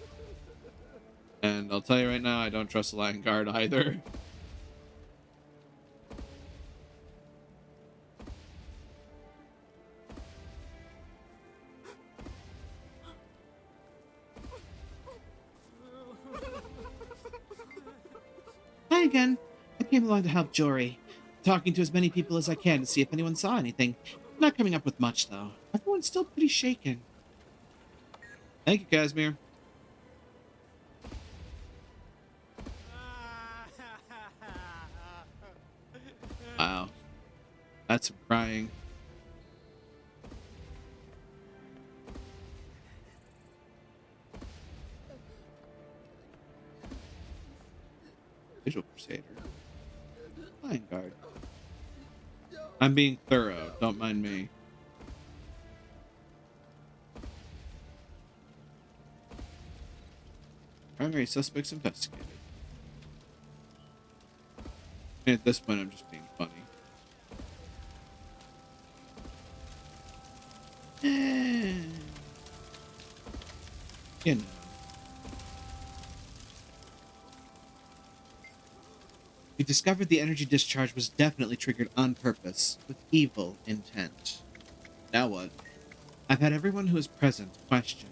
And I'll tell you right now, I don't trust the Lion Guard either. Hi again. I came along to help Jory. Talking to as many people as I can to see if anyone saw anything. Not coming up with much, though. Everyone's still pretty shaken. Thank you, Casimir. Wow. That's some crying. Visual Crusader. Lion Guard. I'm being thorough, don't mind me. Primary suspects investigated. And at this point, I'm just being funny. You know. We discovered the energy discharge was definitely triggered on purpose, with evil intent. Now what? I've had everyone who was present questioned.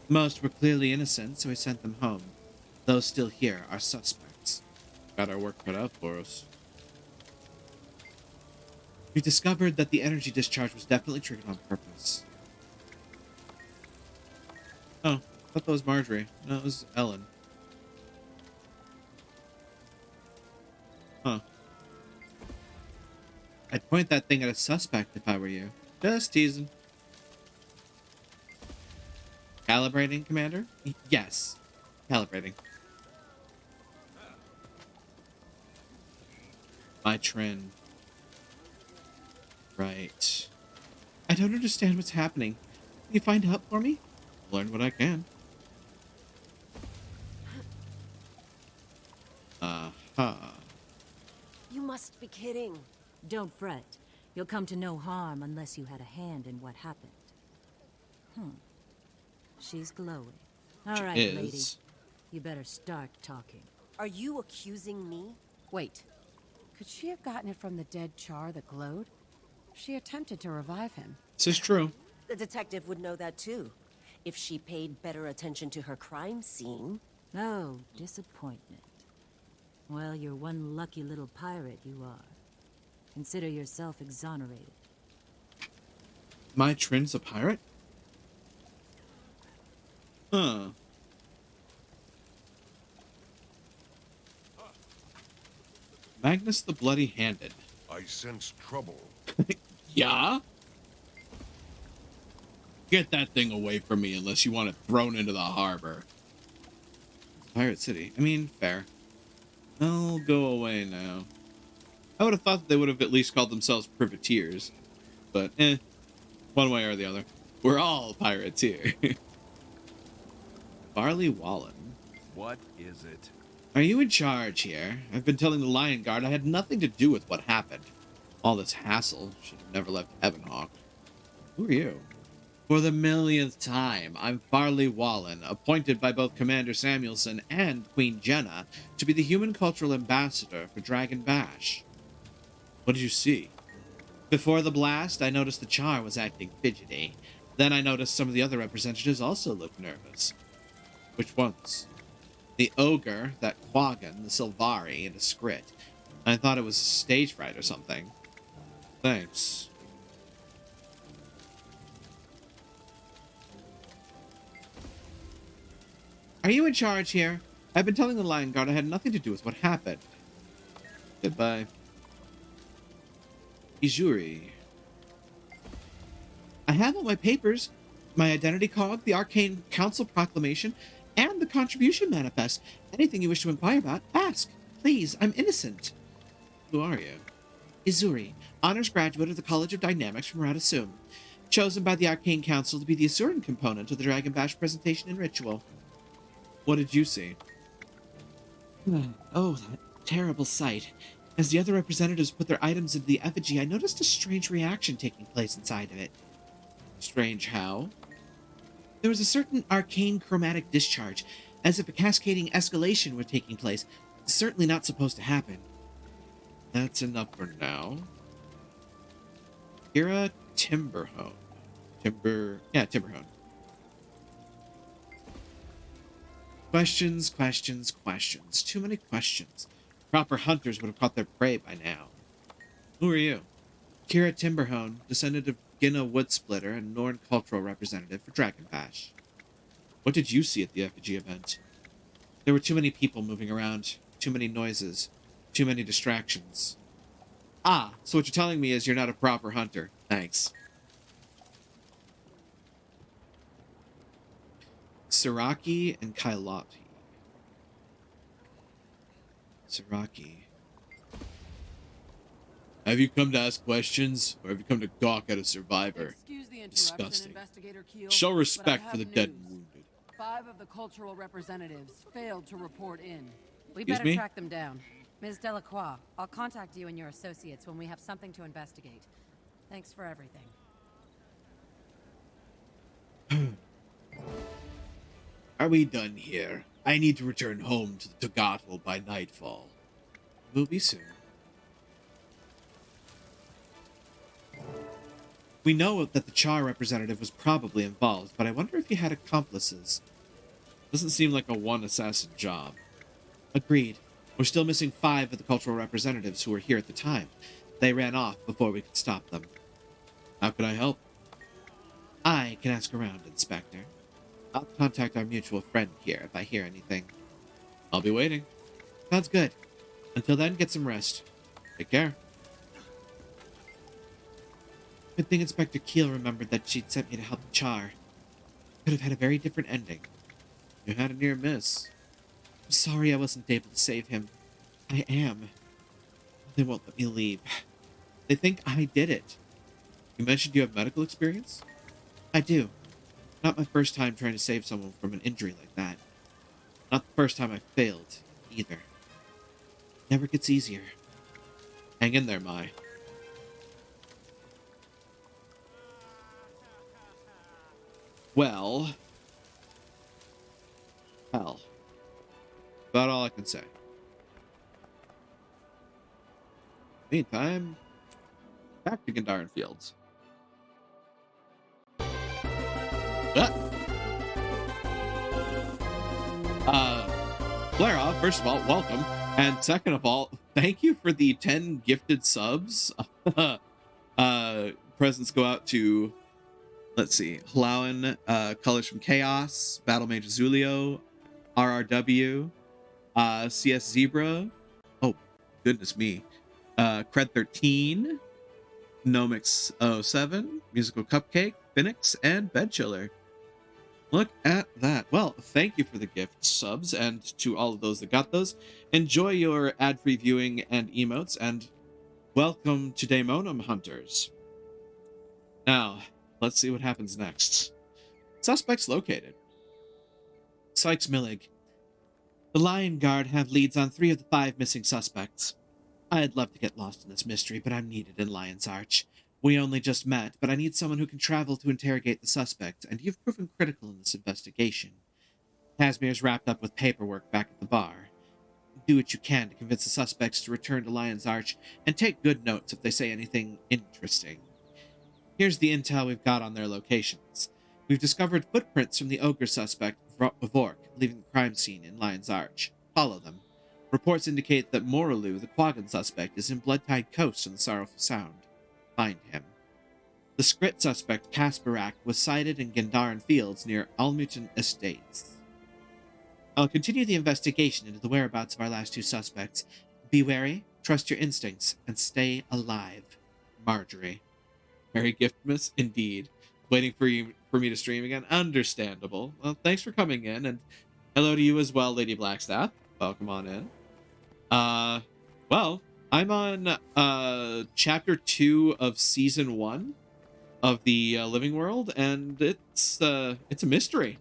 Most were clearly innocent, so I sent them home. Those still here are suspects. Got our work cut out for us. We discovered that the energy discharge was definitely triggered on purpose. Oh, I thought that was Marjorie. No, it was Ellen. Huh. I'd point that thing at a suspect if I were you. Just teasing. Calibrating, Commander? Yes. Calibrating. My Trin. Right. I don't understand what's happening. Can you find out for me? Learn what I can. You must be kidding. Don't fret. You'll come to no harm unless you had a hand in what happened. She's glowing. All right, lady. You better start talking. Are you accusing me? Wait. Could she have gotten it from the dead Char that glowed? She attempted to revive him. This is true. The detective would know that too. If she paid better attention to her crime scene. Oh, disappointment. Well, you're one lucky little pirate, you are. Consider yourself exonerated. My Trin's a pirate? Huh. Magnus the Bloody-Handed. I sense trouble. Yeah? Get that thing away from me unless you want it thrown into the harbor. Pirate City. I mean, fair. I'll go away now. I would have thought that they would have at least called themselves privateers. But, one way or the other. We're all pirates here. Barley Wallen. What is it? Are you in charge here? I've been telling the Lion Guard I had nothing to do with what happened. All this hassle should have never left Heavenhawk. Who are you? For the millionth time, I'm Farley Wallen, appointed by both Commander Samuelson and Queen Jenna to be the human cultural ambassador for Dragon Bash. What did you see? Before the blast, I noticed the Char was acting fidgety. Then I noticed some of the other representatives also looked nervous. Which ones? The Ogre, that Quaggan, the Sylvari, and a Skrit. I thought it was stage fright or something. Thanks. Are you in charge here? I've been telling the Lion Guard I had nothing to do with what happened. Goodbye. Izuri. I have all my papers, my identity card, the Arcane Council proclamation, and the contribution manifest. Anything you wish to inquire about, ask. Please, I'm innocent. Who are you? Izuri, honors graduate of the College of Dynamics from Radasum, chosen by the Arcane Council to be the Asuran component of the Dragon Bash presentation and ritual. What did you see? Oh, that terrible sight. As the other representatives put their items into the effigy, I noticed a strange reaction taking place inside of it. Strange how? There was a certain arcane chromatic discharge, as if a cascading escalation were taking place. It's certainly not supposed to happen. That's enough for now. Kira Timberhone. Timberhone. Questions, questions, questions. Too many questions. Proper hunters would have caught their prey by now. Who are you? Kira Timberhone, descendant of Ginna Woodsplitter and Norn cultural representative for Dragon Bash. What did you see at the effigy event? There were too many people moving around, too many noises, too many distractions. Ah, so what you're telling me is you're not a proper hunter. Thanks. Saraki and Kailati. Saraki. Have you come to ask questions, or have you come to gawk at a survivor? Excuse the interruption, Disgusting. Investigator Keel, Show but respect I for the have dead news. and wounded. 5 of the cultural representatives failed to report in. We Excuse better me? track them down. Ms. Delacroix, I'll contact you and your associates when we have something to investigate. Thanks for everything. Are we done here? I need to return home to the Togatl by nightfall. We'll be soon. We know that the Char representative was probably involved, but I wonder if he had accomplices. Doesn't seem like a one-assassin job. Agreed. We're still missing 5 of the cultural representatives who were here at the time. They ran off before we could stop them. How can I help? I can ask around, Inspector. I'll contact our mutual friend here if I hear anything. I'll be waiting. Sounds good. Until then, get some rest. Take care. Good thing Inspector Keel remembered that she'd sent me to help the Char. Could have had a very different ending. You had a near miss. I'm sorry I wasn't able to save him. I am. They won't let me leave. They think I did it. You mentioned you have medical experience? I do. Not my first time trying to save someone from an injury like that. Not the first time I failed, either. Never gets easier. Hang in there, Mai. Well, about all I can say. Meantime, back to Gandaran Fields. Blara, first of all, welcome. And second of all, thank you for the 10 gifted subs. Presents go out to, let's see, Hlauen, Colors from Chaos, Battle Mage Zulio, RRW, CS Zebra, oh, goodness me, Cred 13, Nomix 07, Musical Cupcake, Phoenix, and Bedchiller. Look at that. Well, thank you for the gift subs, and to all of those that got those. Enjoy your ad-free viewing and emotes, and welcome to Daemonum Hunters. Now, let's see what happens next. Suspects located. Sykes Millig. The Lion Guard have leads on 3 of the 5 missing suspects. I'd love to get lost in this mystery, but I'm needed in Lion's Arch. We only just met, but I need someone who can travel to interrogate the suspect, and you've proven critical in this investigation. Casmir's wrapped up with paperwork back at the bar. Do what you can to convince the suspects to return to Lion's Arch, and take good notes if they say anything interesting. Here's the intel we've got on their locations. We've discovered footprints from the ogre suspect, Vork, leaving the crime scene in Lion's Arch. Follow them. Reports indicate that Moralu, the Quaggan suspect, is in Bloodtide Coast on the Sorrowful Sound. Find him. The Skrit suspect, Kasparak, was sighted in Gandaran Fields near Almutin Estates. I'll continue the investigation into the whereabouts of our last 2 suspects. Be wary, trust your instincts, and stay alive. Marjorie. Merry Giftmas, indeed. Waiting for me to stream again. Understandable. Well, thanks for coming in, and hello to you as well, Lady Blackstaff. Welcome on in. Well, I'm on chapter 2 of season 1 of the Living World, and it's a mystery.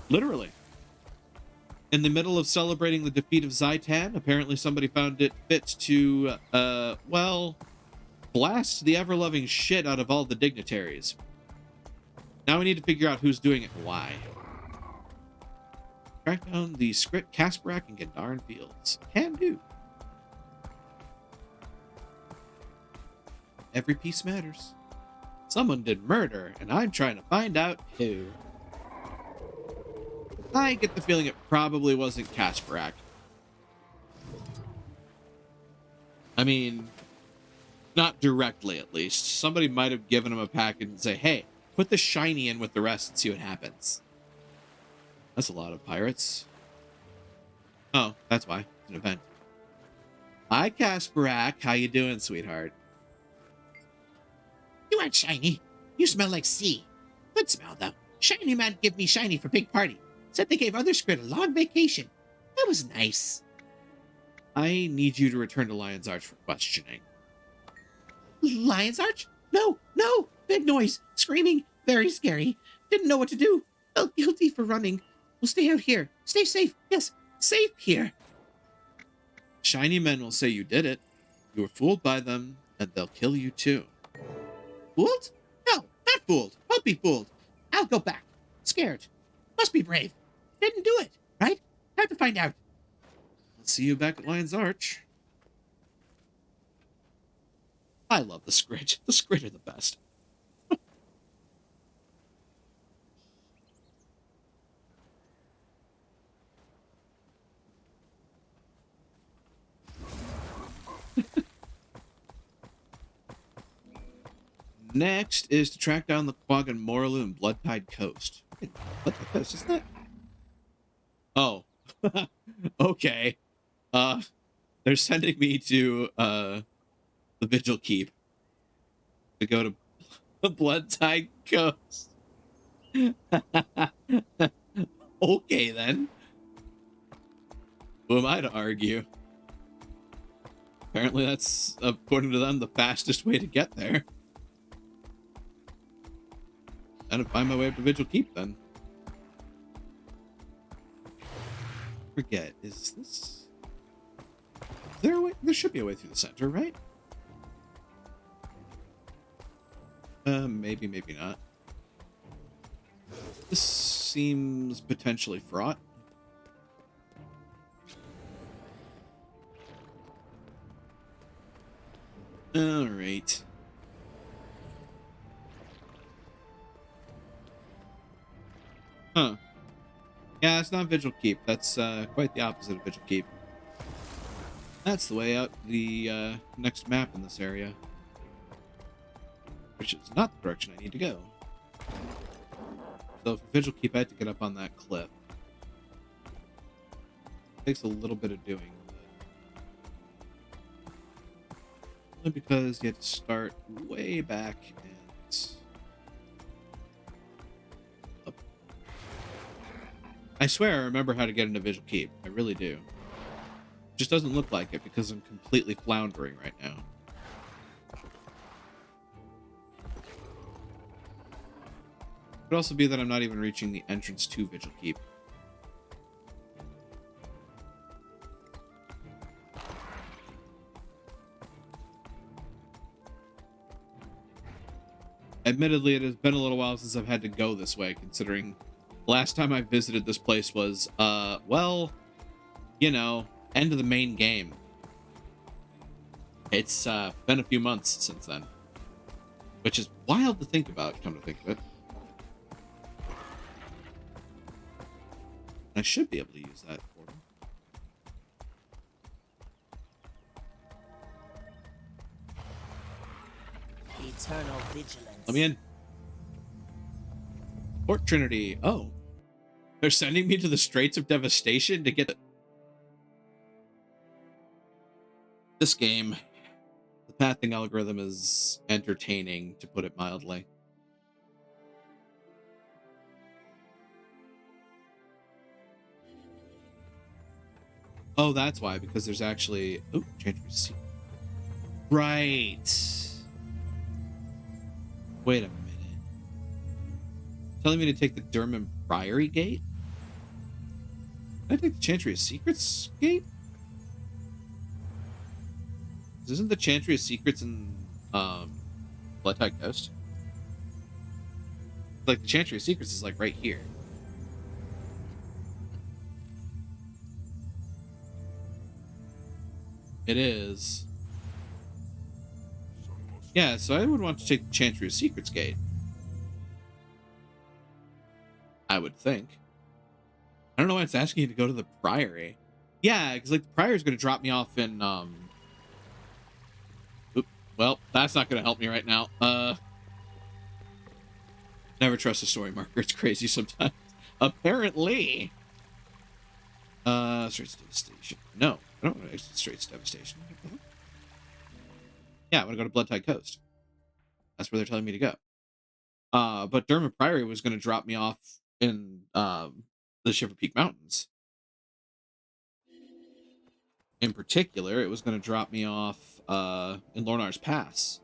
Literally. In the middle of celebrating the defeat of Zaitan, apparently somebody found it fit to, well, blast the ever-loving shit out of all the dignitaries. Now we need to figure out who's doing it and why. Track down the Skrit, Kasparak, and Gendarn fields. Can do. Every piece matters. Someone did murder, and I'm trying to find out who. I get the feeling it probably wasn't Kasparak. I mean, not directly at least. Somebody might have given him a package and say, hey, put the shiny in with the rest and see what happens. That's a lot of pirates. Oh, that's why. It's an event. Hi, Kasparak. How you doing, sweetheart? You aren't shiny. You smell like sea. Good smell, though. Shiny man give me shiny for big party. Said they gave other Skrit a long vacation. That was nice. I need you to return to Lion's Arch for questioning. Lion's Arch? No, no! Big noise, screaming, very scary. Didn't know what to do. Felt guilty for running. We'll stay out here. Stay safe. Yes, safe here. Shiny men will say you did it. You were fooled by them, and they'll kill you too. Fooled? No, not fooled. Won't be fooled. I'll go back. Scared. Must be brave. Didn't do it, right? Have to find out. I'll see you back at Lion's Arch. I love the Skrit. The Skrit are the best. Next is to track down the Quaggan Morlu and Bloodtide Coast. Bloodtide Coast, isn't that? Oh. Okay. They're sending me to the Vigil Keep to go to Bloodtide Coast. Okay, then. Who am I to argue? Apparently that's, according to them, the fastest way to get there. And find my way up to Vigil Keep, then. Forget, is this... Is there a way? There should be a way through the center, right? Maybe, maybe not. This seems potentially fraught. Alright. Huh. Yeah, it's not Vigil Keep. That's quite the opposite of Vigil Keep. That's the way out the next map in this area. Which is not the direction I need to go. So for Vigil Keep, I had to get up on that cliff. It takes a little bit of doing. Only because you have to start way back and... up. I swear I remember how to get into Vigil Keep. I really do. It just doesn't look like it because I'm completely floundering right now. Could also be that I'm not even reaching the entrance to Vigil Keep. Admittedly, it has been a little while since I've had to go this way, considering last time I visited this place was, well, you know, end of the main game. It's been a few months since then. Which is wild to think about, come to think of it. I should be able to use that portal. Eternal vigilance. Let me in. Port Trinity. Oh. They're sending me to the Straits of Devastation to get this game. pathing algorithm is entertaining, to put it mildly. Oh, that's why, because there's actually... Oh, change receipt. Right. Wait a minute. Telling me to take the Durman Priory Gate? Can I take the Chantry of Secrets Gate? Isn't the Chantry of Secrets in Blood-Tide Coast? Like, the Chantry of Secrets is like right here. It is. Yeah, so I would want to take the Chantry of Secrets Gate. I would think. I don't know why it's asking you to go to the Priory. Yeah, because like the Priory is going to drop me off in well, that's not going to help me right now. Never trust a story marker. It's crazy sometimes. Apparently. Straight to Devastation. No, I don't want to exit straight to Devastation. Yeah, I want to go to Blood-Tide Coast. That's where they're telling me to go. But Durman Priory was going to drop me off in the Shiver Peak Mountains. In particular, it was going to drop me off in Lornar's Pass.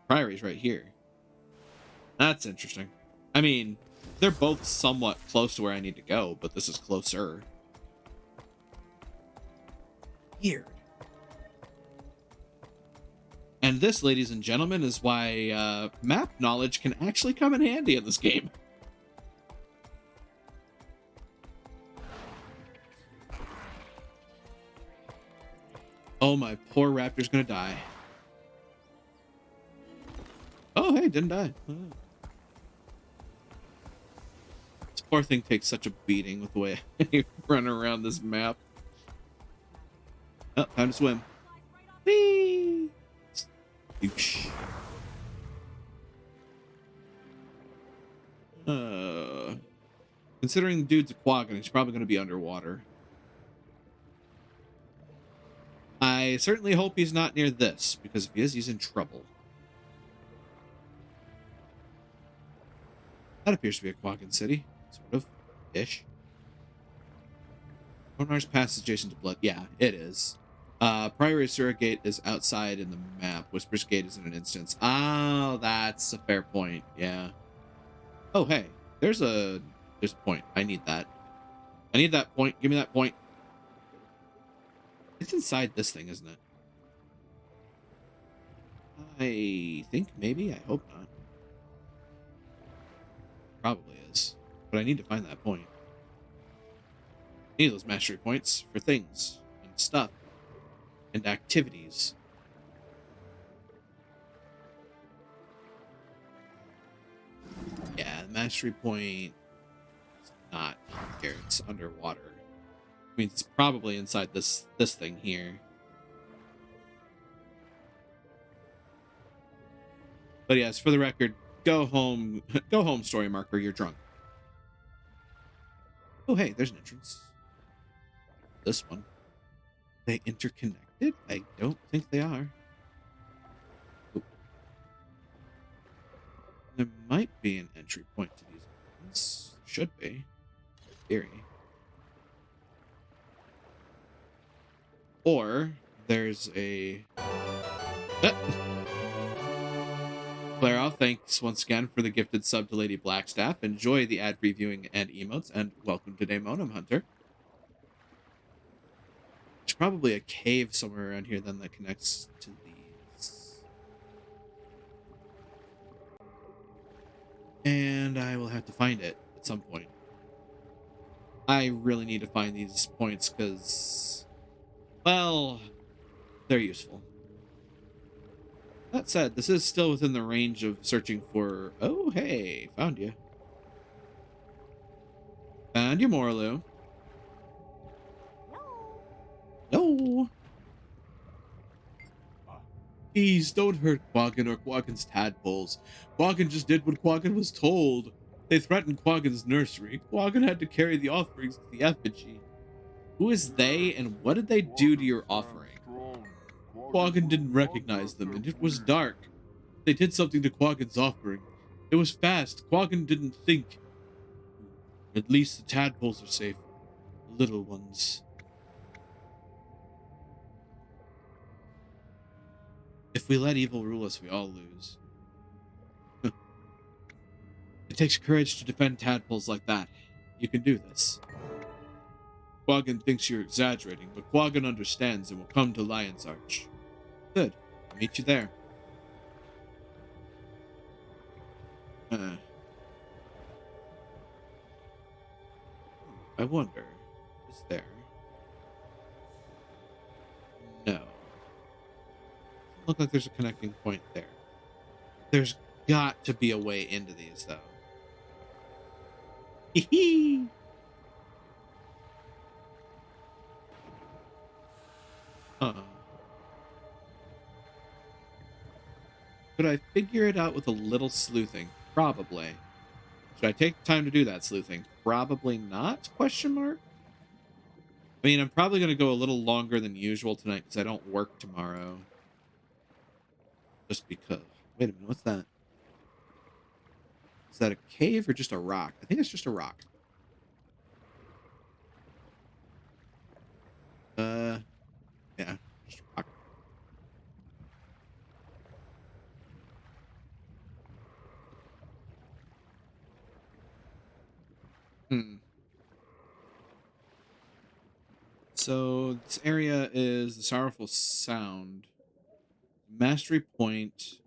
Priory's right here. That's interesting. I mean, they're both somewhat close to where I need to go, but this is closer. Weird. And this, ladies and gentlemen, is why map knowledge can actually come in handy in this game. Oh, my poor raptor's gonna die. Oh, hey, didn't die. Oh. This poor thing takes such a beating with the way I run around this map. Oh, time to swim. Whee! Oosh. Considering the dude's a quagga, he's probably going to be underwater. I certainly hope he's not near this, because if he is, he's in trouble. That appears to be a Quaggan city, sort of, ish. Lornar's Pass is adjacent to Blood. Yeah, it is. Priory Surrogate is outside in the map. Whisper's Gate is in an instance. Oh, that's a fair point. Yeah. Oh, hey, there's a point. I need that. I need that point. Give me that point. It's inside this thing, isn't it? I think maybe. I hope not. Probably is. But I need to find that point. I need those mastery points for things and stuff and activities. Yeah, the mastery point is not here. It's underwater. I mean, it's probably inside this thing here. But yes, for the record, go home, story marker, you're drunk. Oh, hey, there's an entrance. This one. Are they interconnected? I don't think they are. Ooh. There might be an entry point to these ones. Should be. In theory. Or there's a... Clara, thanks once again for the gifted sub to Lady Blackstaff. Enjoy the ad-free viewing and emotes, and welcome to Daemonum Hunter. There's probably a cave somewhere around here then that connects to these. And I will have to find it at some point. I really need to find these points because, well, they're useful. That said, this is still within the range of searching for... Oh, hey, found you. Found you, Morlu. No. Please don't hurt Quaggan or Quaggan's tadpoles. Quaggan just did what Quaggan was told. They threatened Quaggan's nursery. Quaggan had to carry the offerings to the effigy. Who is they, and what did they do to your offering? Quaggan didn't recognize them, and it was dark. They did something to Quaggan's offering. It was fast. Quaggan didn't think. At least the tadpoles are safe. The little ones. If we let evil rule us, we all lose. It takes courage to defend tadpoles like that. You can do this. Quaggan thinks you're exaggerating, but Quaggan understands and will come to Lion's Arch. Good. I'll meet you there. I wonder, is there? No. Look like there's a connecting point there. There's got to be a way into these, though. Hee Could I figure it out with a little sleuthing? Probably. Should I take time to do that sleuthing? Probably not, question mark? I mean, I'm probably going to go a little longer than usual tonight because I don't work tomorrow. Just because. Wait a minute, what's that? Is that a cave or just a rock? I think it's just a rock. Yeah, just a rock. So this area is the Sorrowful Sound. Mastery Point.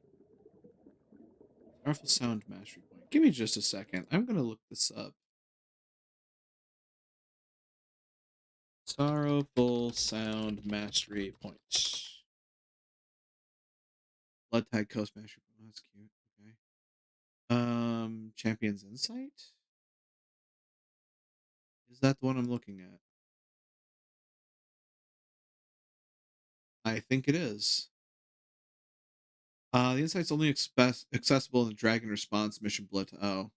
Sorrowful Sound Mastery Point. Give me just a second. I'm going to look this up. Sorrowful Sound Mastery Point. Blood Tide Coast Mastery Point. That's cute. Okay. Champion's Insight? Is that the one I'm looking at? I think it is. The insight's only accessible in the Dragon Response Mission Blood. Oh.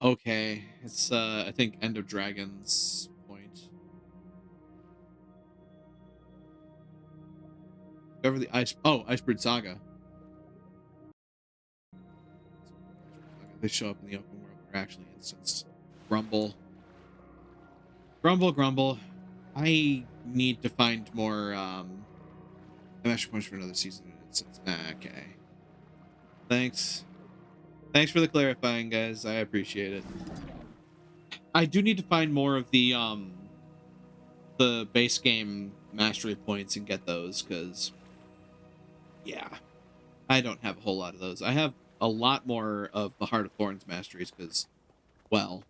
Okay. It's, I think, End of Dragon's point. Discover the Icebird Saga. They show up in the open world. They're actually instanced. Grumble. Grumble. I need to find more, master points for another season. Okay. Thanks for the clarifying, guys. I appreciate it. I do need to find more of the base game mastery points and get those, because yeah, I don't have a whole lot of those. I have a lot more of the Heart of Thorns masteries because, well,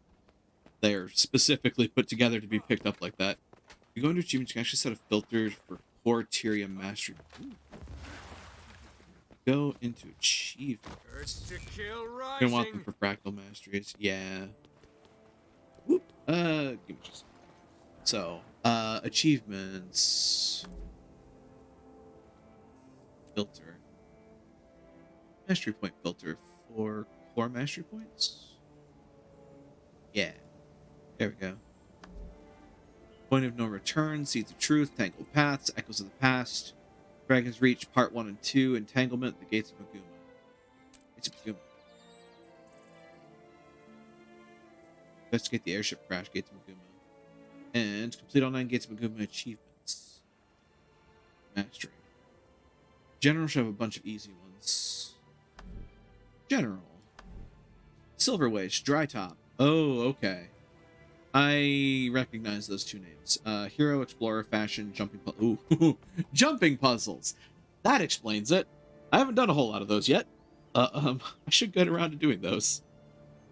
they're specifically put together to be picked up like that. You go into achievements, you can actually set a filter for core Tyrium mastery. Ooh. Go into achievements. To kill rising. Gonna want them for fractal masteries. Yeah. Whoop. Give me just a second. So, achievements. Filter. Mastery point filter for core mastery points. Yeah. There we go. Point of No Return, Seeds of Truth, Tangled Paths, Echoes of the Past, Dragon's Reach, Part 1 and 2, Entanglement, The Gates of Maguma. Investigate the airship crash, Gates of Maguma. And complete all 9 Gates of Maguma achievements. Mastery. General should have a bunch of easy ones. General. Silver Waste, Dry Top. Oh, okay. I recognize those two names. Hero, Explorer, Fashion, Jumping Puzzles. That explains it. I haven't done a whole lot of those yet. I should get around to doing those.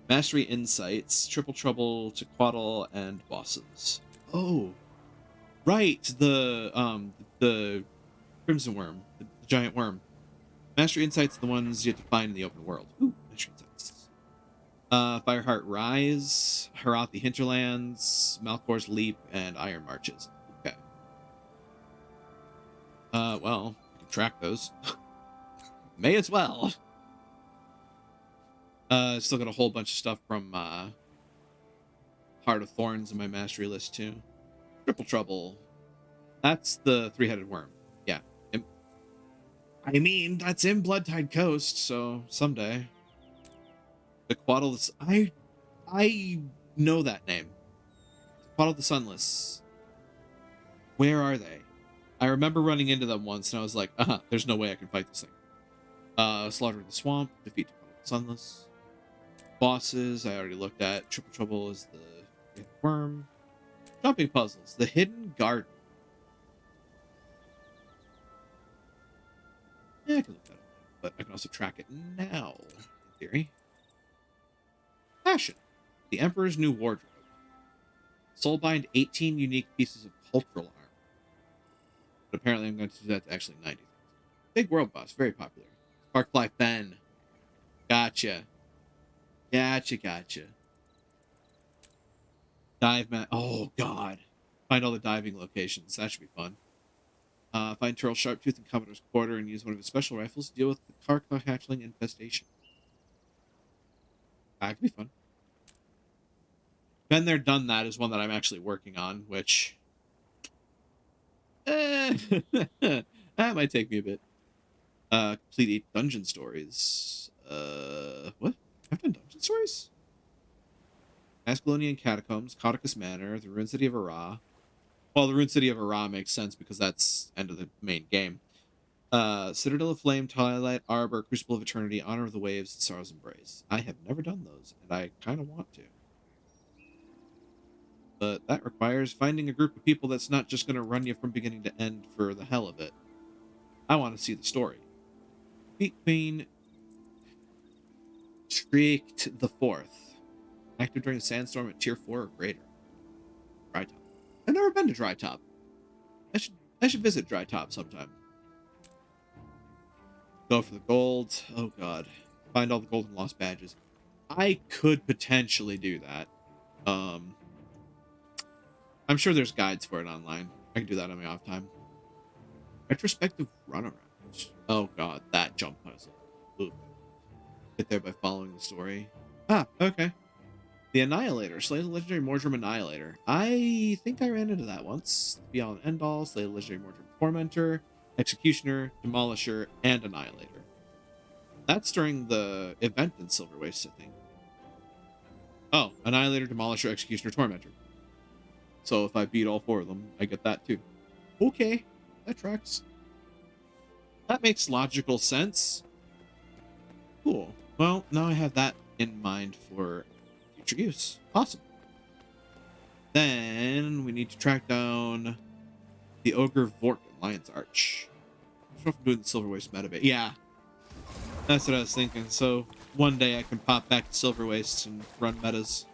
Mastery Insights, Triple Trouble, Tequaddle, and Bosses. Oh, right. The Crimson Worm, the giant worm. Mastery Insights are the ones you have to find in the open world. Ooh, Mastery Insights. Fireheart Rise, Herathi Hinterlands, Malkor's Leap, and Iron Marches. Okay. Well, I can track those. May as well. Still got a whole bunch of stuff from Heart of Thorns in my mastery list too. Triple Trouble. That's the three-headed worm. Yeah, it I mean, that's in Bloodtide Coast, so someday. The Quaddle I know that name. Quaddle the Sunless. Where are they? I remember running into them once, and I was like, there's no way I can fight this thing. Slaughter the Swamp, defeat the Sunless. Bosses, I already looked at. Triple Trouble is the worm. Jumping puzzles, the Hidden Garden. Yeah, I can look that up, but I can also track it now, in theory. Fashion, the Emperor's New Wardrobe. Soulbind 18 unique pieces of cultural armor. But apparently I'm going to do that to actually 90 things. Big world boss, very popular. Sparkfly Fen. Gotcha. Gotcha. Dive mat. Oh, God. Find all the diving locations. That should be fun. Find Turtle Sharptooth in Commodore's Quarter and use one of his special rifles to deal with the Karka hatchling infestation. That could be fun. Been there, done that is one that I'm actually working on, which... that might take me a bit. Complete 8 dungeon stories. What? I've done dungeon stories? Ascalonian Catacombs, Cauticus Manor, the Ruined City of Ara. Well, the Ruined City of Ara makes sense because that's end of the main game. Citadel of Flame, Twilight Arbor, Crucible of Eternity, Honor of the Waves, and Sorrow's Embrace. I have never done those, and I kind of want to. But that requires finding a group of people that's not just going to run you from beginning to end for the hell of it. I want to see the story. Beat Queen Shrieked the Fourth. Active during a sandstorm at tier 4 or greater. Dry Top. I've never been to Dry Top. I should visit Dry Top sometime. Go for the gold. Oh god. Find all the golden lost badges. I could potentially do that. I'm sure there's guides for it online. I can do that on my off time. Retrospective runaround. Oh god, that jump puzzle. Ooh. Get there by following the story. Ah, okay. The Annihilator. Slay the legendary Mordrum Annihilator. I think I ran into that once. Beyond Endall, slay the legendary Mordrum Tormentor, Executioner, Demolisher, and Annihilator. That's during the event in Silver Waste, I think. Oh, Annihilator, Demolisher, Executioner, Tormentor. So if I beat all 4 of them, I get that too. Okay, that tracks. That makes logical sense. Cool. Well, now I have that in mind for future use. Awesome. Then we need to track down the Ogre Vork and Lion's Arch. I don't know if I'm doing the Silver Waste meta bit. Yeah. That's what I was thinking. So one day I can pop back to Silver Waste and run metas.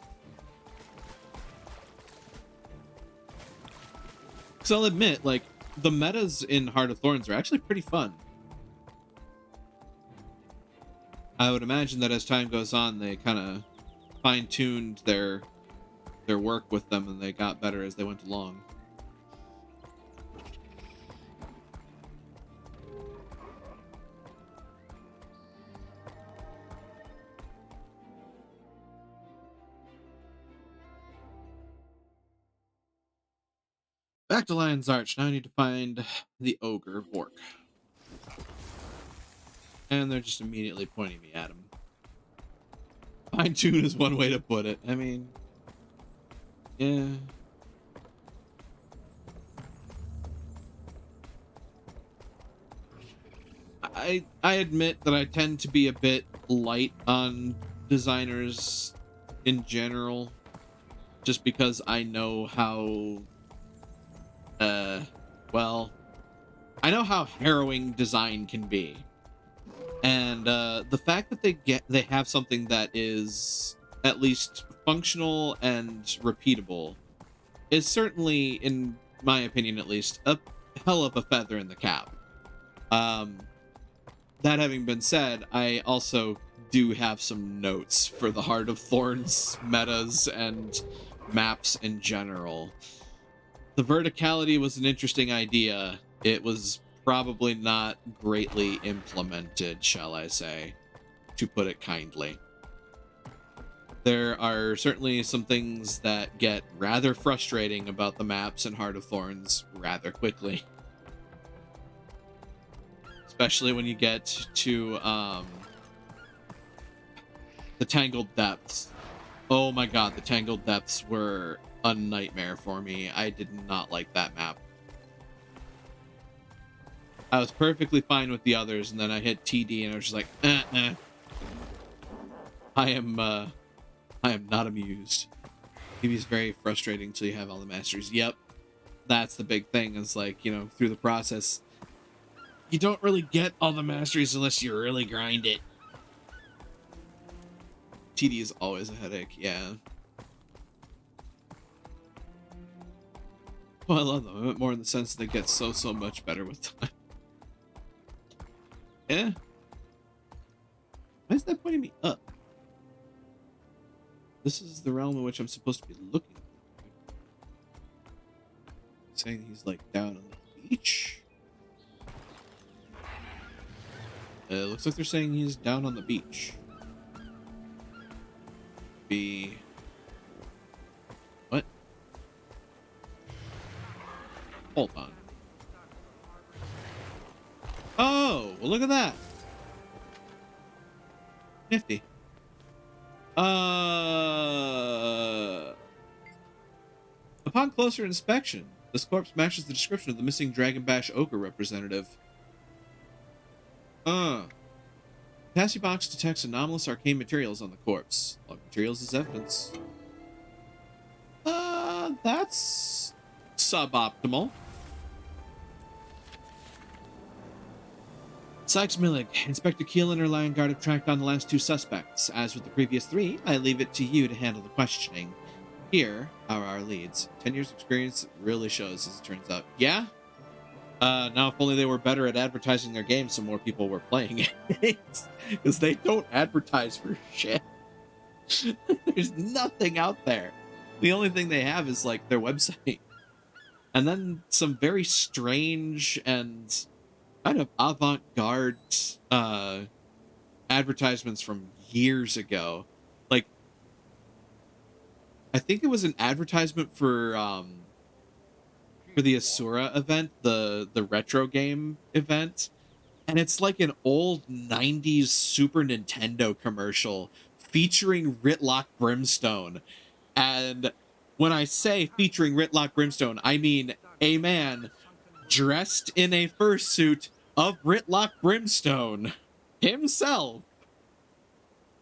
Because I'll admit, like, the metas in Heart of Thorns are actually pretty fun. I would imagine that as time goes on, they kind of fine-tuned their work with them, and they got better as they went along. Back to Lion's Arch. Now I need to find the Ogre Vork. And they're just immediately pointing me at him. Fine-tune is one way to put it. I mean, yeah. I admit that I tend to be a bit light on designers in general, just because I know how well, I know how harrowing design can be. And the fact that they have something that is at least functional and repeatable is certainly, in my opinion at least, a hell of a feather in the cap. That having been said, I also do have some notes for the Heart of Thorns metas and maps in general. The verticality was an interesting idea. It was probably not greatly implemented, shall I say, to put it kindly. There are certainly some things that get rather frustrating about the maps in Heart of Thorns rather quickly. especially when you get to the Tangled Depths. Oh my god, the Tangled Depths were a nightmare for me. I did not like that map. I was perfectly fine with the others, and then I hit TD, and I was just like, I am not amused. Maybe it's very frustrating until you have all the masteries. Yep, that's the big thing. Is like, you know, through the process, you don't really get all the masteries unless you really grind it. TD is always a headache, yeah. Well, I love them. I meant more in the sense that they get so much better with time. Yeah. Why is that pointing me up? This is the realm in which I'm supposed to be looking. Saying he's like down on the beach. It looks like they're saying he's down on the beach. What? Hold on. Oh, well, look at that. Nifty. Upon closer inspection, this corpse matches the description of the missing Dragon Bash Ogre representative. Tassie box detects anomalous arcane materials on the corpse. Log materials is evidence. That's suboptimal. Sykes Millig, Inspector Keel and her Lion Guard have tracked down the last two suspects. As with the previous three, I leave it to you to handle the questioning. Here are our leads. 10 years experience really shows, as it turns out. Yeah? Now if only they were better at advertising their game so more people were playing it. Because they don't advertise for shit. There's nothing out there. The only thing they have is, like, their website. And then some very strange and kind of avant-garde advertisements from years ago. Like, I think it was an advertisement for the Asura event, the retro game event, and it's like an old 90s Super Nintendo commercial featuring Ritlock Brimstone. And when I say featuring Ritlock Brimstone, I mean a man dressed in a fursuit of Ritlock Brimstone himself.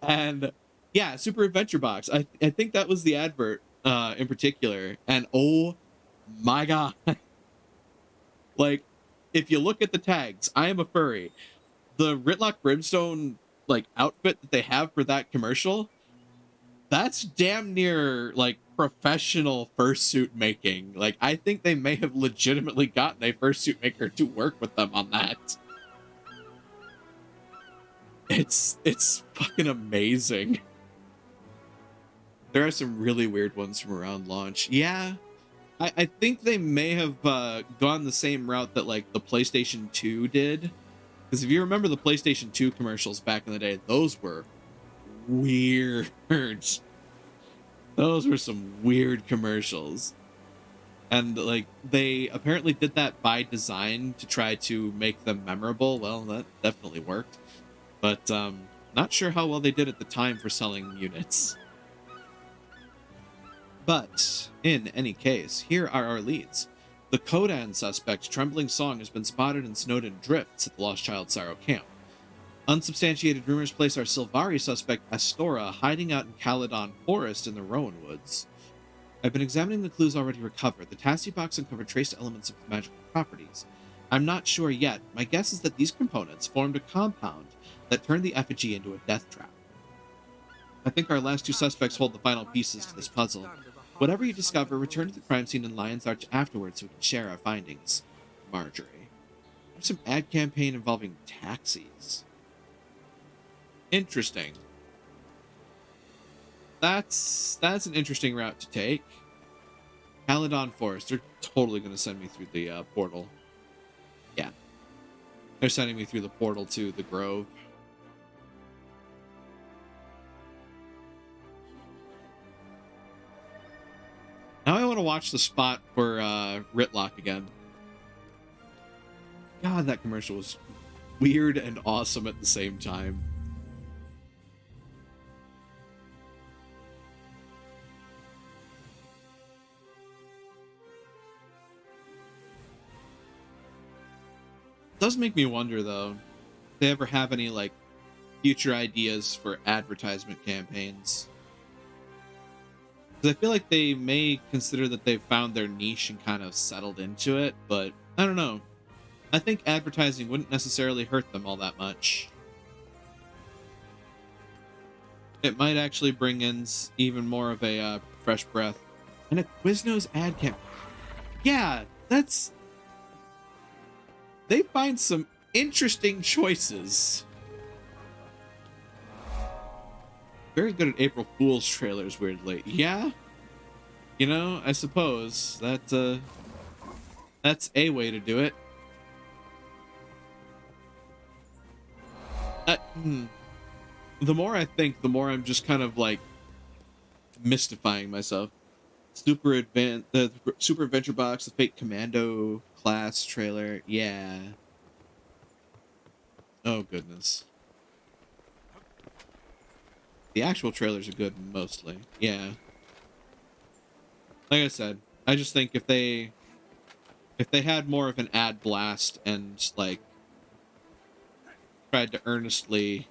And yeah, Super Adventure Box. I think that was the advert in particular. And oh my god. Like, if you look at the tags, I am a furry. The Ritlock Brimstone like outfit that they have for that commercial, that's damn near like professional fursuit making. Like, I think they may have legitimately gotten a fursuit maker to work with them on that. It's fucking amazing. There are some really weird ones from around launch. Yeah, I think they may have gone the same route that like the PlayStation 2 did. Because if you remember the PlayStation 2 commercials back in the day, those were weird. Those were some weird commercials. And like they apparently did that by design to try to make them memorable. Well, that definitely worked. But not sure how well they did at the time for selling units. But in any case, here are our leads. The Kodan suspect, Trembling Song, has been spotted in Snowden Drifts at the Lost Child Sorrow camp. Unsubstantiated rumors place our Sylvari suspect, Astora, hiding out in Caledon Forest in the Rowan Woods. I've been examining the clues already recovered. The Tassie box uncovered trace elements of magical properties. I'm not sure yet. My guess is that these components formed a compound that turned the effigy into a death trap. I think our last two suspects hold the final pieces to this puzzle. Whatever you discover, return to the crime scene in Lion's Arch afterwards so we can share our findings. Marjorie. There's some ad campaign involving taxis. Interesting. That's an interesting route to take. Caledon Forest. They're totally going to send me through the portal. Yeah. They're sending me through the portal to the Grove. Now I want to watch the spot for Ritlock again. God, that commercial was weird and awesome at the same time. Does make me wonder though, if they ever have any like future ideas for advertisement campaigns. Because I feel like they may consider that they've found their niche and kind of settled into it, but I don't know. I think advertising wouldn't necessarily hurt them all that much. It might actually bring in even more of a fresh breath. And a Quiznos ad camp. Yeah, that's... They find some interesting choices. Very good at April Fool's trailers, weirdly. Yeah? You know, I suppose that's a way to do it. The more I think, the more I'm just kind of like mystifying myself. The Super Adventure Box, the Fate Commando class trailer. Yeah. Oh, goodness. The actual trailers are good mostly. Yeah. Like I said, I just think if they had more of an ad blast and like tried to earnestly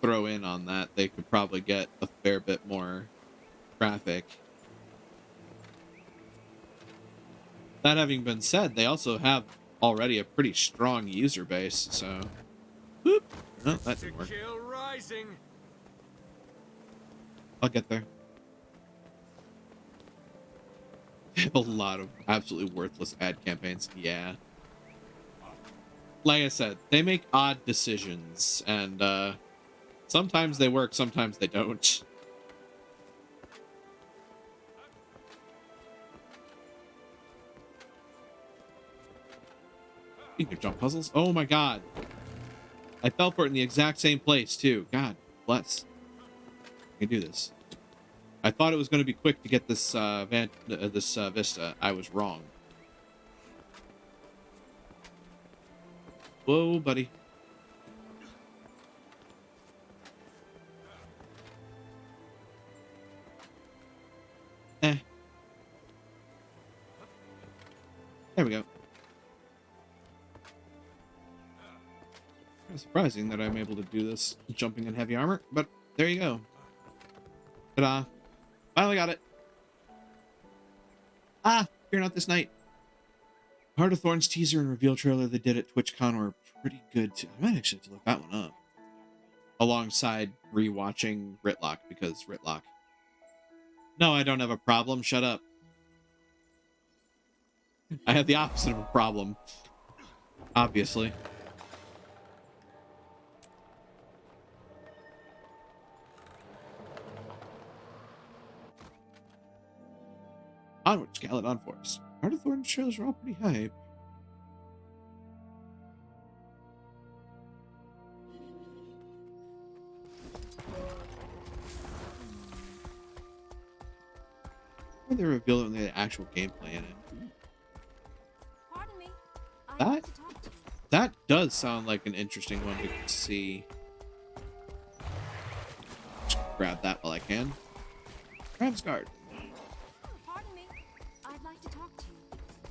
throw in on that, they could probably get a fair bit more traffic. That having been said, they also have already a pretty strong user base, so... Whoop! No, that didn't work. Rising. I'll get there. They have a lot of absolutely worthless ad campaigns. Yeah. Like I said, they make odd decisions, and sometimes they work, sometimes they don't. Speaking of jump puzzles, oh my god. I fell for it in the exact same place, too. God bless. I can do this. I thought it was going to be quick to get this Vista. I was wrong. Whoa, buddy. There we go. It's surprising that I'm able to do this jumping in heavy armor, but there you go. Ta-da. Finally got it. Ah, Fear Not This Night. Heart of Thorns teaser and reveal trailer they did at TwitchCon were pretty good too. I might actually have to look that one up. Alongside rewatching Ritlock, because Ritlock. No, I don't have a problem. Shut up. I have the opposite of a problem. Obviously. Onward, Scaladon Forest. Heart of Thorns trailers are all pretty hype. Or they reveal it when they had actual gameplay in it. Pardon me. That does sound like an interesting one to see. Just grab that while I can. Ramsguard.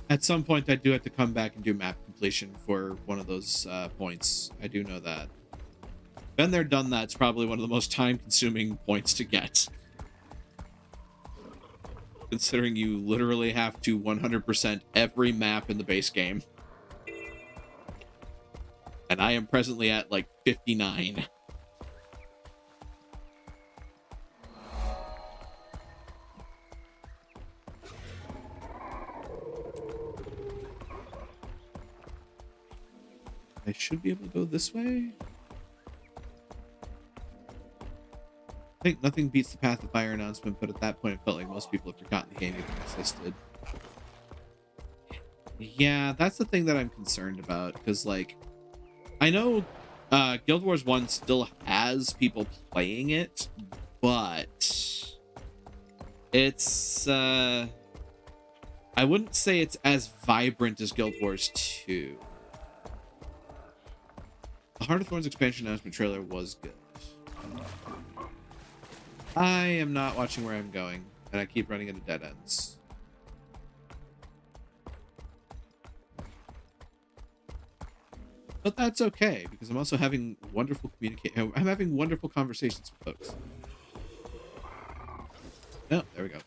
At some point, I do have to come back and do map completion for one of those points. I do know that. Been there, done that. It's probably one of the most time-consuming points to get. Considering you literally have to 100% every map in the base game. And I am presently at, like, 59. I should be able to go this way. I think nothing beats the Path of Fire announcement, but at that point it felt like most people had forgotten the game even existed. Yeah, that's the thing that I'm concerned about, because, like, I know Guild Wars 1 still has people playing it, but it's, I wouldn't say it's as vibrant as Guild Wars 2. The Heart of Thorns expansion announcement trailer was good. I am not watching where I'm going, and I keep running into dead ends. But that's okay, because I'm also having wonderful I'm having wonderful conversations with folks. Oh, there we go.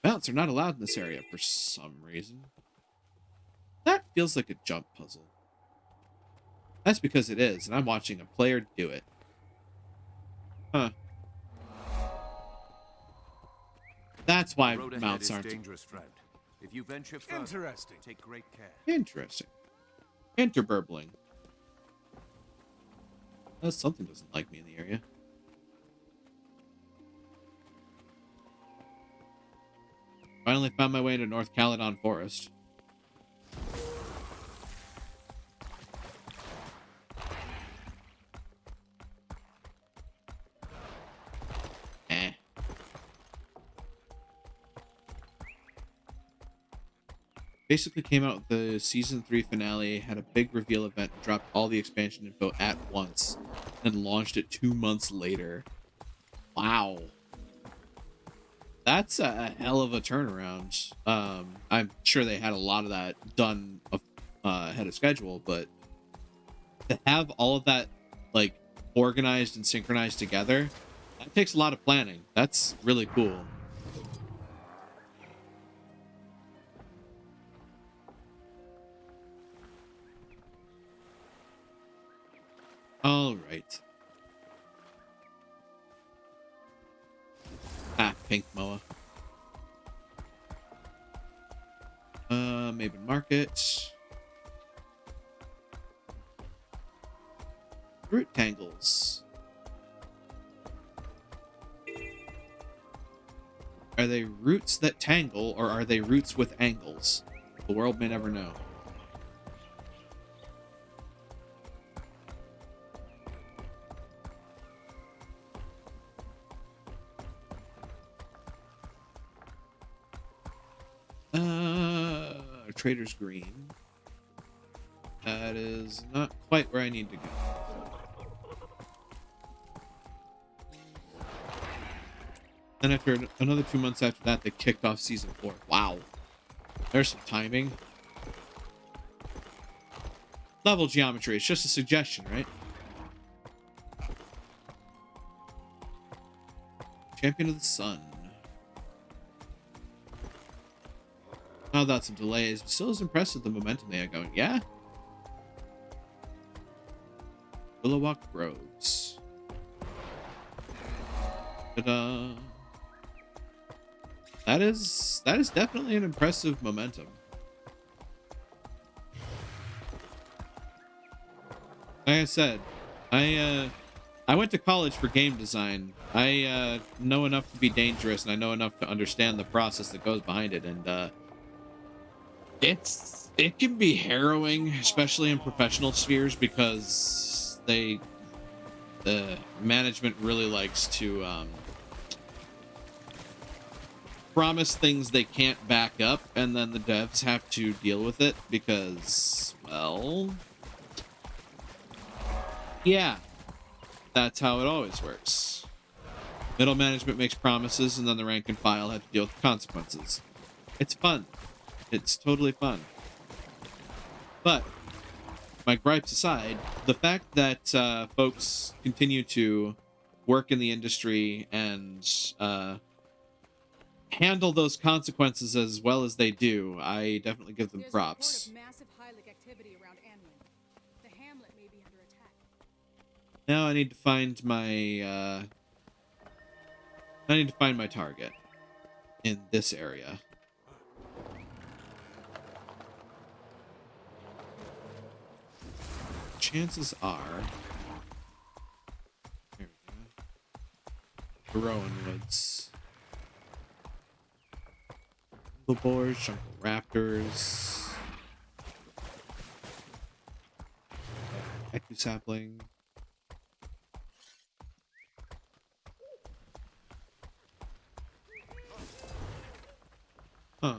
Mounts are not allowed in this area for some reason. That feels like a jump puzzle. That's because it is, and I'm watching a player do it. Huh. That's why mounts aren't dangerous, friend. If you venture further, Interesting. take great care. interesting. Interburbling. Something doesn't like me in the area. Finally found my way into North Caledon Forest. Basically came out with the season 3 finale, had a big reveal event, dropped all the expansion info at once, and launched it 2 months later. Wow. That's a hell of a turnaround. I'm sure they had a lot of that done ahead of schedule, but to have all of that like organized and synchronized together, that takes a lot of planning. That's really cool. All right. Pink Moa. Maven Market. Root tangles. Are they roots that tangle, or are they roots with angles? The world may never know. Trader's Green. That is not quite where I need to go. Then after another 2 months after that, they kicked off season 4. Wow. There's some timing. Level geometry. It's just a suggestion, right? Champion of the Sun. Now that's some delays, but still is impressive the momentum they are going. Yeah? Willowwalk Groves. Ta-da. That is definitely an impressive momentum. Like I said, I went to college for game design. I know enough to be dangerous, and I know enough to understand the process that goes behind it, and it can be harrowing, especially in professional spheres, because the management really likes to promise things they can't back up, and then the devs have to deal with it because, well, yeah, that's how it always works. Middle management makes promises, and then the rank and file have to deal with the consequences. It's fun. It's totally fun. But, my gripes aside, the fact that folks continue to work in the industry and handle those consequences as well as they do, I definitely give them props. Massive Hylic activity around Anwin. The hamlet may be under attack. Now I need to find my target in this area. Chances are, here we go, Rowan Woods, Boars, Jungle Raptors, Ecu Sapling. Huh.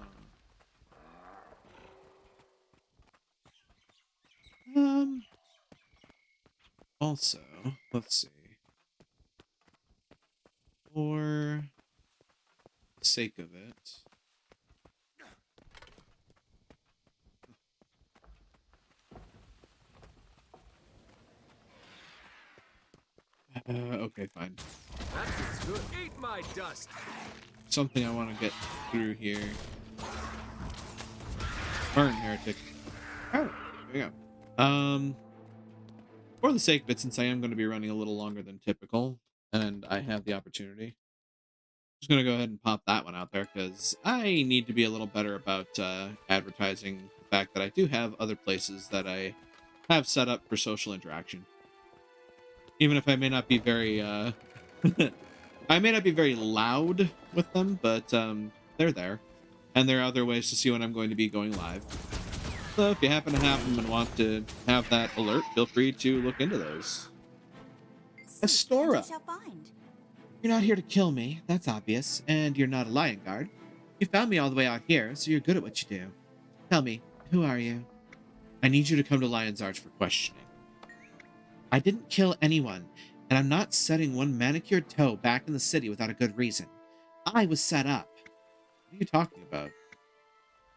Also, let's see. For the sake of it. Okay, fine. That feels good. Eat my dust. Something I want to get through here. Burn, heretic. Oh, there you go. For the sake of it, since I am going to be running a little longer than typical, and I have the opportunity, I'm just going to go ahead and pop that one out there, because I need to be a little better about advertising the fact that I do have other places that I have set up for social interaction. Even if I may not be very, I may not be very loud with them, but they're there. And there are other ways to see when I'm going to be going live. So if you happen to have them and want to have that alert, feel free to look into those. Astora! You're not here to kill me, that's obvious, and you're not a lion guard. You found me all the way out here, so you're good at what you do. Tell me, who are you? I need you to come to Lion's Arch for questioning. I didn't kill anyone, and I'm not setting one manicured toe back in the city without a good reason. I was set up. What are you talking about?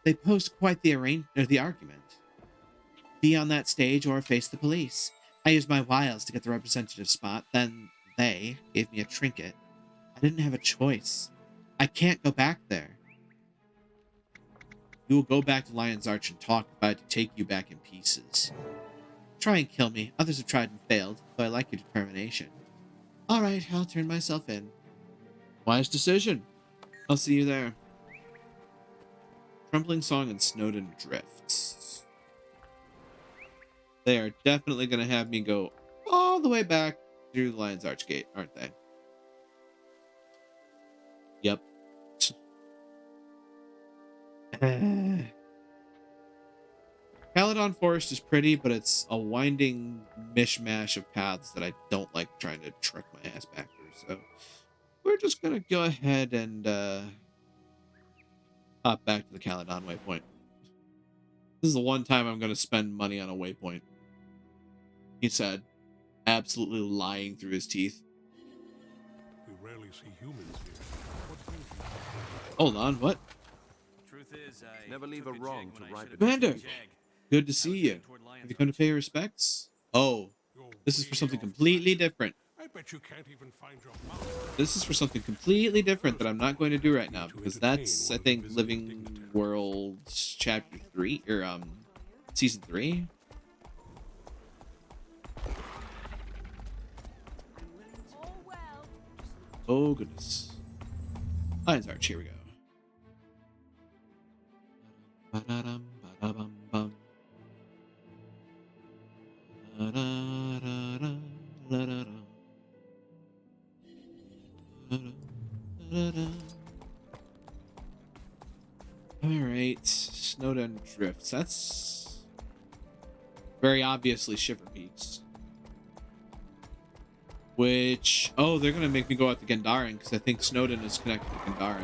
They posed quite the argument. Be on that stage or face the police. I used my wiles to get the representative spot, then they gave me a trinket. I didn't have a choice. I can't go back there. You will go back to Lion's Arch and talk about it to take you back in pieces. Try and kill me. Others have tried and failed, though I like your determination. All right, I'll turn myself in. Wise decision. I'll see you there. Trembling Song and Snowdin Drifts. They are definitely going to have me go all the way back through the Lion's Arch Gate, aren't they? Yep. Caledon Forest is pretty, but it's a winding mishmash of paths that I don't like trying to trek my ass back through. So we're just going to go ahead and hop back to the Caledon waypoint. This is the one time I'm going to spend money on a waypoint. He said, absolutely lying through his teeth. We rarely see humans here. Hold on, what? Truth is, I never leave a wrong to ripen. Commander, good to see you. Have you come to pay your respects? Oh, this is for something completely different. I bet you can't even find your mouth. This is for something completely different that I'm not going to do right now, because that's, I think, Living Worlds Chapter 3, or, Season 3? Oh, goodness. Lion's Arch, here we go. Ba-da-dum, ba-da-bum-bum. Da-da-da-da, da-da-da. Alright, Snowdin Drifts. That's very obviously Shiver Peaks. Which, oh, they're gonna make me go out to Gandaren, because I think Snowdin is connected to Gandaren.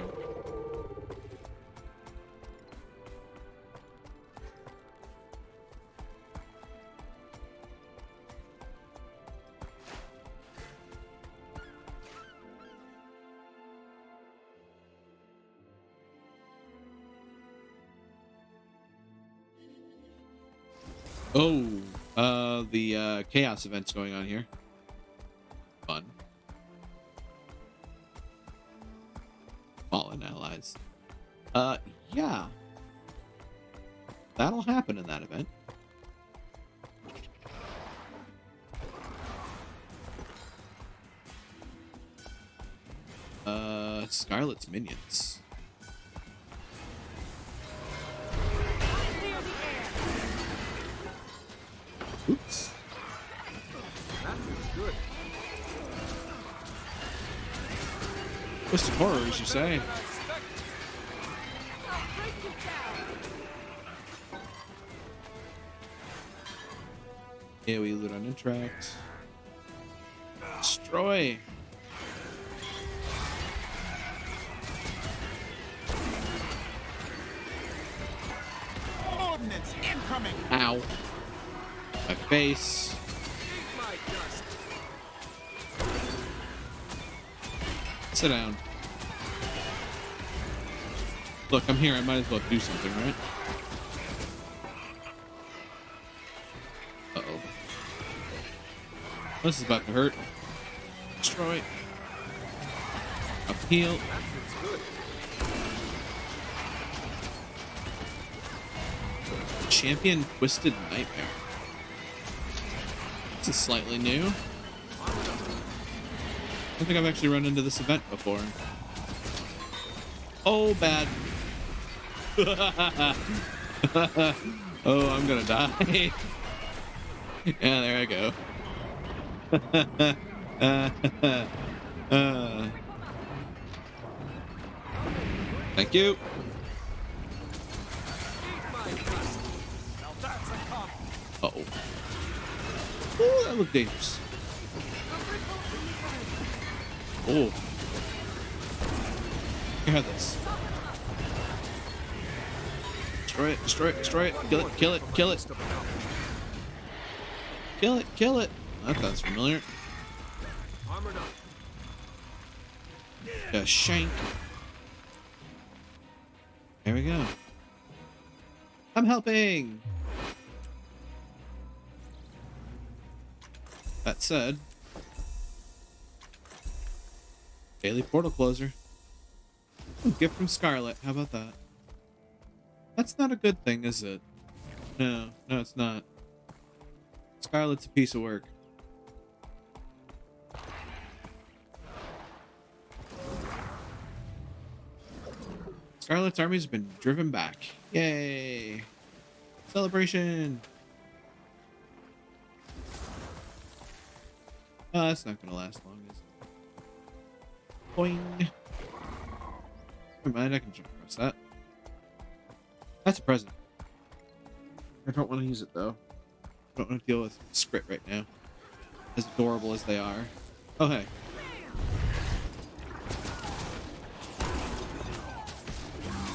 Oh, the Chaos event's going on here. Fun. Fallen allies. Yeah. That'll happen in that event. Scarlet's minions. Oops. That feels good. Twisted horror, as you say. AoE loot on interact. Destroy. Ordnance incoming. Ow. My face. Eat my dust. Sit down. Look, I'm here. I might as well do something, right? Uh-oh. This is about to hurt. Destroy. Up heal. Champion Twisted Nightmare. This is slightly new. I don't think I've actually run into this event before. Oh, bad. Oh, I'm gonna die. Yeah, there I go. Thank you. Uh-oh. Oh, that looked dangerous. Oh. Here, have this. Destroy it, destroy it, destroy it. Kill it, kill it, kill it. Kill it, kill it. That sounds familiar. A shank. There we go. I'm helping. That said, daily portal closer. Ooh, gift from Scarlet. How about that? That's not a good thing, is it? No, no, it's not. Scarlet's a piece of work. Scarlet's army's been driven back. Yay! Celebration! Oh, that's not gonna last long, is it? Boing! Never mind, I can jump across that. That's a present. I don't want to use it, though. I don't want to deal with script right now. As adorable as they are. Oh, hey.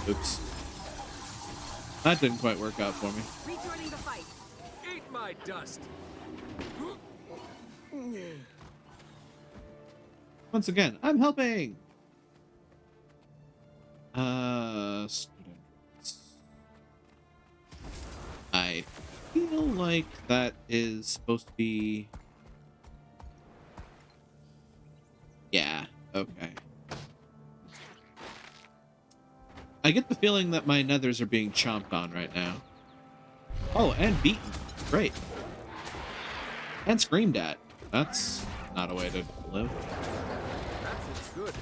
Oops. That didn't quite work out for me. Rejoining the fight. Eat my dust. Once again, I'm helping. Students. I feel like that is supposed to be. Yeah. Okay. I get the feeling that my nethers are being chomped on right now. Oh, and beaten. Great. And screamed at. That's not a way to live. That's good.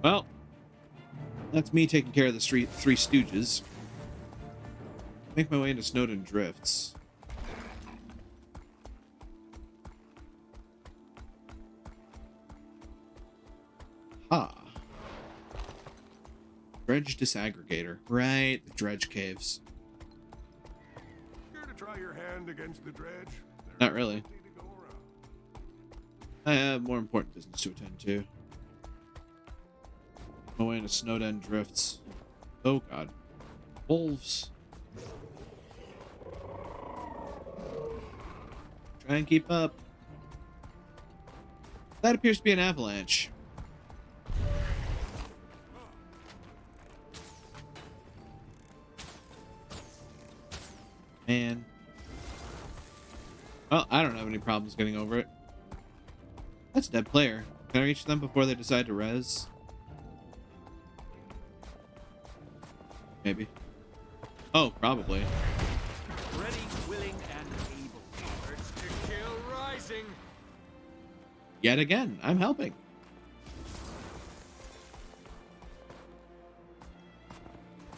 Well, that's me taking care of the Three Stooges. Make my way into Snowden Drifts. Ah. Dredge Disaggregator. Right, the Dredge Caves. Care to try your hand against the dredge? Not really. I have more important business to attend to. My way into Snowden Drifts. Oh god. Wolves. Try and keep up. That appears to be an avalanche. Man. Well, I don't have any problems getting over it. That's a dead player. Can I reach them before they decide to res? Maybe. Oh, probably. Ready, willing, and able. Urge to kill rising. Yet again, I'm helping.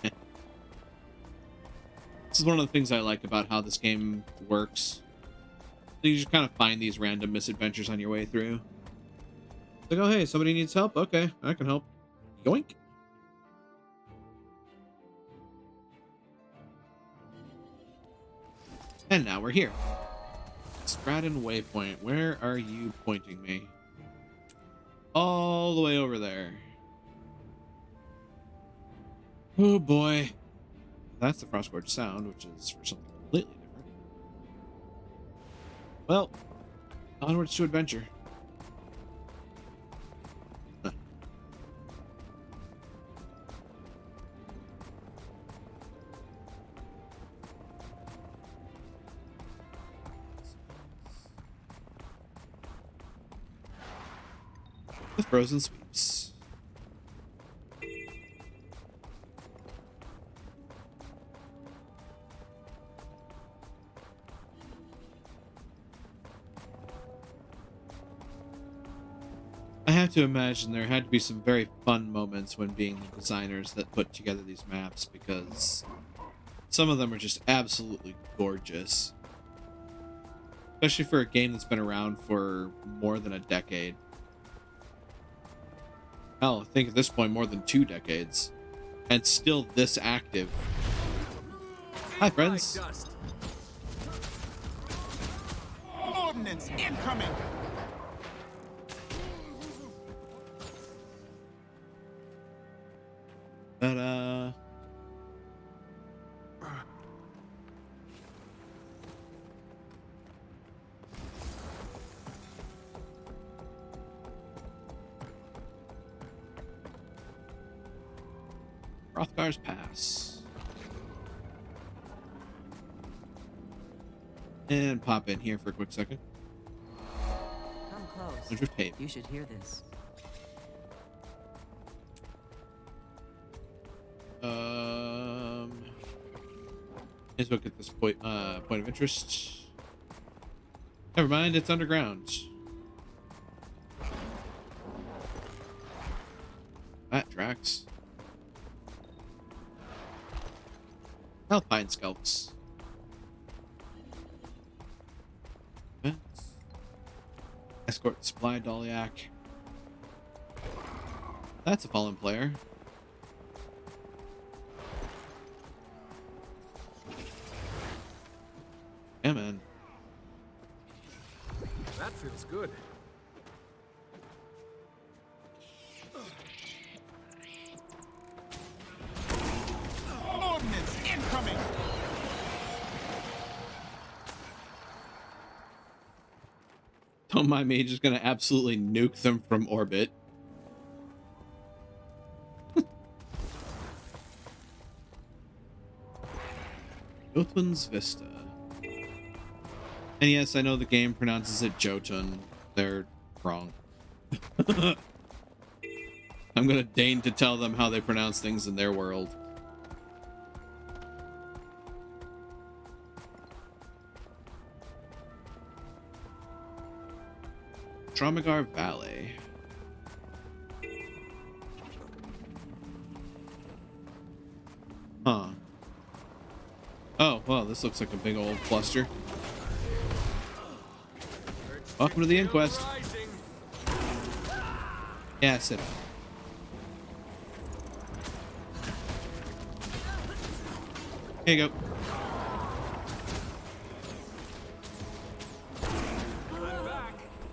This is one of the things I like about how this game works. You just kind of find these random misadventures on your way through. Like, oh, hey, somebody needs help? Okay, I can help. Yoink. And now we're here. Stratton Waypoint. Where are you pointing me? All the way over there. Oh boy. That's the Frostgorge sound, which is for something completely different. Well, Onwards to adventure. Huh. The frozen sweeps. I have to imagine there had to be some very fun moments when being the designers that put together these maps, because some of them are just absolutely gorgeous. Especially for a game that's been around for more than a decade. Hell, I think at this point more than 2 decades. And still this active. Hi, friends. Ordnance incoming! But, Hrothgar's Pass. And pop in here for a quick second. Come close. Winter tape. You should hear this. Let's look at this point of interest. Never mind, it's underground. That tracks. Alpine scouts. Escort supply Doliak. That's a fallen player. Yeah, man. That feels good. Ordnance incoming! Don't mind me, just gonna absolutely nuke them from orbit. Jotun's Vista. And yes, I know the game pronounces it Jotun. They're wrong. I'm gonna deign to tell them how they pronounce things in their world. Tromagar Valley. Huh. Oh, well, this looks like a big old cluster. Welcome to the inquest. Yeah, sit down. Here you go.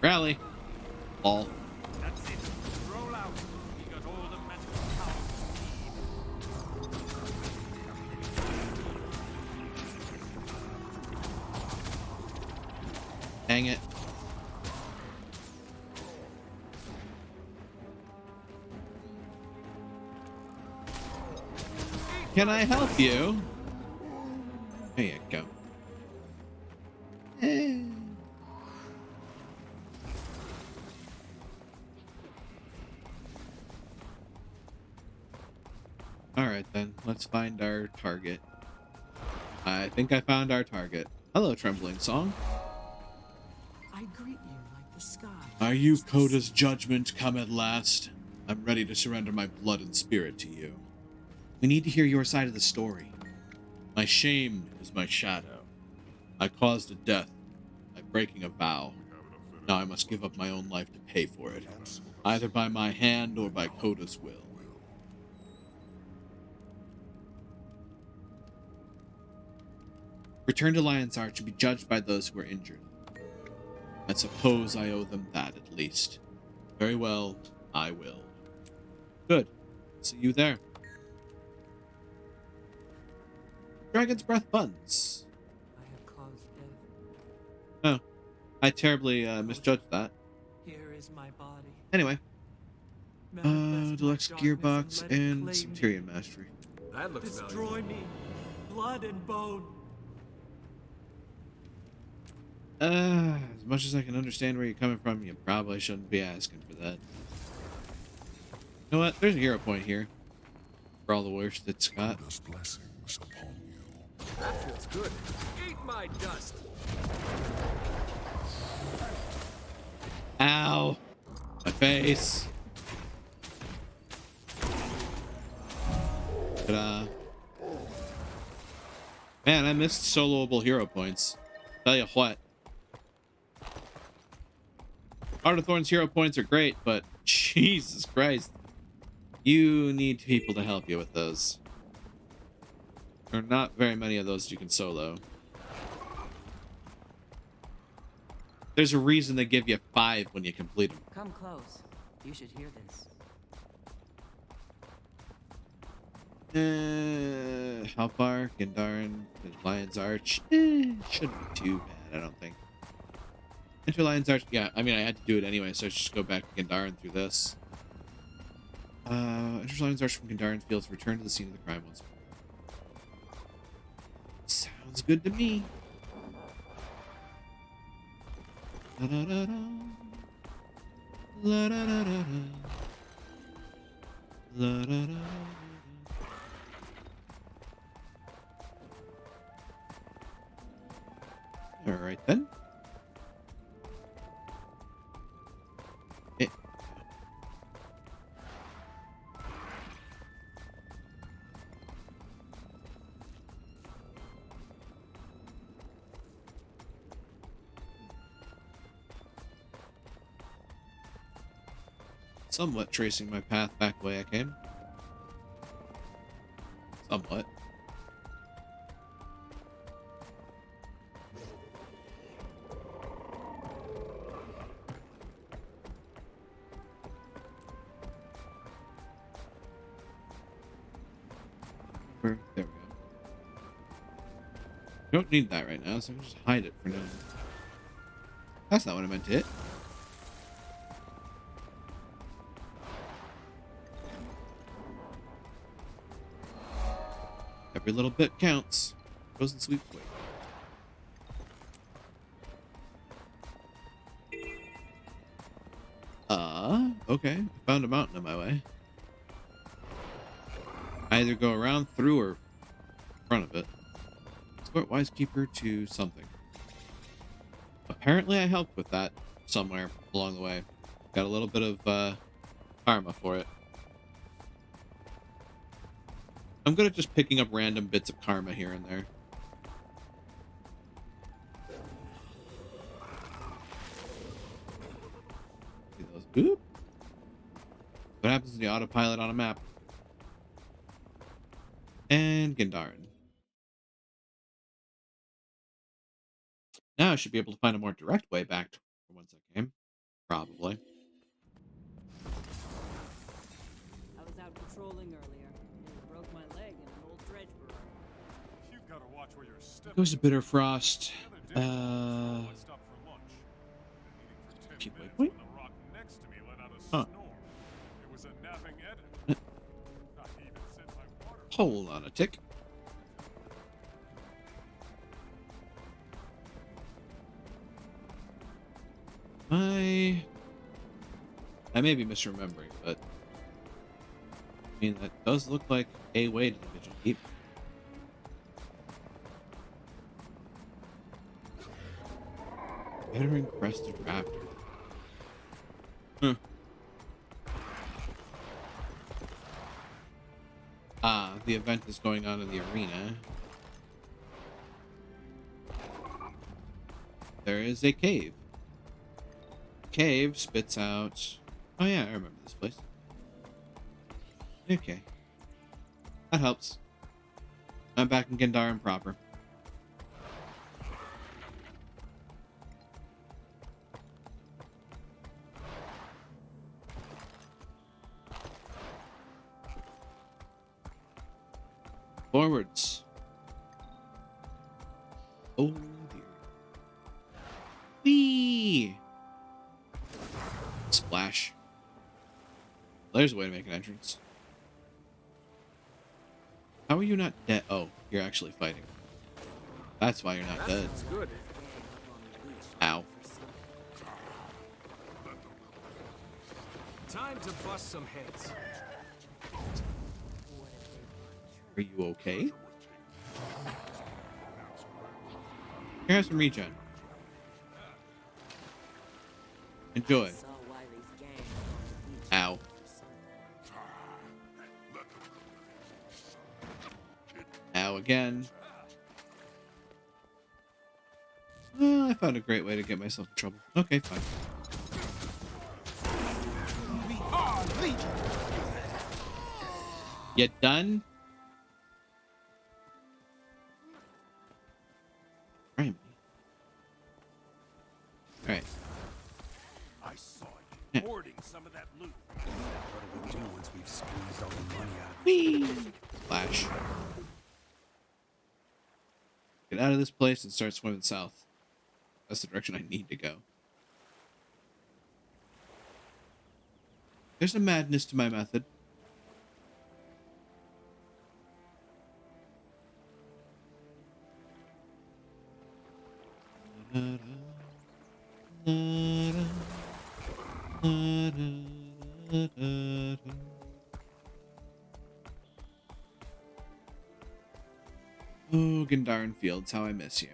Rally. All. That's it. Roll out. We got all the magical power we need. Dang it. Can I help you? There you go. Alright then, let's find our target. I think I found our target. Hello, Trembling Song. I greet you like the sky. Are you Coda's judgment come at last? I'm ready to surrender my blood and spirit to you. We need to hear your side of the story. My shame is my shadow. I caused a death by breaking a vow. Now I must give up my own life to pay for it, either by my hand or by Coda's will. Return to Lion's Arch and be judged by those who were injured. I suppose I owe them that, at least. Very well, I will. Good. See you there. Dragon's Breath buns. I have caused death. Oh. I terribly misjudged that. Here is my body. Anyway. Manifest my Deluxe darkness Gearbox let it and claim some me. Tyrion Mastery. That looks Destroy valuable. me, blood and bone. As much as I can understand where you're coming from, you probably shouldn't be asking for that. You know what? There's a hero point here. For all the worst it's got. Blessings upon you. That feels good. Eat my dust. Ow! My face. Ta-da. Man, I missed soloable hero points. Tell you what. Heart of Thorns hero points are great, but Jesus Christ. You need people to help you with those. There are not very many of those you can solo. There's a reason they give you 5 when you complete them. Come close. You should hear this. How far? Gandaren to Lion's Arch? Shouldn't be too bad, I don't think. Enter Lion's Arch. Yeah, I mean, I had to do it anyway, so I should just go back to Gandaren through this. Enter Lion's Arch from Gandaren Fields. Return to the scene of the crime once more. Sounds good to me. La da da da. La da da da da. La da da da. All right then. Somewhat tracing my path back the way I came. Somewhat. There we go. Don't need that right now, so I can just hide it for now. That's not what I meant to hit. Every little bit counts. Frozen sweet wait. Okay. I found a mountain on my way. I either go around, through, or in front of it. Escort Wisekeeper to something. Apparently I helped with that somewhere along the way. Got a little bit of karma for it. I'm good at just picking up random bits of karma here and there. See those? Boop. What happens when you autopilot on a map? And Gandaren. Now I should be able to find a more direct way back to whence I came. Probably. I was out patrolling earlier and broke my leg in an old dredge brewery. You've got to watch where you're stepping. Goes to Bitter Frost. Keep wait. Huh. Hold on a tick. I may be misremembering, but I mean that does look like a way to the Vigil Keep. Veteran Crested Raptor. Huh. Ah, the event is going on in the arena. There is a cave. Cave spits out... Oh yeah, I remember this place. Okay. That helps. I'm back in Gandaren proper. Forwards. Oh dear. Whee! Splash. There's a way to make an entrance. How are you not dead? Oh, you're actually fighting. That's why you're not dead. That's good. Ow. Time to bust some heads. Are you okay? Here, have some regen. Enjoy. Ow. Ow again. Well, I found a great way to get myself in trouble. Okay, fine. We are Legion. You done? Right. Alright. I saw you hoarding some of that loot. What do we do once we've squeezed all the money out of Whee! Flash. Get out of this place and start swimming south. That's the direction I need to go. There's a madness to my method. Oh, Gendaran Fields, how I miss you.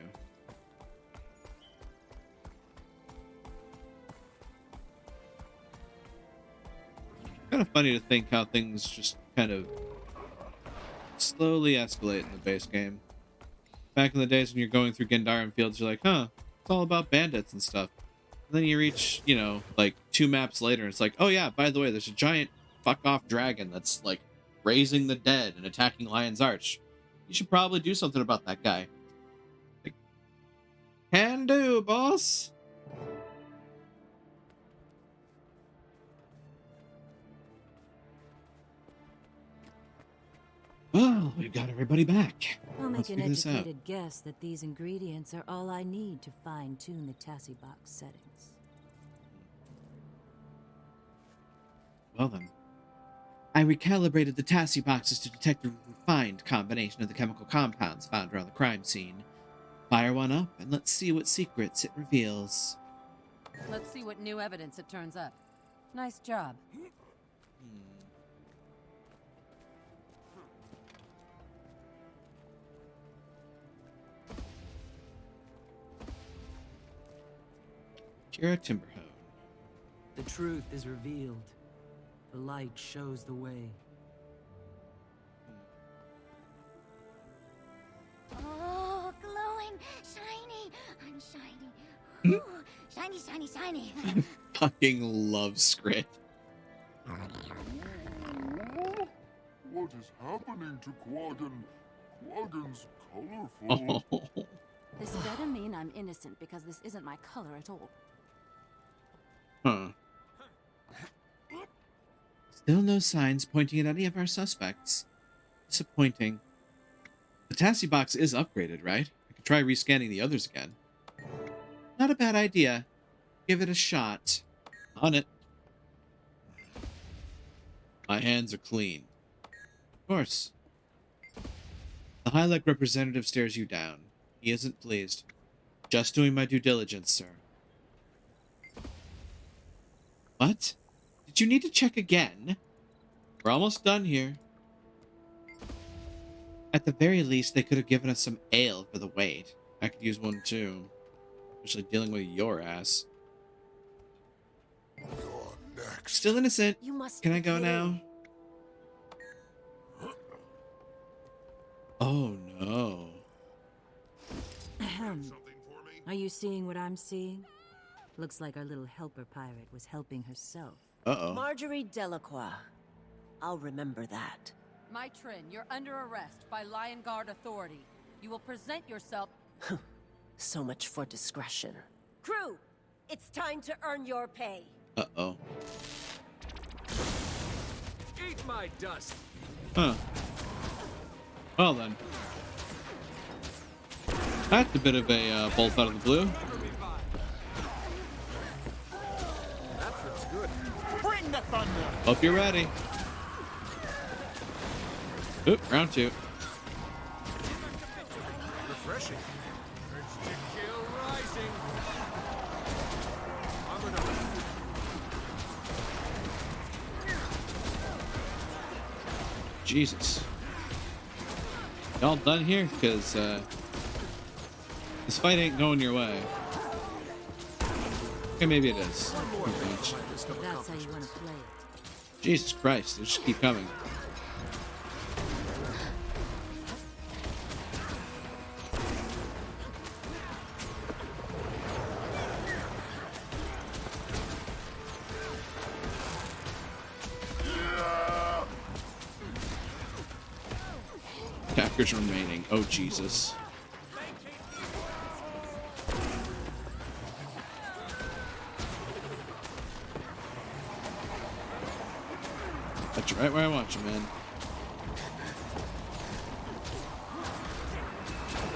Kind of funny to think how things just kind of slowly escalate in the base game. Back in the days when you're going through Gendaran Fields, you're like, huh, it's all about bandits and stuff. And then you reach, you know, like 2 maps later, and it's like, oh yeah, by the way, there's a giant fuck-off dragon that's, like, raising the dead and attacking Lion's Arch. You should probably do something about that guy. Like, can do, boss! Well, we've got everybody back. I'll Let's make an figure this out. educated guess that these ingredients are all I need to fine-tune the Tassie box settings. Well then. I recalibrated the Tassie boxes to detect a refined combination of the chemical compounds found around the crime scene. Fire one up, and let's see what secrets it reveals. Let's see what new evidence it turns up. Nice job. Kira Timberhone. The truth is revealed. The light shows the way. Oh, glowing, shiny. I'm shiny. Ooh, shiny, shiny, shiny. Fucking love Skrit. What is happening to Quaggan? Quaggan's colorful. Oh. This better mean I'm innocent because this isn't my color at all. Huh. Still no signs pointing at any of our suspects. Disappointing. The Tassie box is upgraded, right? I could try rescanning the others again. Not a bad idea. Give it a shot. On it. My hands are clean. Of course. The Hylek representative stares you down. He isn't pleased. Just doing my due diligence, sir. What? Did you need to check again? We're almost done here. At the very least, they could have given us some ale for the wait. I could use one too. Especially dealing with your ass. Still innocent. You must Can I go now? Oh no. Ahem. Are you seeing what I'm seeing? Looks like our little helper pirate was helping herself. Uh-oh. Marjorie Delacroix. I'll remember that. Maitrin, you're under arrest by Lion Guard authority. You will present yourself... So much for discretion. Crew, it's time to earn your pay. Uh-oh. Eat my dust. Huh. Well then. That's a bit of a bolt out of the blue. That's what's good. good. Bring the thunder. Hope you're ready. Oop, round 2. Refreshing. Urge to kill rising. Jesus. Y'all done here? Because this fight ain't going your way. Okay, maybe it is. That's how you want to play it. Jesus Christ, they just keep coming. Attackers remaining. Oh, Jesus. That's right where I want you, man.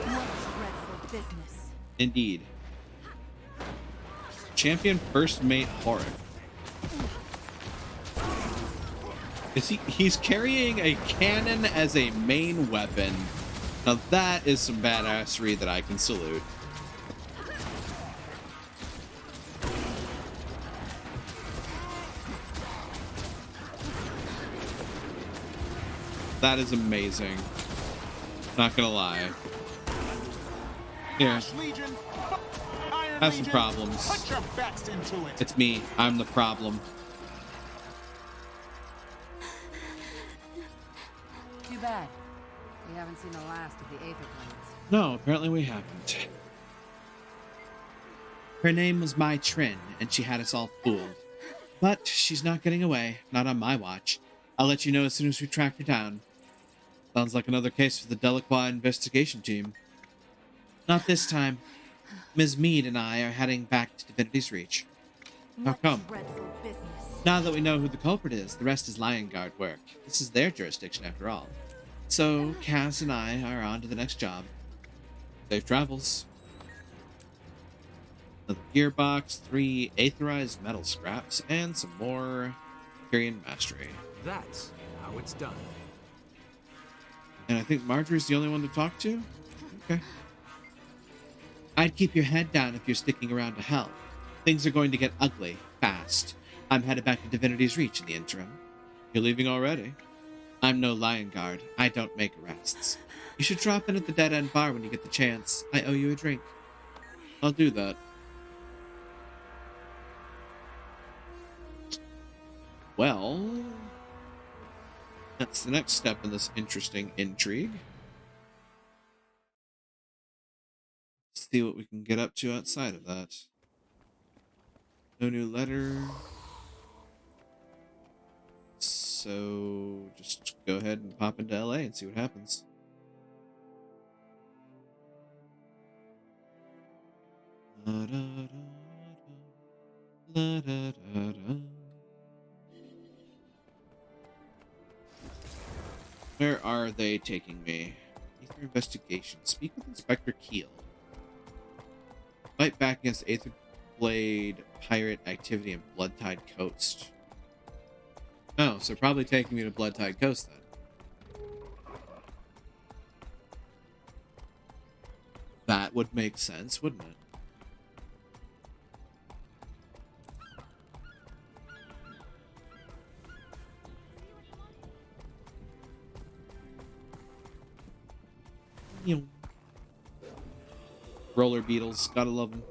What dreadful business. Indeed. Champion First Mate Horrick. He's carrying a cannon as a main weapon. Now that is some badassery that I can salute. That is amazing. Not gonna lie. Here. Have some problems. Put your backs into it. It's me. I'm the problem. Too bad. We haven't seen the last of the Aether Planes. No, apparently we haven't. Her name was Mai Trin, and she had us all fooled. But she's not getting away. Not on my watch. I'll let you know as soon as we track her down. Sounds like another case for the Delacroix investigation team. Not this time. Ms. Mead and I are heading back to Divinity's Reach. How come? Now that we know who the culprit is, the rest is Lion Guard work. This is their jurisdiction after all. So, Cass and I are on to the next job. Safe travels. Another gearbox, 3 aetherized metal scraps, and some more Kyrian mastery. That's how it's done. And I think Marjorie's the only one to talk to? Okay. I'd keep your head down if you're sticking around to help. Things are going to get ugly, fast. I'm headed back to Divinity's Reach in the interim. You're leaving already? I'm no Lion Guard. I don't make arrests. You should drop in at the Dead End Bar when you get the chance. I owe you a drink. I'll do that. Well, that's the next step in this interesting intrigue. Let's see what we can get up to outside of that. No new letter. So just go ahead and pop into LA and see what happens. La, da, da, da. La, da, da, da. Where are they taking me? Aether investigation. Speak with Inspector Keel. Fight back against Aether Blade pirate activity in Bloodtide Coast. Oh, so probably taking me to Bloodtide Coast then. That would make sense, wouldn't it? Roller beetles, gotta love them.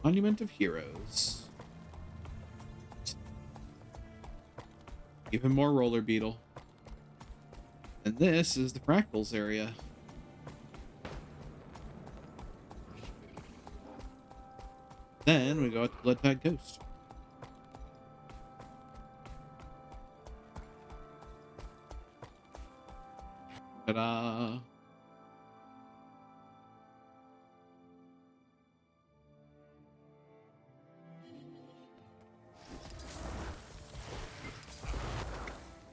Monument of Heroes. Give him more roller beetle. And this is the Fractals area. Then we go out to Bloodtide Coast. Ta-da!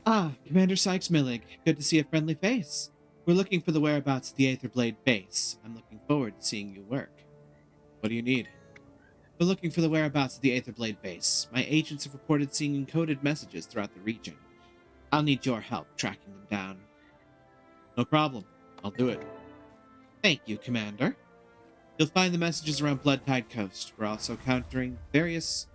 Ah, Commander Sykes-Milling. Good to see a friendly face. We're looking for the whereabouts of the Aetherblade base. I'm looking forward to seeing you work. What do you need? We're looking for the whereabouts of the Aetherblade base. My agents have reported seeing encoded messages throughout the region. I'll need your help tracking them down. No problem. I'll do it. Thank you, Commander. You'll find the messages around Bloodtide Coast. We're also countering various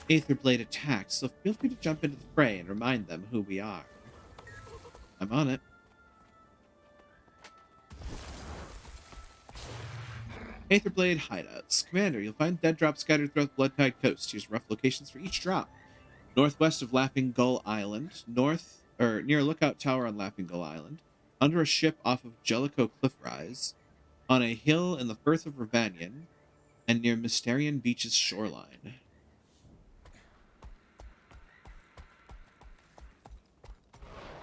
Aetherblade attacks, so feel free to jump into the fray and remind them who we are. I'm on it. Aetherblade hideouts. Commander, you'll find dead drops scattered throughout the Bloodtide Coast. Here's rough locations for each drop. Northwest of Laughing Gull Island, near Lookout Tower on Laughing Gull Island, under a ship off of Jellicoe Cliff Rise, on a hill in the Firth of Revanion, and near Mysterian Beach's shoreline.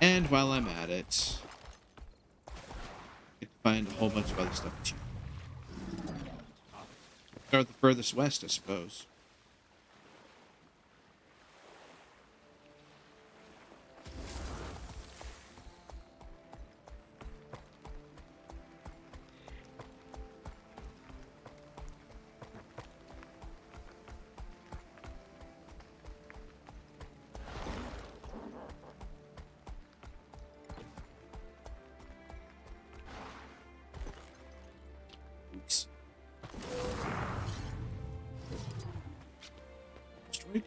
And while I'm at it, I can find a whole bunch of other stuff too. Start the furthest west, I suppose.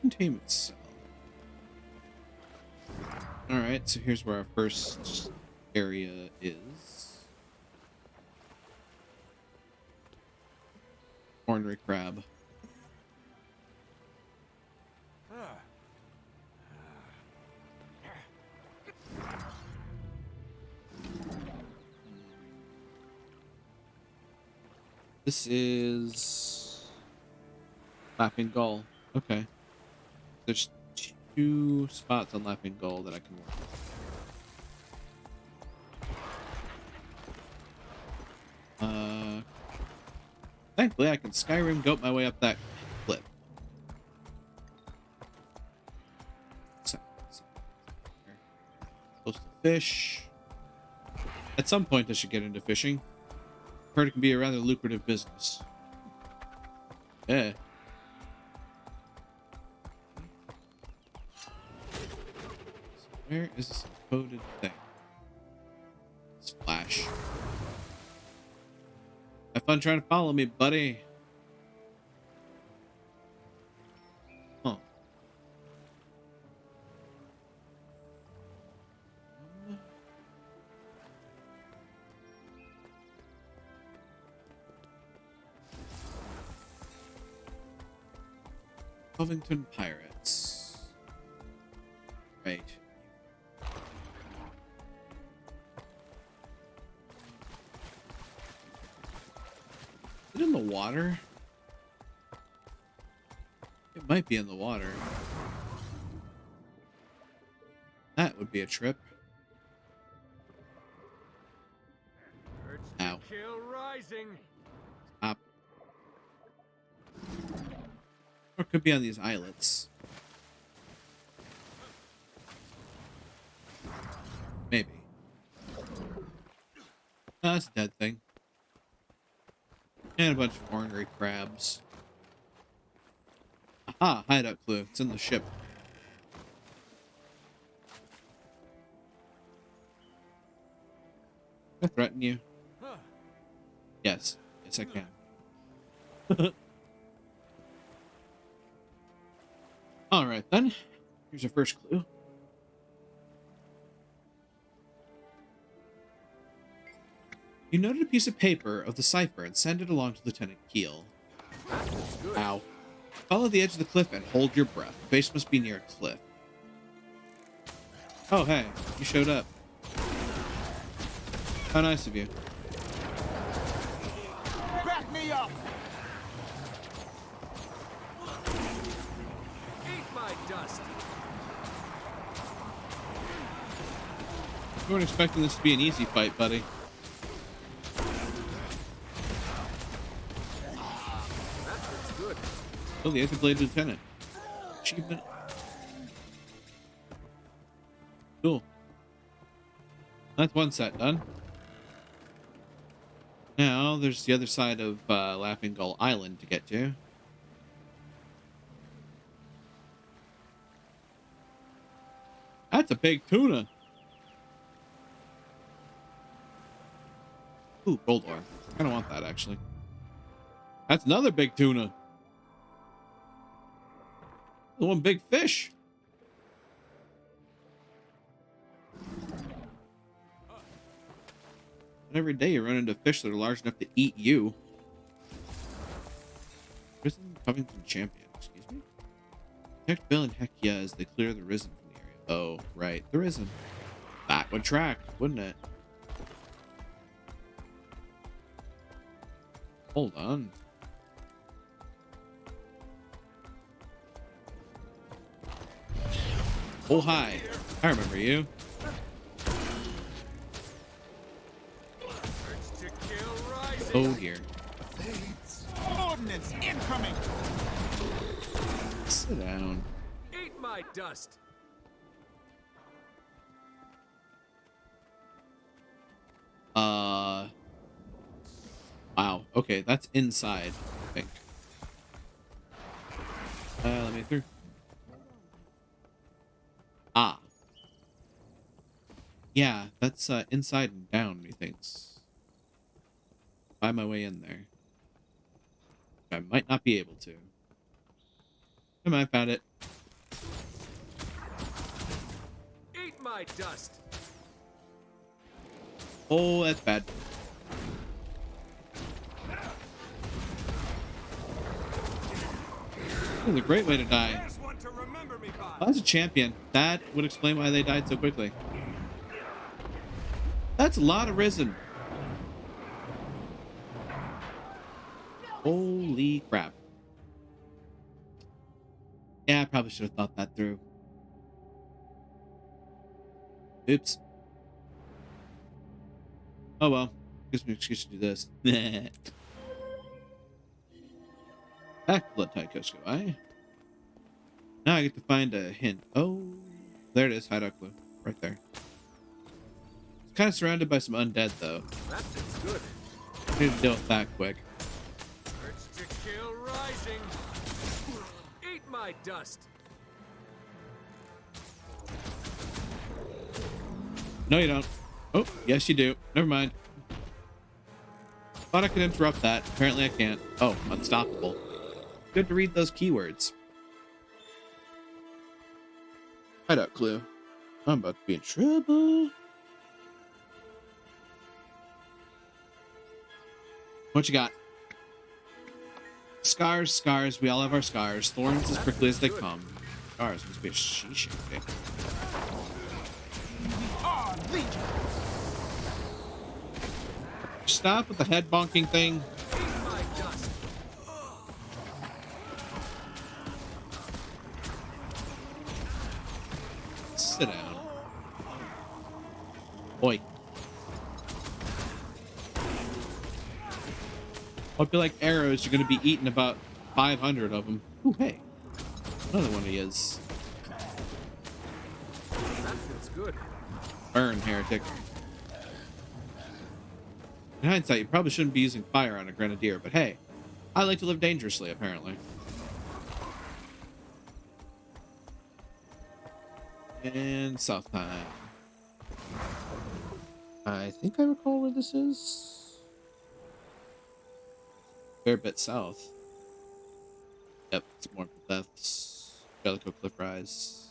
Containment cell. Alright, so here's where our first area is. Ornery crab. This is Laughing Gull. Okay. There's 2 spots on Laughing Gull that I can work with. Thankfully, I can Skyrim goat my way up that cliff. Coastal fish. At some point, I should get into fishing. Heard it can be a rather lucrative business. Yeah. Where is this encoded thing? Splash. Have fun trying to follow me, buddy. Huh. Covington Pirates. Right. Is it in the water? It might be in the water. That would be a trip. Ow. Kill rising. Stop. Or it could be on these islets. Maybe. Oh, that's a dead thing. And a bunch of ornery crabs. Aha, hideout clue. It's in the ship. Can I threaten you? Yes. Yes, I can. Alright then. Here's your first clue. You noted a piece of paper of the cipher and send it along to Lieutenant Keel. Ow. Follow the edge of the cliff and hold your breath. The base must be near a cliff. Oh, hey. You showed up. How nice of you. Back me up! Eat my dust. You weren't expecting this to be an easy fight, buddy. Oh, the Aetherblade Lieutenant. Achievement. Cool. That's one set done. Now, there's the other side of Laughing Gull Island to get to. That's a big tuna. Ooh, gold ore. I kind of want that, actually. That's another big tuna. The one big fish. And every day you run into fish that are large enough to eat you. Risen Covington champion, excuse me? Protect Bill and Hekia as they clear the Risen from the area. Oh, right, the Risen. That would track, wouldn't it? Hold on. Oh, hi. I remember you. Oh, dear. Ordnance incoming. Sit down. Eat my dust. Wow. Okay, that's inside, I think. Let me through. Ah. Yeah, that's inside and down, methinks. Find my way in there. I might not be able to. I might found it. Eat my dust. Oh, that's bad. This is a great way to die. Oh, that's a champion. That would explain why they died so quickly. That's a lot of Risen. Holy crap. Yeah, I probably should have thought that through. Oops. Oh well. Gives me an excuse to do this. Back to Blood Tide Coast, I. Now I get to find a hint. Oh, there it is. Hideout clue. Right there. It's kind of surrounded by some undead, though. That looks good. I need to deal with that quick. Urge to kill rising. Eat my dust. No, you don't. Oh, yes, you do. Never mind. Thought I could interrupt that. Apparently I can't. Oh, unstoppable. Good to read those keywords. Hideout clue. I'm about to be in trouble. What you got? Scars, scars. We all have our scars. Thorns as quickly as they come. Scars must be a sheesh. Okay. Stop with the head bonking thing. Sit down. Oi. Hope you like arrows. You're going to be eating about 500 of them. Ooh, hey. Another one he is. That feels good. Burn, heretic. In hindsight, you probably shouldn't be using fire on a grenadier, but hey, I like to live dangerously, apparently. And south time. I think I recall where this is. Fair bit south. Yep, it's more deaths. Jellicoe Cliff Rise.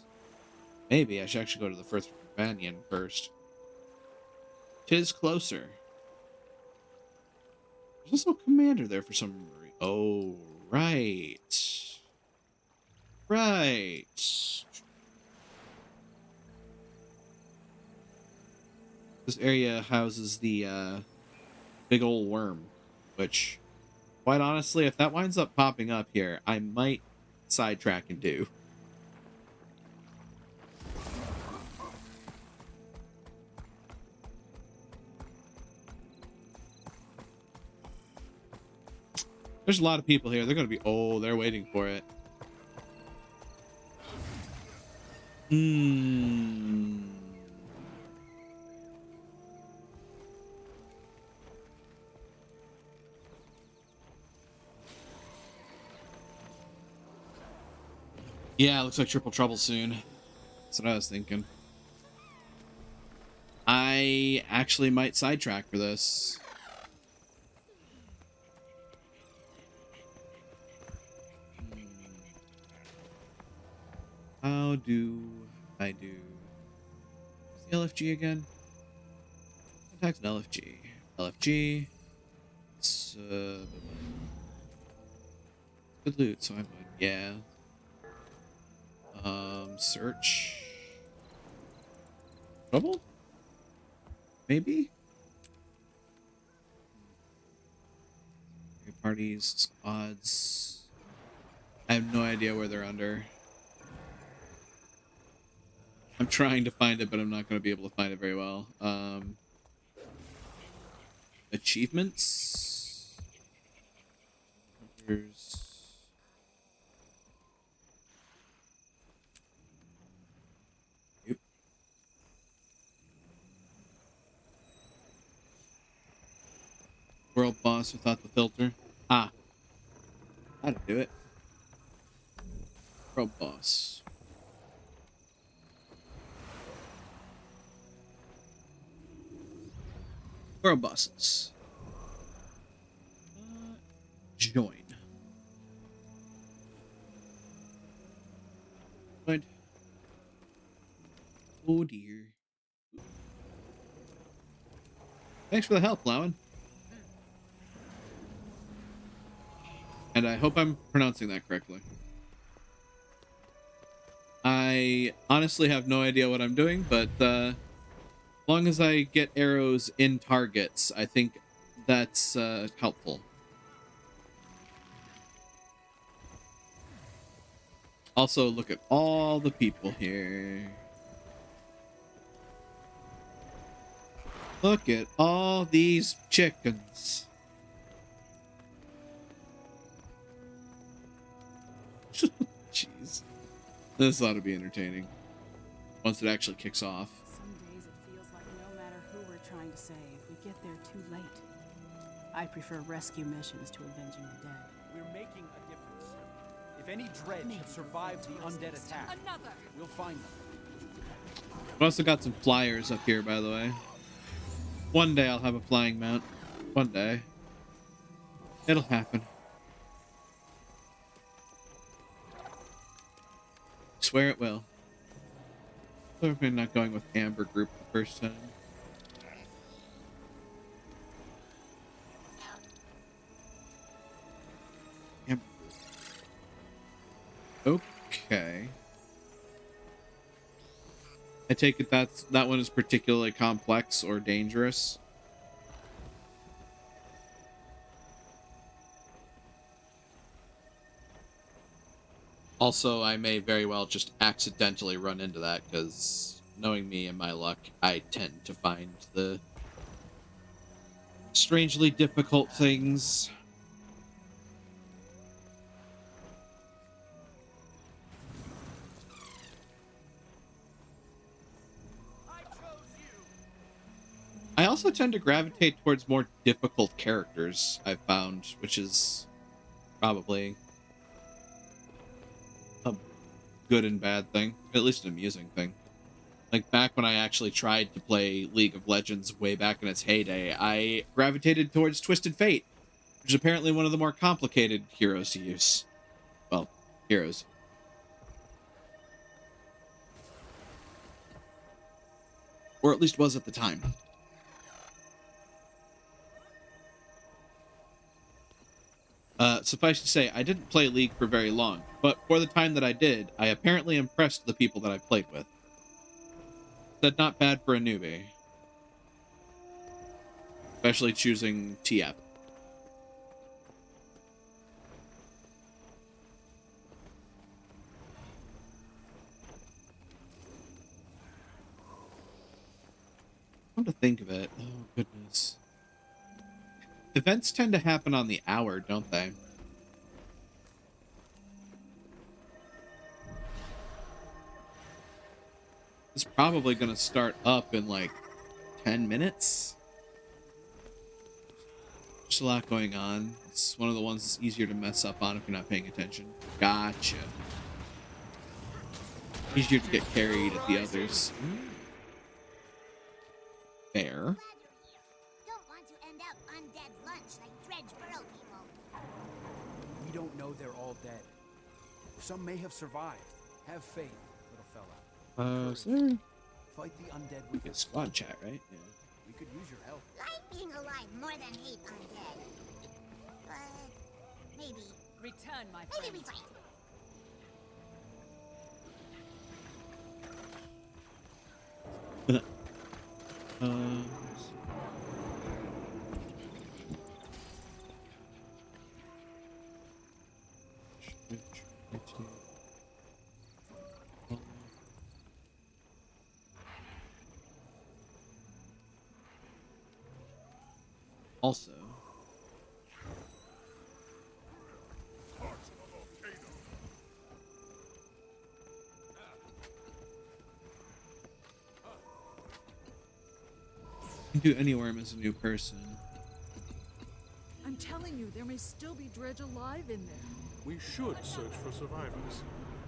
Maybe I should actually go to the first companion first. 'Tis closer. There's also a commander there for some reason. Oh, right. Right. This area houses the big old worm, which, quite honestly, if that winds up popping up here, I might sidetrack and do. There's a lot of people here. They're going to be, oh, they're waiting for it. Yeah, looks like triple trouble soon. That's what I was thinking. I actually might sidetrack for this. How do I do the LFG again? Contact an LFG. LFG. It's good loot, so I would, yeah. Search. Trouble? Maybe? Parties, squads. I have no idea where they're under. I'm trying to find it, but I'm not going to be able to find it very well. Achievements. Hunters. Yep. World boss without the filter. Ah. How to do it. World boss. World bosses. Join. What? Oh dear. Thanks for the help, Lowen. And I hope I'm pronouncing that correctly. I honestly have no idea what I'm doing, but as long as I get arrows in targets, I think that's helpful. Also, look at all the people here. Look at all these chickens. Jeez. This ought to be entertaining. Once it actually kicks off. Some days it feels like no matter who we're trying to save, we get there too late. I prefer rescue missions to avenging the dead. We're making a difference. If any Dredge have survived the undead attack, we'll find them. I've also got some flyers up here, by the way. One day I'll have a flying mount. One day. It'll happen. Swear it will. I'm not going with Amber Group the first time. Amber Group. Okay. I take it that one is particularly complex or dangerous. Also, I may very well just accidentally run into that, because knowing me and my luck, I tend to find the strangely difficult things. I also tend to gravitate towards more difficult characters, I've found, which is probably a good and bad thing, at least an amusing thing. Like, back when I actually tried to play League of Legends way back in its heyday, I gravitated towards Twisted Fate, which is apparently one of the more complicated heroes to use. Well, heroes. Or at least was at the time. Suffice to say, I didn't play League for very long, but for the time that I did, I apparently impressed the people that I played with. Said not bad for a newbie. Especially choosing TF. Come to think of it, oh goodness. Events tend to happen on the hour, don't they? It's probably going to start up in like 10 minutes. There's a lot going on. It's one of the ones that's easier to mess up on if you're not paying attention. Gotcha. Easier to get carried at the others. Fair. Don't want to end up undead lunch like Dredgeboro people. We don't know they're all dead. Some may have survived. Have faith, little fella. So Fight the undead with it's squad chat, right? Yeah. We could use your help. Like being alive more than hate undead. But maybe. Return, my Maybe friend. we fight. Also, you can do any worm as a new person. I'm telling you, there may still be Dredge alive in there. We should search for survivors.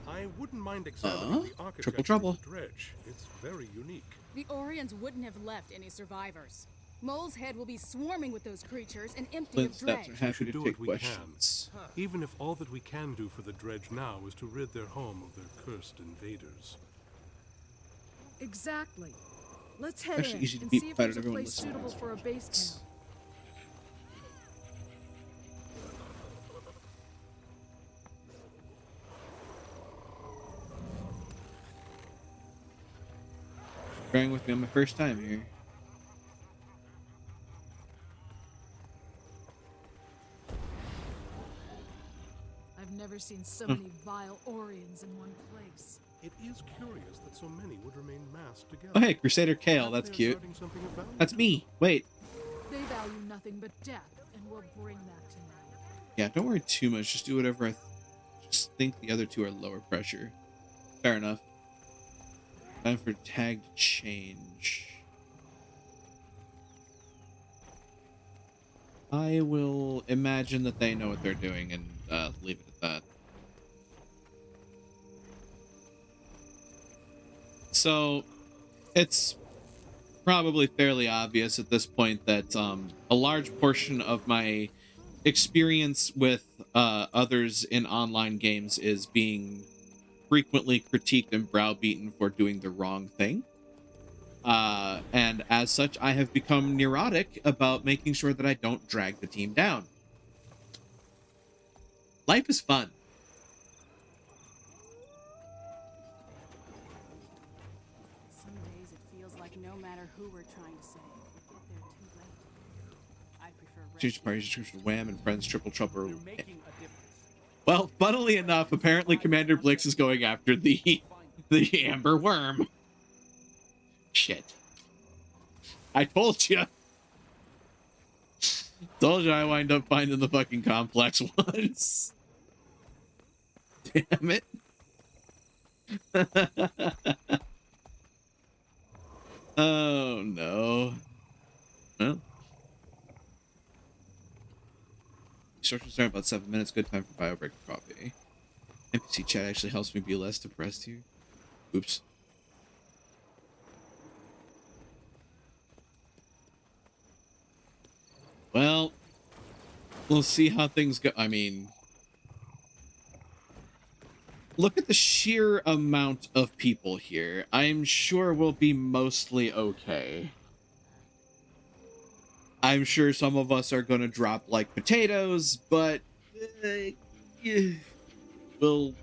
I wouldn't mind examining the Triple architecture trouble. of the dredge. It's very unique. The Orions wouldn't have left any survivors. Mole's Head will be swarming with those creatures and empty of Flintsteps dredge. are happy should to do take what we questions. can. Even if all that we can do for the dredge now is to rid their home of their cursed invaders. Exactly. Let's head Actually in easy to and beat see if by there's a everyone place listening. suitable for a base camp. Bearing with me on my first time here. I've never seen so Hmm. many vile Orions in one place. It is curious that so many would remain massed together. Oh hey, Crusader Kale, Perhaps that's they are cute. guarding something of value. That's me. Wait. They value nothing but death, and we'll bring that to mind. Yeah, don't worry too much. Just do whatever I just think the other two are lower pressure. Fair enough. Time for tag to change. I will imagine that they know what they're doing and leave it at that. So, it's probably fairly obvious at this point that a large portion of my experience with others in online games is being frequently critiqued and browbeaten for doing the wrong thing. And as such, I have become neurotic about making sure that I don't drag the team down. Life is fun. Some days it feels like no matter who we're trying to save, we get there too late. I prefer Change party description: Wham and Friends, Triple Trouble. Making a difference. Well, funnily enough, apparently Commander Blix is going after the Amber Worm. Shit. I told you. Told you I wind up finding the fucking complex ones. Damn it. Oh no. Well. Instructions start in about 7 minutes. Good time for bio break coffee. NPC chat actually helps me be less depressed here. Oops. Well, we'll see how things go. I mean, look at the sheer amount of people here. I'm sure we'll be mostly okay. I'm sure some of us are going to drop like potatoes, but we'll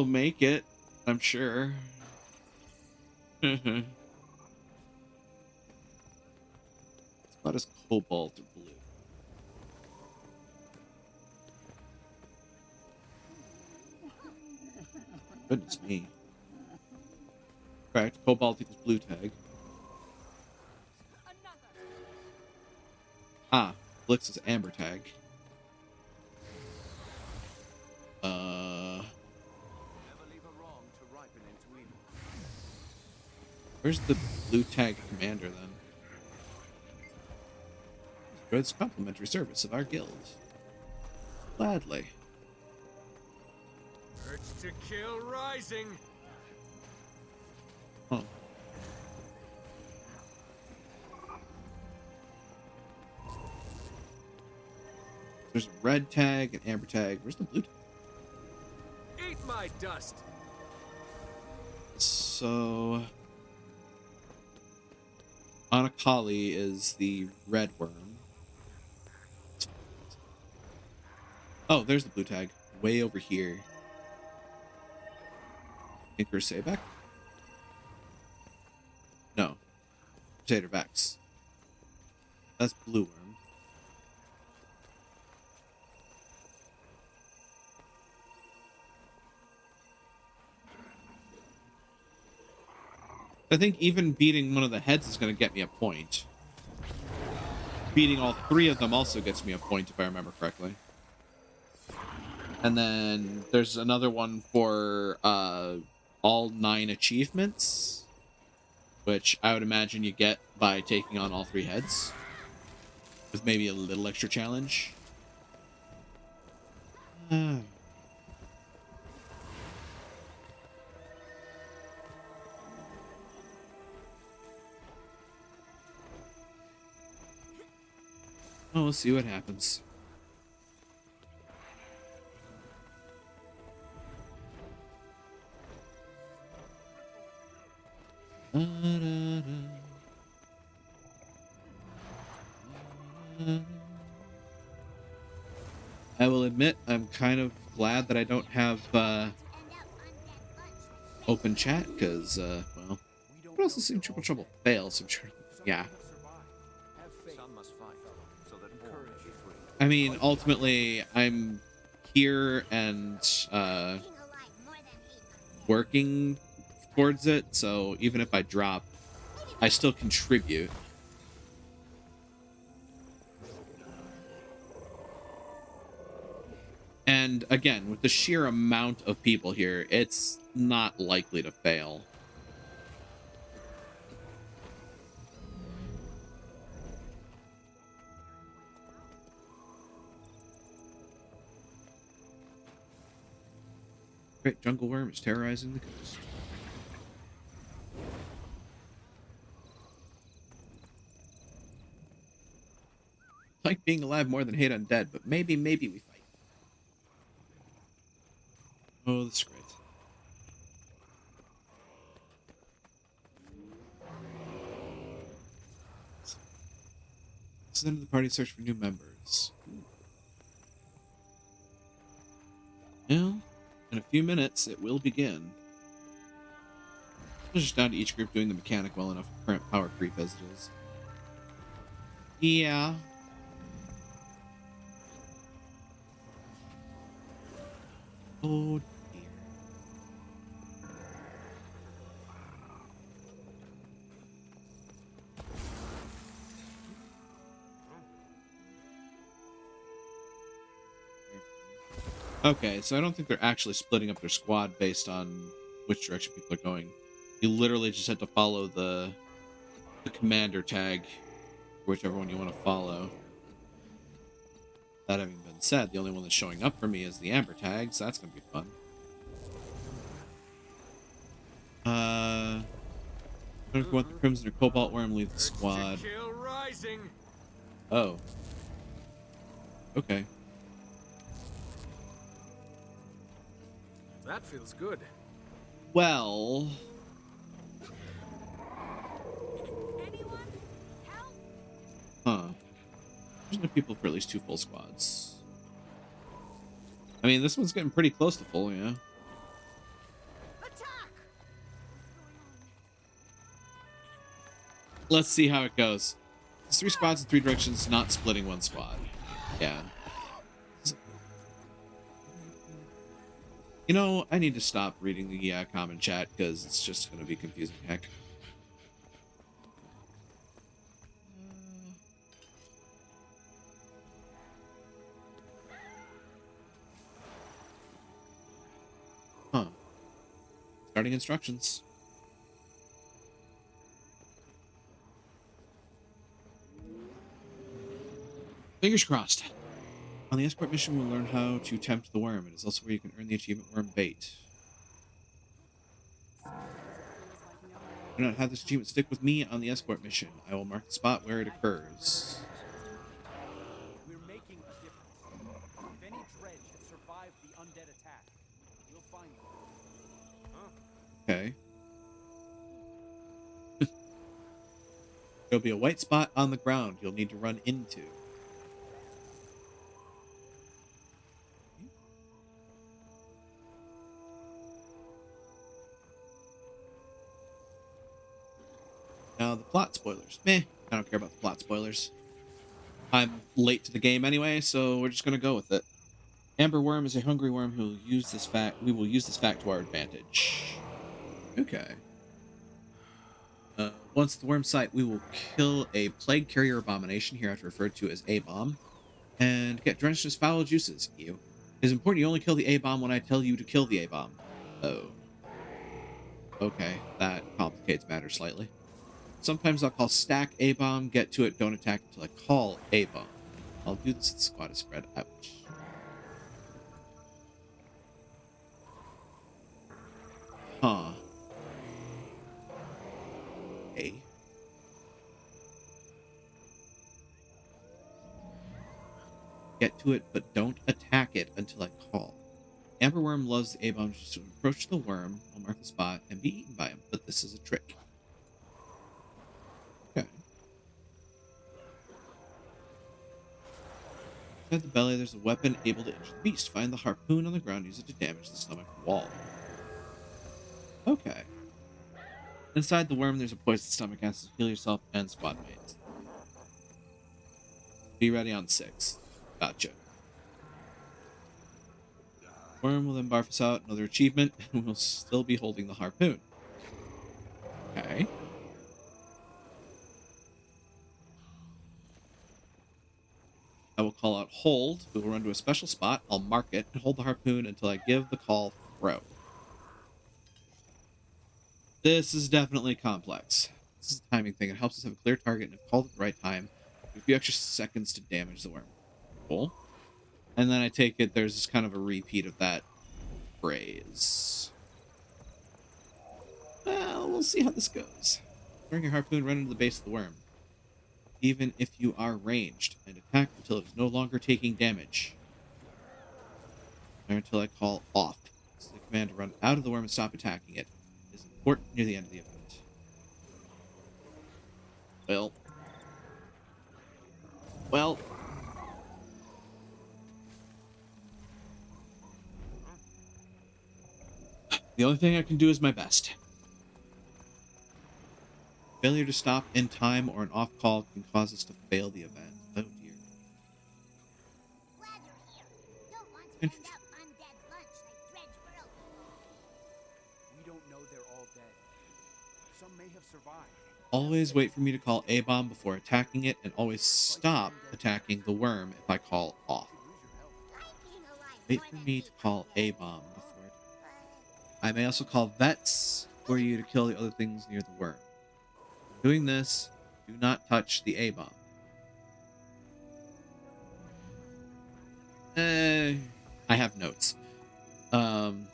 make it, I'm sure. It's about as cobalt or blue. Goodness me. Correct. Cobalt equals blue tag. Ah, Blix is amber tag. Where's the blue tag commander then? It's complimentary service of our guild. Gladly. Urge to kill rising. Huh. There's a red tag, an amber tag. Where's the blue tag? Eat my dust. So, Anakali is the red worm. Oh, there's the blue tag. Way over here. Tinker Sayback? No. Crusader Vex. That's blue worm. I think even beating one of the heads is going to get me a point. Beating all three of them also gets me a point, if I remember correctly. And then there's another one for all 9 achievements, which I would imagine you get by taking on all 3 heads, with maybe a little extra challenge. Oh, we'll see what happens. I will admit, I'm kind of glad that I don't have open chat, because, well, what else has seen Triple Trouble fail? So I'm sure, yeah. I mean, ultimately, I'm here and working towards it, so even if I drop, I still contribute. And again, with the sheer amount of people here, it's not likely to fail. Great jungle worm is terrorizing the coast. Like being alive more than hate undead, but maybe we fight. Oh, that's great. This is the end of the party search for new members. Well, in a few minutes, it will begin. It's just down to each group doing the mechanic well enough with current power creep as it is. Yeah. Oh dear. Okay, so I don't think they're actually splitting up their squad based on which direction people are going. You literally just have to follow the commander tag, whichever one you want to follow. That having been said, the only one that's showing up for me is the amber tag, so that's going to be fun. I'm going to go with the Crimson or Cobalt Worm, leave the squad. Oh. Okay. That feels good. Well... Huh. There's enough people for at least 2 full squads. I mean, this one's getting pretty close to full, yeah. Let's see how it goes. It's 3 squads in 3 directions, not splitting 1 squad. Yeah. You know, I need to stop reading the common chat, because it's just going to be confusing heck. Huh. Starting instructions. Fingers crossed. On the escort mission, we'll learn how to tempt the worm. It is also where you can earn the achievement Worm Bait. Do not have this achievement stick with me on the escort mission. I will mark the spot where it occurs. We're making a difference. Okay. There'll be a white spot on the ground you'll need to run into. Now, the plot spoilers. Meh, I don't care about the plot spoilers. I'm late to the game anyway, so we're just going to go with it. Amber Worm is a hungry worm who will use this fact. We will use this fact to our advantage. Okay. Once the worm site, we will kill a plague carrier abomination, hereafter referred to as A-bomb, and get drenched in his foul juices. Ew. It is important you only kill the A-bomb when I tell you to kill the A-bomb. Oh. Okay, that complicates matters slightly. Sometimes I'll call stack A-bomb, get to it, don't attack until I call A-bomb. I'll do this at squad spread. Ouch. Huh. A. Get to it, but don't attack it until I call. Amberworm loves the A-bomb just to approach the worm, I'll mark the spot, and be eaten by him, but this is a trick. Okay. Inside the belly, there's a weapon able to injure the beast. Find the harpoon on the ground, use it to damage the stomach wall. Okay. Inside the worm, there's a poisoned stomach acid. Heal yourself and squad mates. Be ready on 6. Gotcha. Worm will then barf us out another achievement, and we'll still be holding the harpoon. Okay. I will call out hold. We will run to a special spot. I'll mark it and hold the harpoon until I give the call throw. This is definitely complex. This is a timing thing. It helps us have a clear target and if called at the right time, a few extra seconds to damage the worm. Cool. And then I take it there's just kind of a repeat of that phrase. Well, we'll see how this goes. Bring your harpoon, run into the base of the worm. Even if you are ranged, and attack until it is no longer taking damage. Or until I call off. This is the command to run out of the worm and stop attacking it. It is important near the end of the event. Well. The only thing I can do is my best. Failure to stop in time or an off call can cause us to fail the event. Oh dear. Interesting. We don't know they're all dead. Some may have survived. Always wait for me to call A-bomb before attacking it, and always stop attacking the worm if I call off. Wait for me to call A-bomb before it. I may also call vets for you to kill the other things near the worm. Doing this, do not touch the A-bomb. I have notes. Kind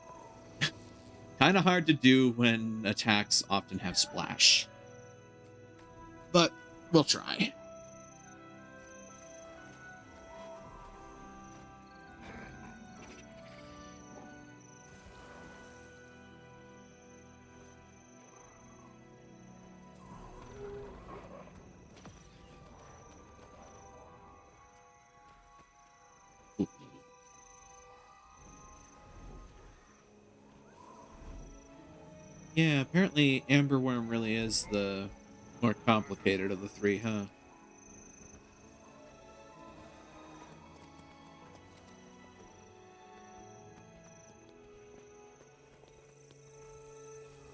of hard to do when attacks often have splash. But we'll try. Yeah, apparently Amberworm really is the more complicated of the three, huh?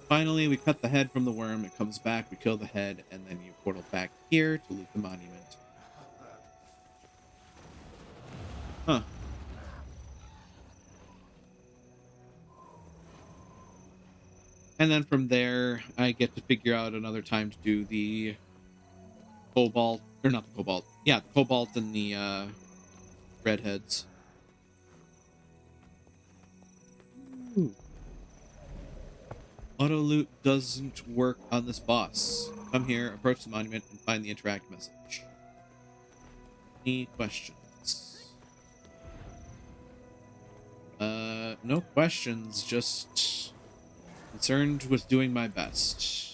Finally, we cut the head from the worm, it comes back, we kill the head, and then you portal back here to loot the monument. Huh. And then from there, I get to figure out another time to do the cobalt, or not the cobalt. Yeah, the cobalt and the redheads. Ooh. Auto loot doesn't work on this boss. Come here, approach the monument, and find the interact message. Any questions? No questions, just Concerned with doing my best.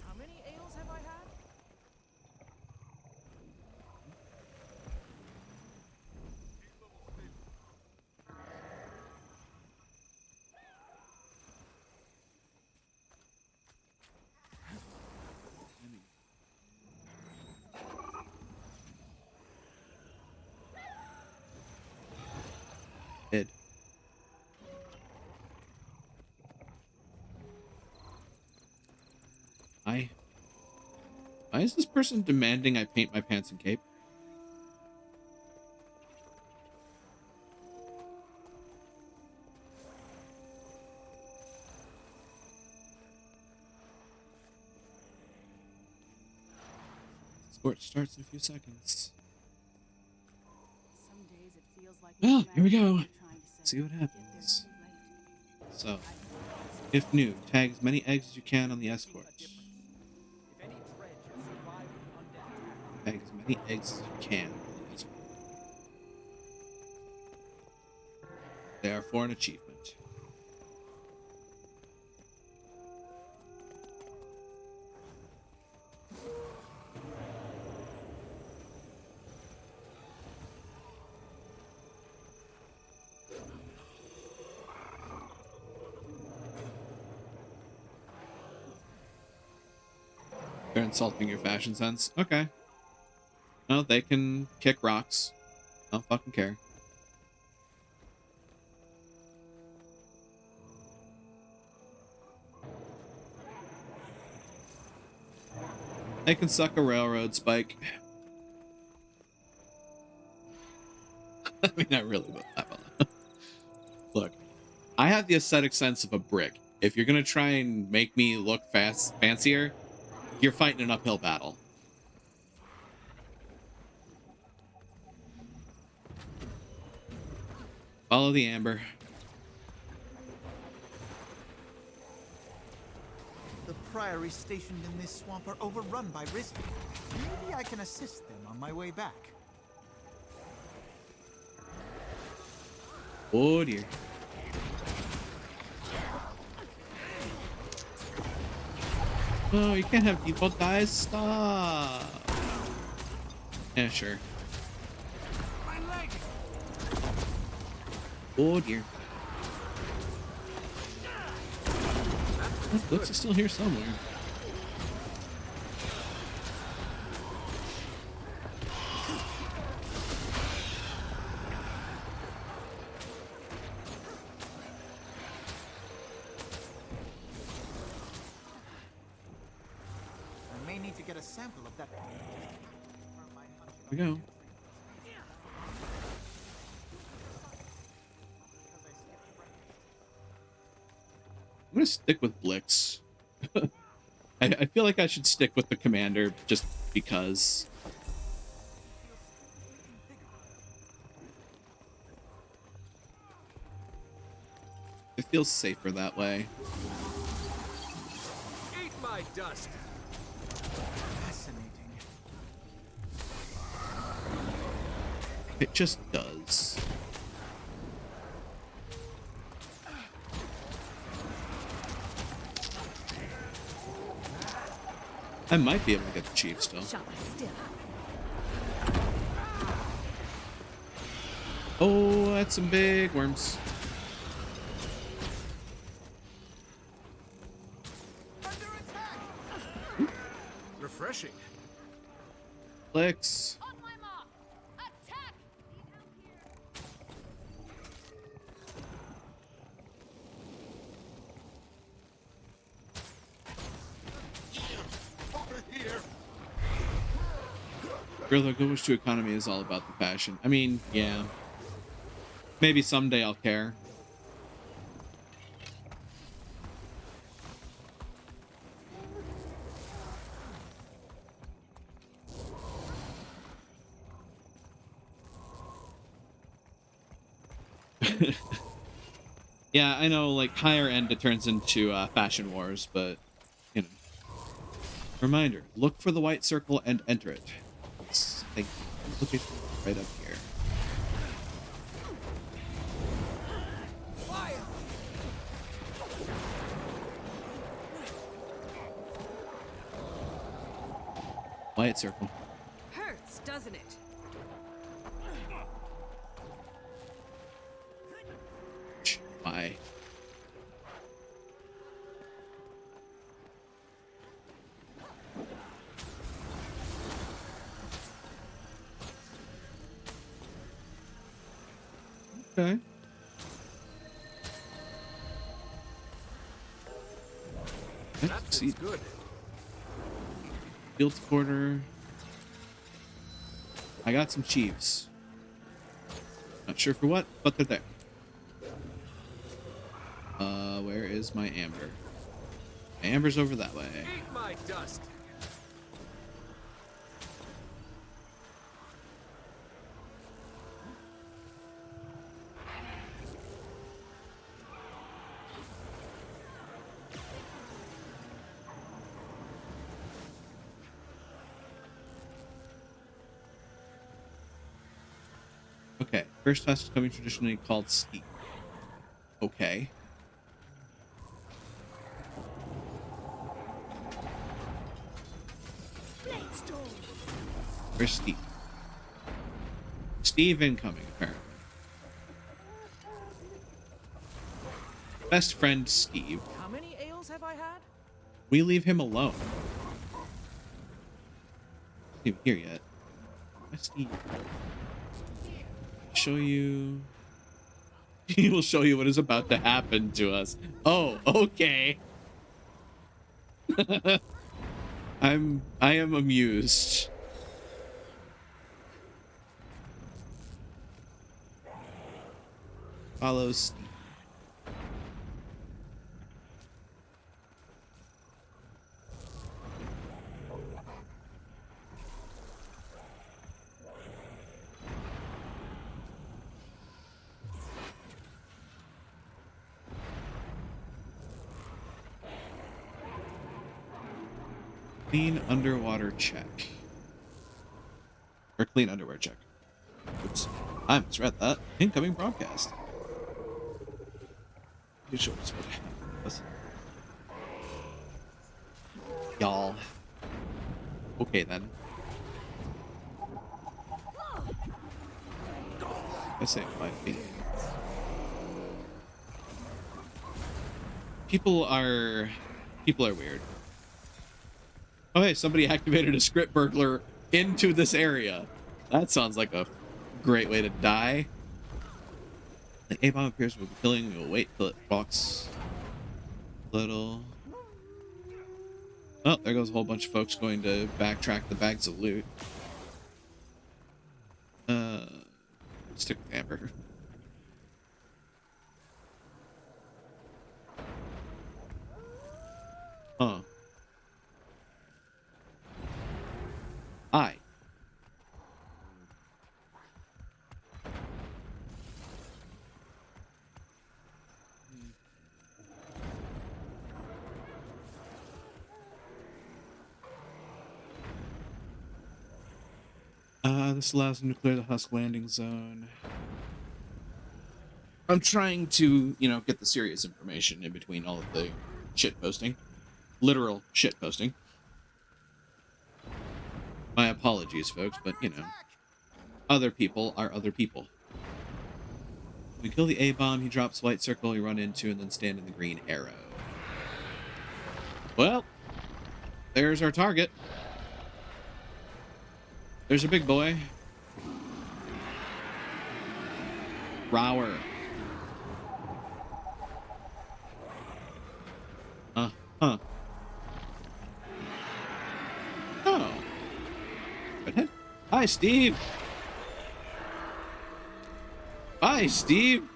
How many ales have I had? Id. Why is this person demanding I paint my pants and cape? Sport starts in a few seconds. Some days it feels like Well, here we go. See what happens. So, if new, tag as many eggs as you can on the escort. Tag as many eggs as you can on the escort. They are for an achievement. They're insulting your fashion sense. Okay. Well, they can kick rocks. I don't fucking care. They can suck a railroad spike. I mean, I really will have on that. Look, I have the aesthetic sense of a brick. If you're gonna try and make me look fancier, you're fighting an uphill battle. Follow the amber. The priories stationed in this swamp are overrun by Rizki. Maybe I can assist them on my way back. Oh dear. No, you can't have default guys. Stop. Yeah, sure. Oh dear. Looks is still here somewhere. I may need to get a sample of that. Here we go. I'm gonna stick with Blix. I feel like I should stick with the commander just because. It feels safer that way. Eat my dust. Fascinating. It just does. I might be able to get the chief still. Oh, that's some big worms. Refreshing. Blix. Guerrilla Goes to Economy is all about the passion. I mean, yeah. Maybe someday I'll care. Yeah, I know, like, higher end it turns into Fashion Wars, but, you know. Reminder, look for the white circle and enter it. Thank you. Look at right up here. White circle. Hurts, doesn't it? Why? Okay. Let's see. Good. Field's quarter. I got some chiefs. Not sure for what, but they're there. Where is my amber? Amber's over that way. Eat my dust. Okay, first task is coming traditionally called Steep. Okay. Where's Steve? Steve incoming, apparently. Best friend Steve. How many ales have I had? We leave him alone. He's not even here yet. Where's Steve? Show you. He will show you what is about to happen to us. Oh, okay. I am amused. Follows Steve. Clean underwater check. Or clean underwear check. Oops. I misread that. Incoming broadcast. You show us what happens. Y'all. Okay then. I say 5 feet. People are weird. Oh hey, somebody activated a script burglar into this area. That sounds like a great way to die. The A-bomb appears will be killing. We will wait till it walks a little. Oh, there goes a whole bunch of folks going to backtrack the bags of loot. Stick with Amber. Huh. Hi. This allows them to clear the husk landing zone. I'm trying to, get the serious information in between all of the shit posting. Literal shit posting. My apologies, folks, but, other people are other people. We kill the A-bomb, he drops white circle, you run into, and then stand in the green arrow. Well, there's our target. There's a big boy. Rower. Huh. Oh. Redhead. Hi, Steve. Hi, Steve.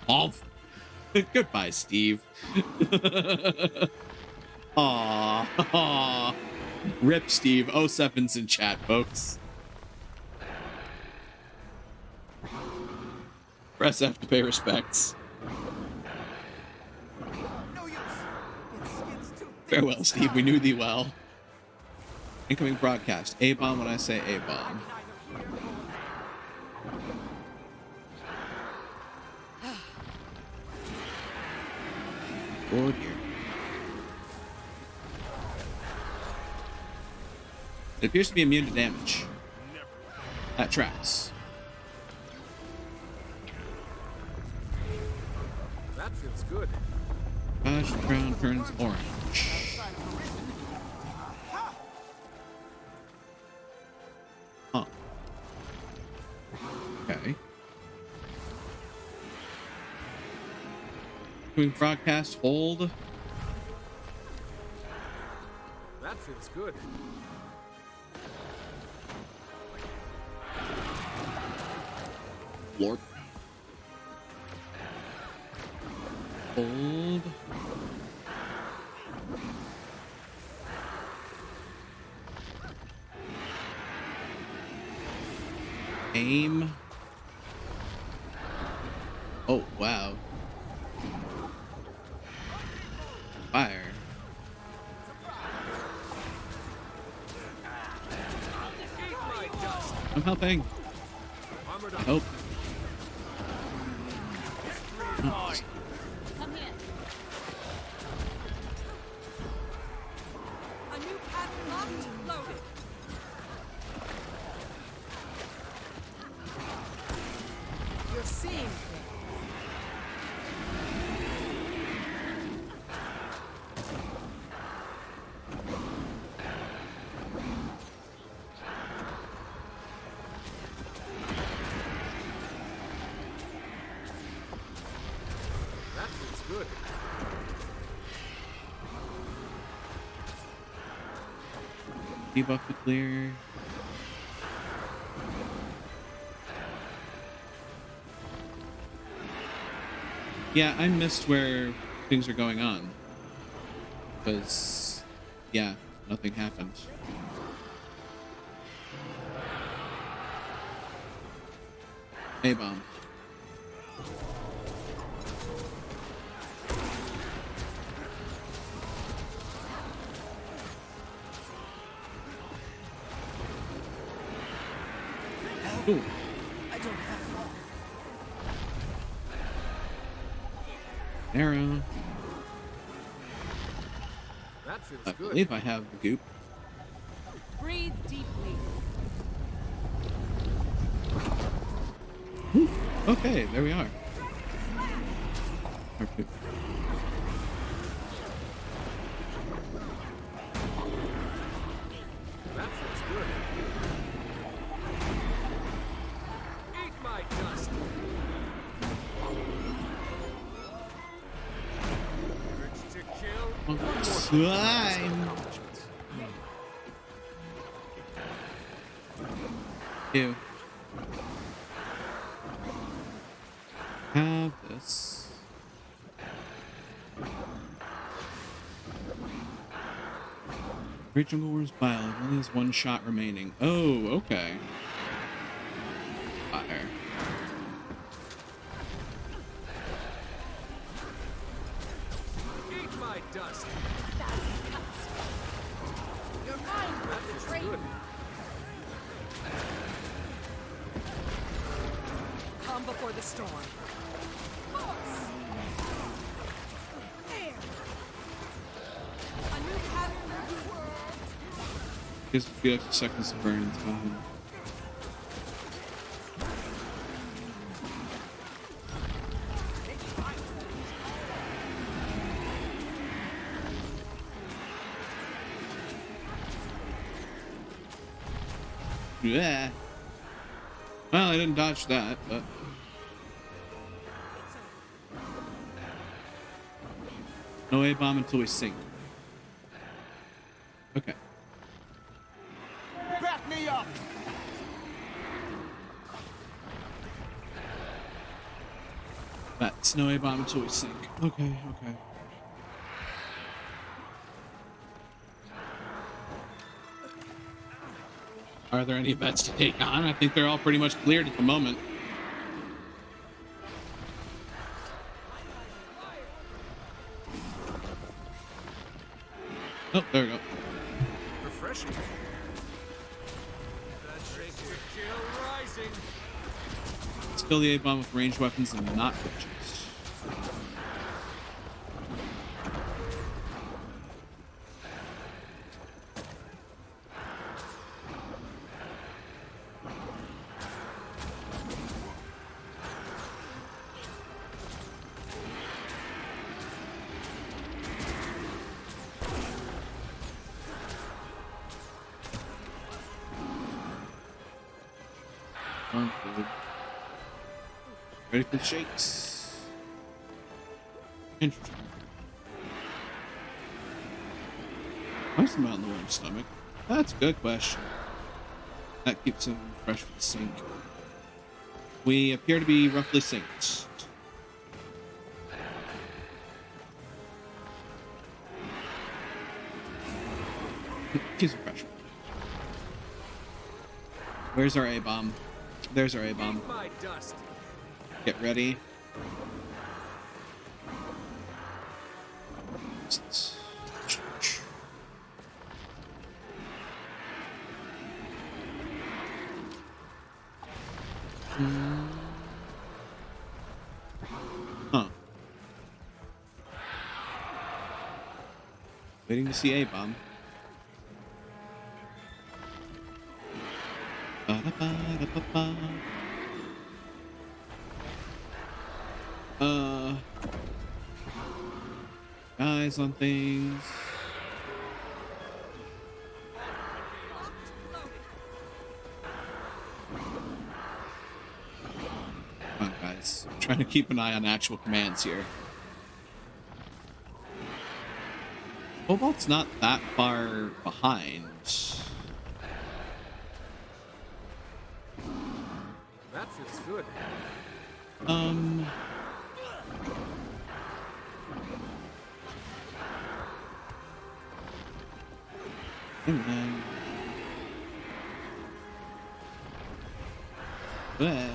Off. Goodbye, Steve. Aww. Rip Steve. 07's in chat, folks. Press F to pay respects. Farewell, Steve. We knew thee well. Incoming broadcast. A-bomb when I say A-bomb. Oh dear. It appears to be immune to damage. That tracks. That feels good. Ash crown turns orange. Huh. Okay. Doing broadcast hold. That feels good. Lord. Hold. Aim. Oh, wow. Fire. I'm helping. I hope. Come here. A new pattern locked, loaded. You're seeing things. That feels good. Debuff to clear. Yeah, I missed where things are going on. Because, yeah, nothing happened. A-bomb. Ooh. I don't have long. Arrow. That feels I good. believe I have the goop. Breathe deeply. Whew. Okay, there we are. Okay. That feels good. Eat my dust. Urge to kill. One more Slime. Ew. Have this. Great Jungle Wars Bile only has one shot remaining. Oh, okay. Fire. Eat my dust. Your mind will betray you. Calm before the storm. There. A new pattern revealed. Gives a few extra seconds to burn. It's fine. Yeah. Well, I didn't dodge that, but no A-bomb until we sink. Okay. Back me up! That's no A-bomb until we sink. Okay, okay. Are there any bets to take on? I think they're all pretty much cleared at the moment. Oh, there we go. Refreshing. That shake to kill rising. Let's kill the A-bomb with ranged weapons and not bridges. Farm food. Ready for the shakes. Interesting. Why is the mountain the worm's stomach? That's a good question. That keeps him fresh for the sink. We appear to be roughly synced. Keeps him fresh. Where's our A-bomb? There's our A-bomb. My dust. Get ready. Huh. Waiting to see A-bomb. Ba-da-ba-da-ba-ba. Eyes on things. Come on, guys. I'm trying to keep an eye on actual commands here. Cobalt's not that far behind. That feels good. And then... Bleh.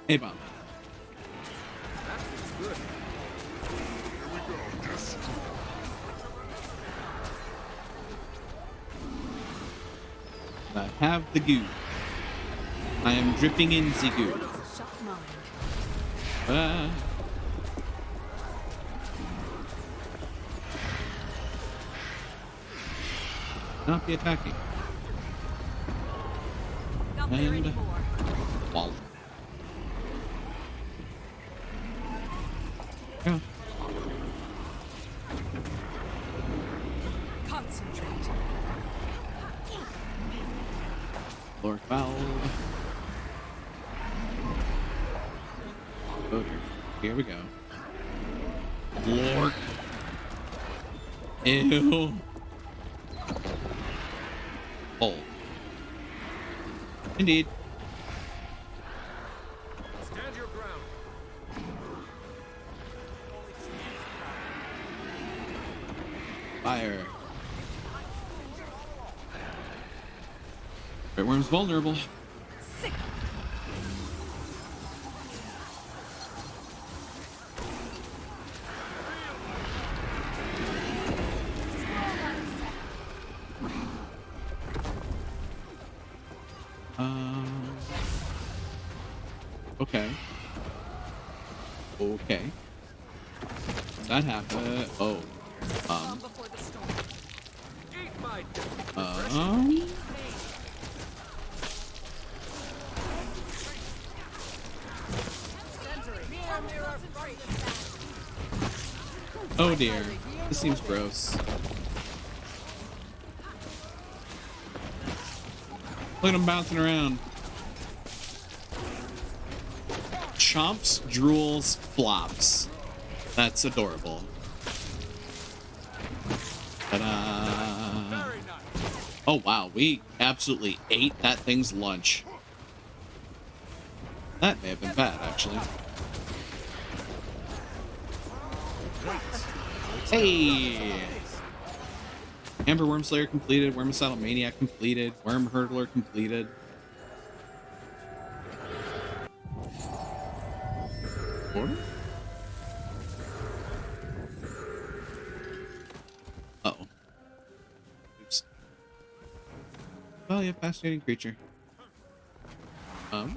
A-bomb. That feels good. Here we go. Yes. I have the goo. I am dripping in the goo. Not be attacking. And wall. Yeah. Concentrate. Lord Valve. Oh, here we go. Lord. Ew. Oh. Indeed. Stand your ground. Fire. Great Worm's vulnerable. Okay. Okay. That happened. Oh. Oh dear. This seems gross. Look at him bouncing around. Chomps, drools, flops. That's adorable. Ta-da! Oh wow, we absolutely ate that thing's lunch. That may have been bad, actually. Hey! Amber Worm Slayer completed. Wormicidal Maniac completed. Worm Hurdler completed. Border? Uh-oh. Oops. Well, yeah, fascinating creature. Portal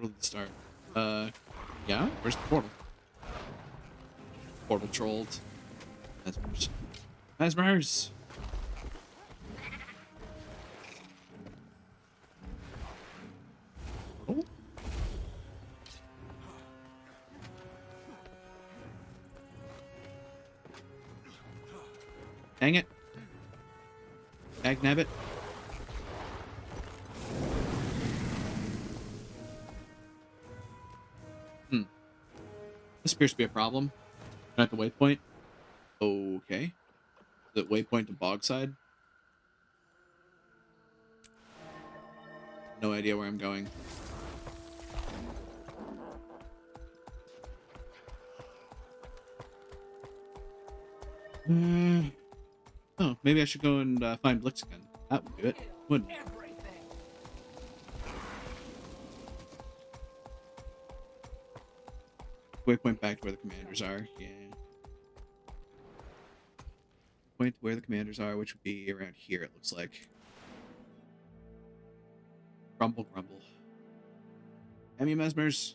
to the start. Yeah? Where's the portal? Portal trolled. Mesmers. Mesmers! Portal? Dang it. Dag nabbit. This appears to be a problem. At the waypoint. Okay. The waypoint to Bogside. No idea where I'm going. Oh, maybe I should go and find Blix again. That would do it, wouldn't it? Waypoint back to where the commanders are. Yeah. Point to where the commanders are, which would be around here, it looks like. Grumble, grumble. Emmy Mesmers.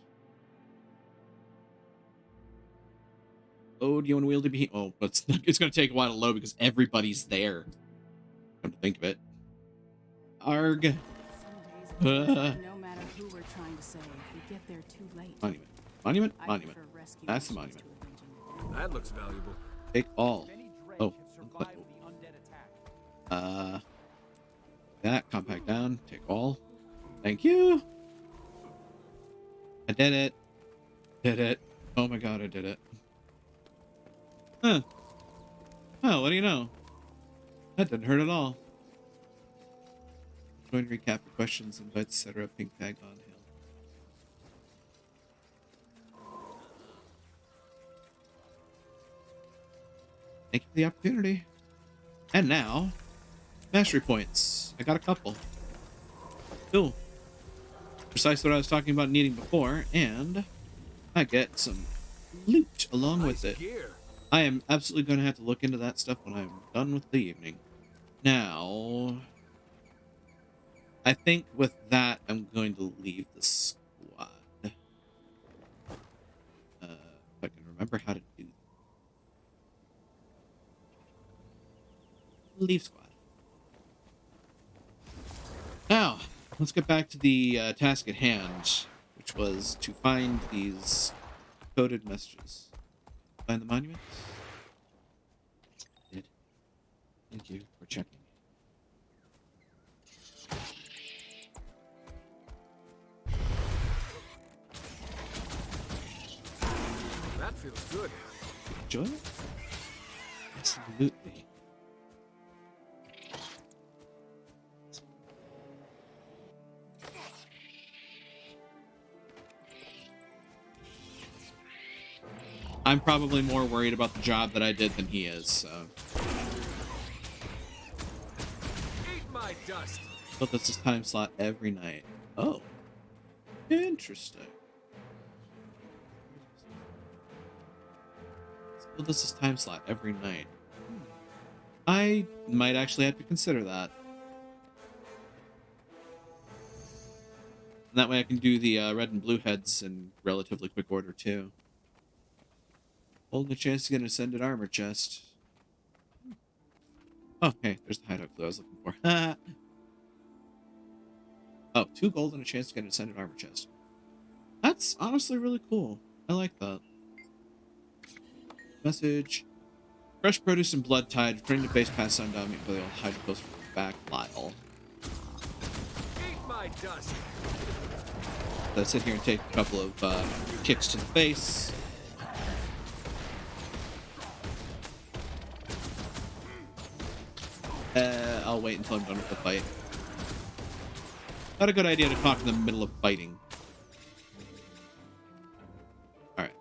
Load, you unwieldy be. Oh, but it's going to take a while to load because everybody's there. Come to think of it. Arg. No matter who we're trying to save, we get there too late. Monument. Monument? Monument. That's the monument. That looks valuable. Take all. Oh. That. Compact down. Take all. Thank you. I did it. Did it. Oh my god, I did it. Huh. Oh, what do you know? That didn't hurt at all. Join recap for questions, invite, etc. Pink tag on hill. Thank you for the opportunity. And now, mastery points. I got a couple. Cool. Precisely what I was talking about needing before, and I get some loot along with it. Gear. I am absolutely going to have to look into that stuff when I'm done with the evening. Now, I think with that, I'm going to leave the squad. If I can remember how to do that. Leave squad. Now, let's get back to the task at hand, which was to find these coded messages. Find the monuments? Did. Thank you for checking. That feels good. Enjoy it? Absolutely. I'm probably more worried about the job that I did than he is, so. Eat my dust. But this is time slot every night. Oh. Interesting. So this is time slot every night. I might actually have to consider that. And that way I can do the red and blue heads in relatively quick order, too. Holding a chance to get an ascended armor chest. Oh, hey, there's the hideout clue I was looking for. Oh, 2 gold and a chance to get an ascended armor chest. That's honestly really cool. I like that. Message. Fresh produce and blood tide. Returning to base past sundown. Meet by the old hide post for the back Lyle. Eat my dust. Let's sit here and take a couple of kicks to the face. I'll wait until I'm done with the fight. Not a good idea to talk in the middle of fighting. Alright.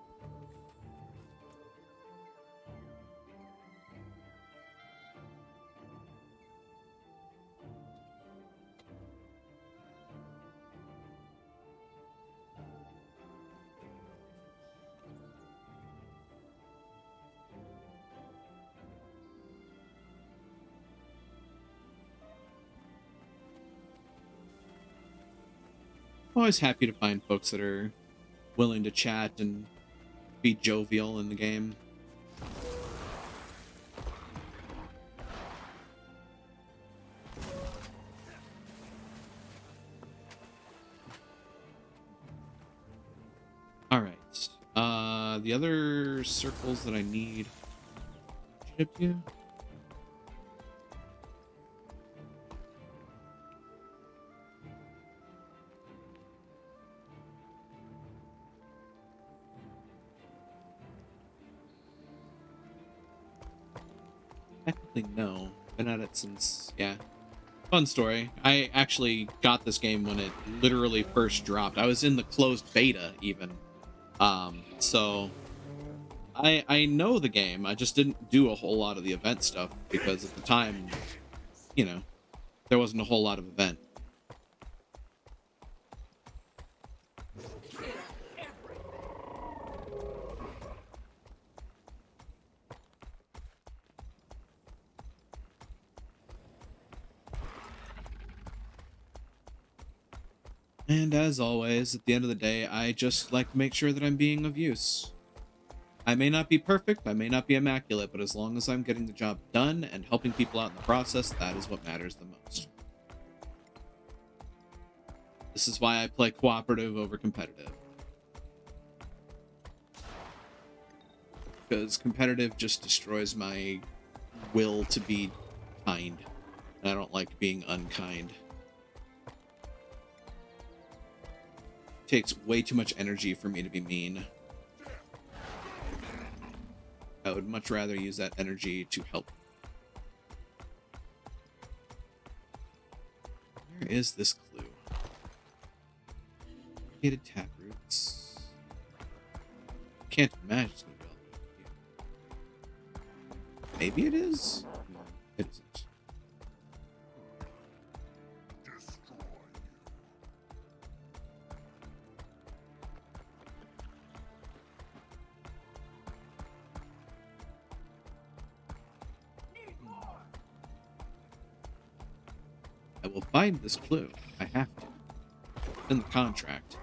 Always happy to find folks that are willing to chat and be jovial in the game. Alright. The other circles that I need. Ship you? Technically, no. Been at it since, yeah. Fun story. I actually got this game when it literally first dropped. I was in the closed beta, even. So... I know the game. I just didn't do a whole lot of the event stuff because at the time, you know, there wasn't a whole lot of event. And as always, at the end of the day, I just like to make sure that I'm being of use. I may not be perfect, I may not be immaculate, but as long as I'm getting the job done and helping people out in the process, that is what matters the most. This is why I play cooperative over competitive. Because competitive just destroys my will to be kind. And I don't like being unkind. It takes way too much energy for me to be mean. I would much rather use that energy to help. Where is this clue? Located taproots. Can't imagine it's going to be all here. Maybe it is? No, it isn't. I will find this clue. I have to. It's in the contract.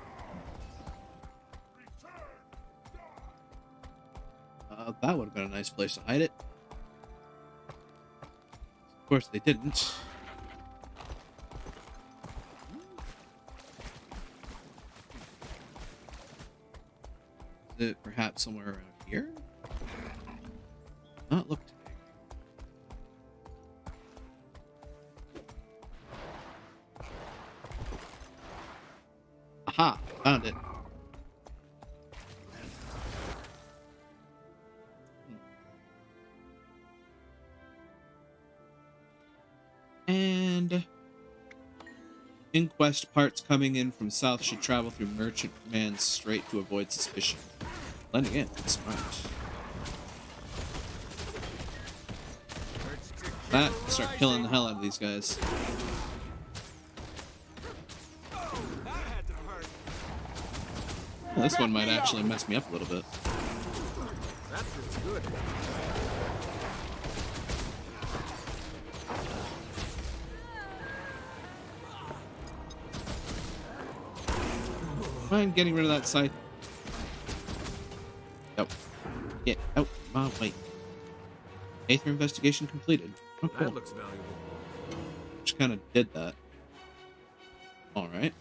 That would have been a nice place to hide it. Of course, they didn't. Is it perhaps somewhere around here? Not look today. Aha! Found it. And inquest parts coming in from south should travel through Merchantman Strait to avoid suspicion. Blending in, smart. That start killing the hell out of these guys. Well, this one might actually mess me up a little bit. That feels good. Mind getting rid of that scythe. Nope. Get out my way. Aether investigation completed. Oh, cool. That looks valuable. Just kind of did that. Alright.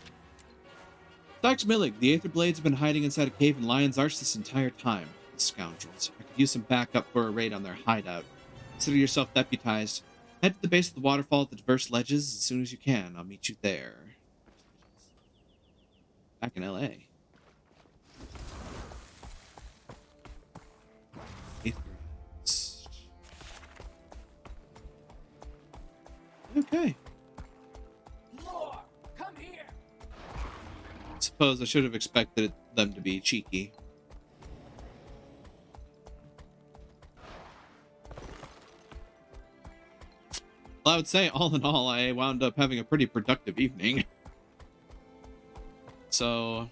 Dr. Millig, the Aether Blades have been hiding inside a cave in Lion's Arch this entire time. The scoundrels. I could use some backup for a raid on their hideout. Consider yourself deputized. Head to the base of the waterfall at the diverse ledges as soon as you can. I'll meet you there. Back in LA. Okay. Come here. Suppose I should have expected them to be cheeky. Well, I would say, all in all, I wound up having a pretty productive evening. So,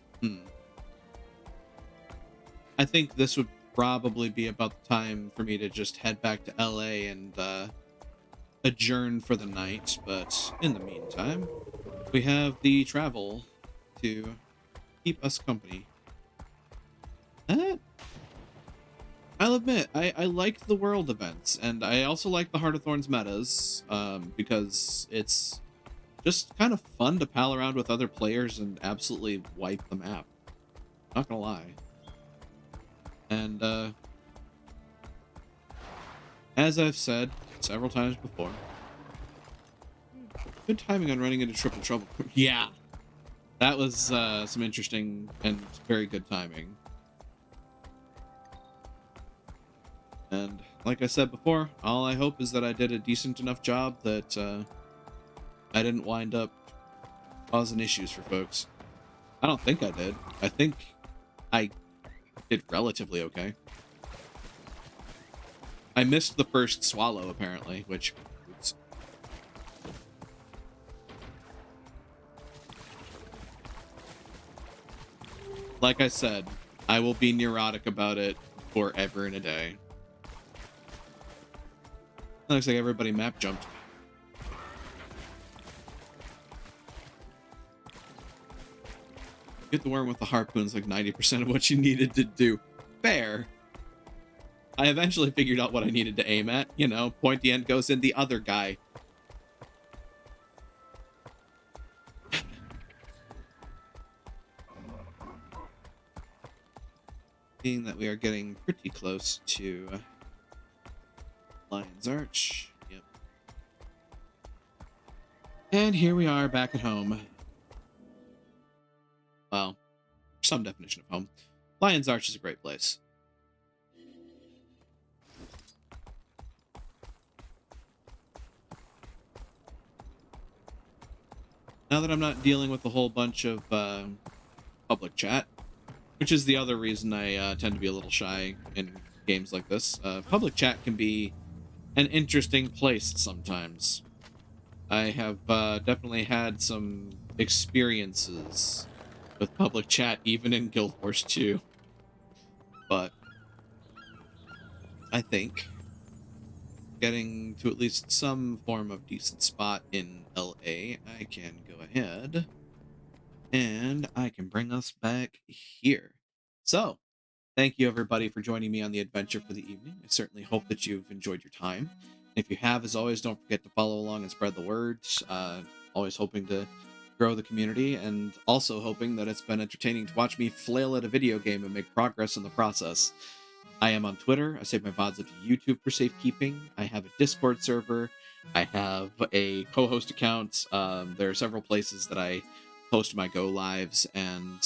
I think this would probably be about the time for me to just head back to LA and adjourn for the night. But in the meantime, we have the travel to keep us company. I'll admit, I like the world events, and I also like the Heart of Thorns metas, because it's just kind of fun to pal around with other players and absolutely wipe the map. Not gonna lie. And, as I've said several times before, good timing on running into Triple Trouble. Yeah! That was, some interesting and very good timing. And like I said before, all I hope is that I did a decent enough job that I didn't wind up causing issues for folks. I don't think I did. I think I did relatively okay. I missed the first swallow, apparently, which... Oops. Like I said, I will be neurotic about it forever and a day. Looks like everybody map jumped. Get the worm with the harpoons like 90% of what you needed to do. Fair. I eventually figured out what I needed to aim at. You know, pointy end goes in the other guy. Seeing that we are getting pretty close to Lion's Arch. Yep. And here we are back at home. Well, some definition of home. Lion's Arch is a great place. Now that I'm not dealing with a whole bunch of public chat, which is the other reason I tend to be a little shy in games like this, public chat can be an interesting place sometimes. I have definitely had some experiences with public chat, even in Guild Wars 2. But I think getting to at least some form of decent spot in LA, I can go ahead and I can bring us back here. So, thank you everybody for joining me on the adventure for the evening. I certainly hope that you've enjoyed your time. If you have, as always, don't forget to follow along and spread the word. Always hoping to grow the community, and also hoping that it's been entertaining to watch me flail at a video game and make progress in the process. I am on Twitter. I save my VODs up to YouTube for safekeeping. I have a Discord server. I have a co-host account. There are several places that I post my go lives, and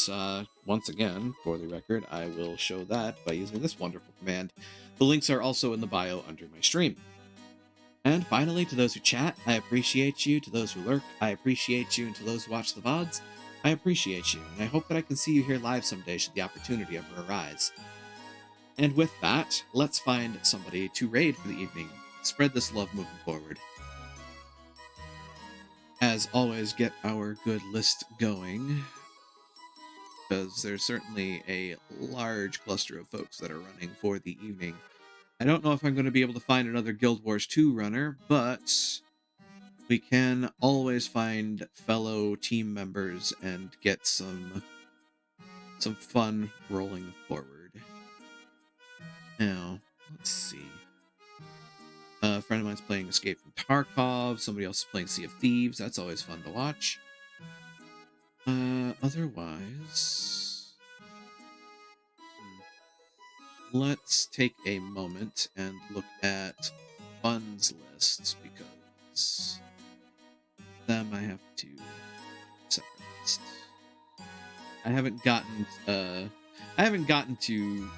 once again, for the record, I will show that by using this wonderful command. The links are also in the bio under my stream. And finally, to those who chat, I appreciate you. To those who lurk, I appreciate you. And to those who watch the VODs, I appreciate you. And I hope that I can see you here live someday should the opportunity ever arise. And with that, let's find somebody to raid for the evening. Spread this love moving forward. As always, get our good list going, because there's certainly a large cluster of folks that are running for the evening. I don't know if I'm going to be able to find another Guild Wars 2 runner, but we can always find fellow team members and get some fun rolling forward. Now, let's see. A friend of mine's playing Escape from Tarkov. Somebody else is playing Sea of Thieves. That's always fun to watch. Otherwise, let's take a moment and look at funds lists, because them I have to separate list. I haven't gotten to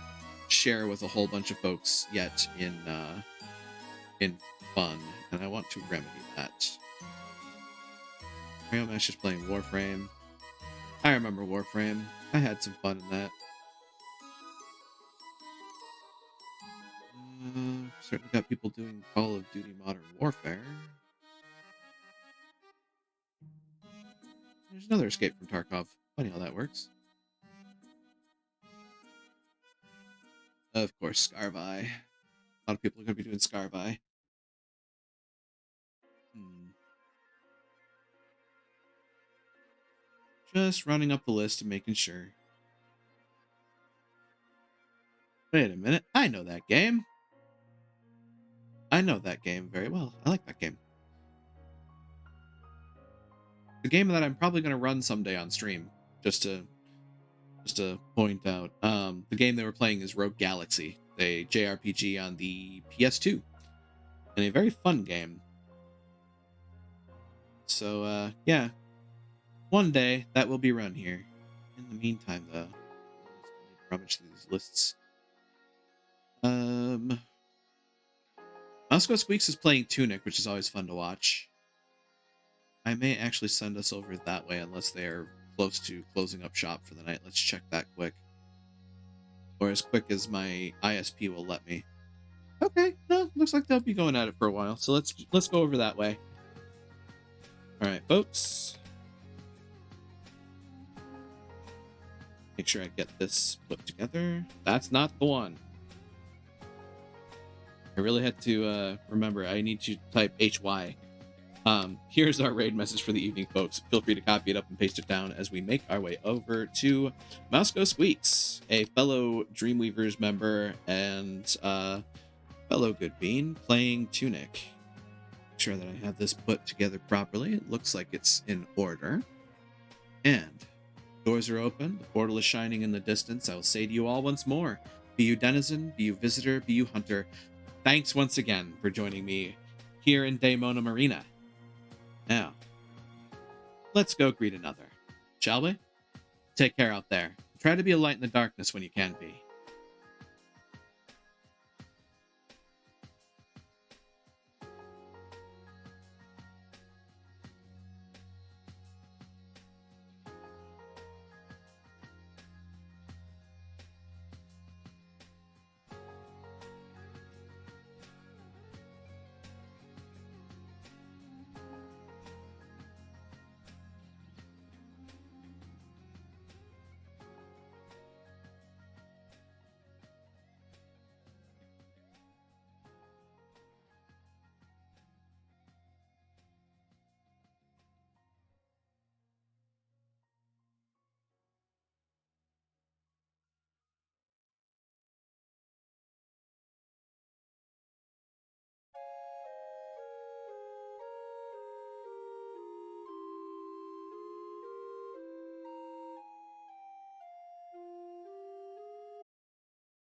share with a whole bunch of folks yet in fun, and I want to remedy that. Rayomash is playing Warframe. I remember Warframe. I had some fun in that. Certainly got people doing Call of Duty Modern Warfare. There's another Escape from Tarkov. Funny how that works. Of course, Scarvi. A lot of people are going to be doing Scarvi. Just running up the list and making sure. Wait a minute. I know that game. I know that game very well. I like that game. The game that I'm probably going to run someday on stream, just to point out. The game they were playing is Rogue Galaxy, a JRPG on the PS2, and a very fun game. So, yeah, one day that will be run here. In the meantime, though, I need to rummage through these lists. Moscow Squeaks is playing Tunic, which is always fun to watch. I may actually send us over that way unless they're close to closing up shop for the night. Let's check that quick. Or as quick as my ISP will let me. Okay, no, looks like they'll be going at it for a while. So let's go over that way. All right, folks. Make sure I get this put together. That's not the one. I really had to remember I need to type HY. Here's our raid message for the evening, folks. Feel free to copy it up and paste it down as we make our way over to Moscow Squeaks, a fellow Dreamweavers member and fellow Good Bean playing Tunic. Make sure that I have this put together properly. It looks like it's in order. And doors are open. The portal is shining in the distance. I will say to you all once more, be you denizen, be you visitor, be you hunter, thanks once again for joining me here in Daemona Marina. Now, let's go greet another, shall we? Take care out there. Try to be a light in the darkness when you can be.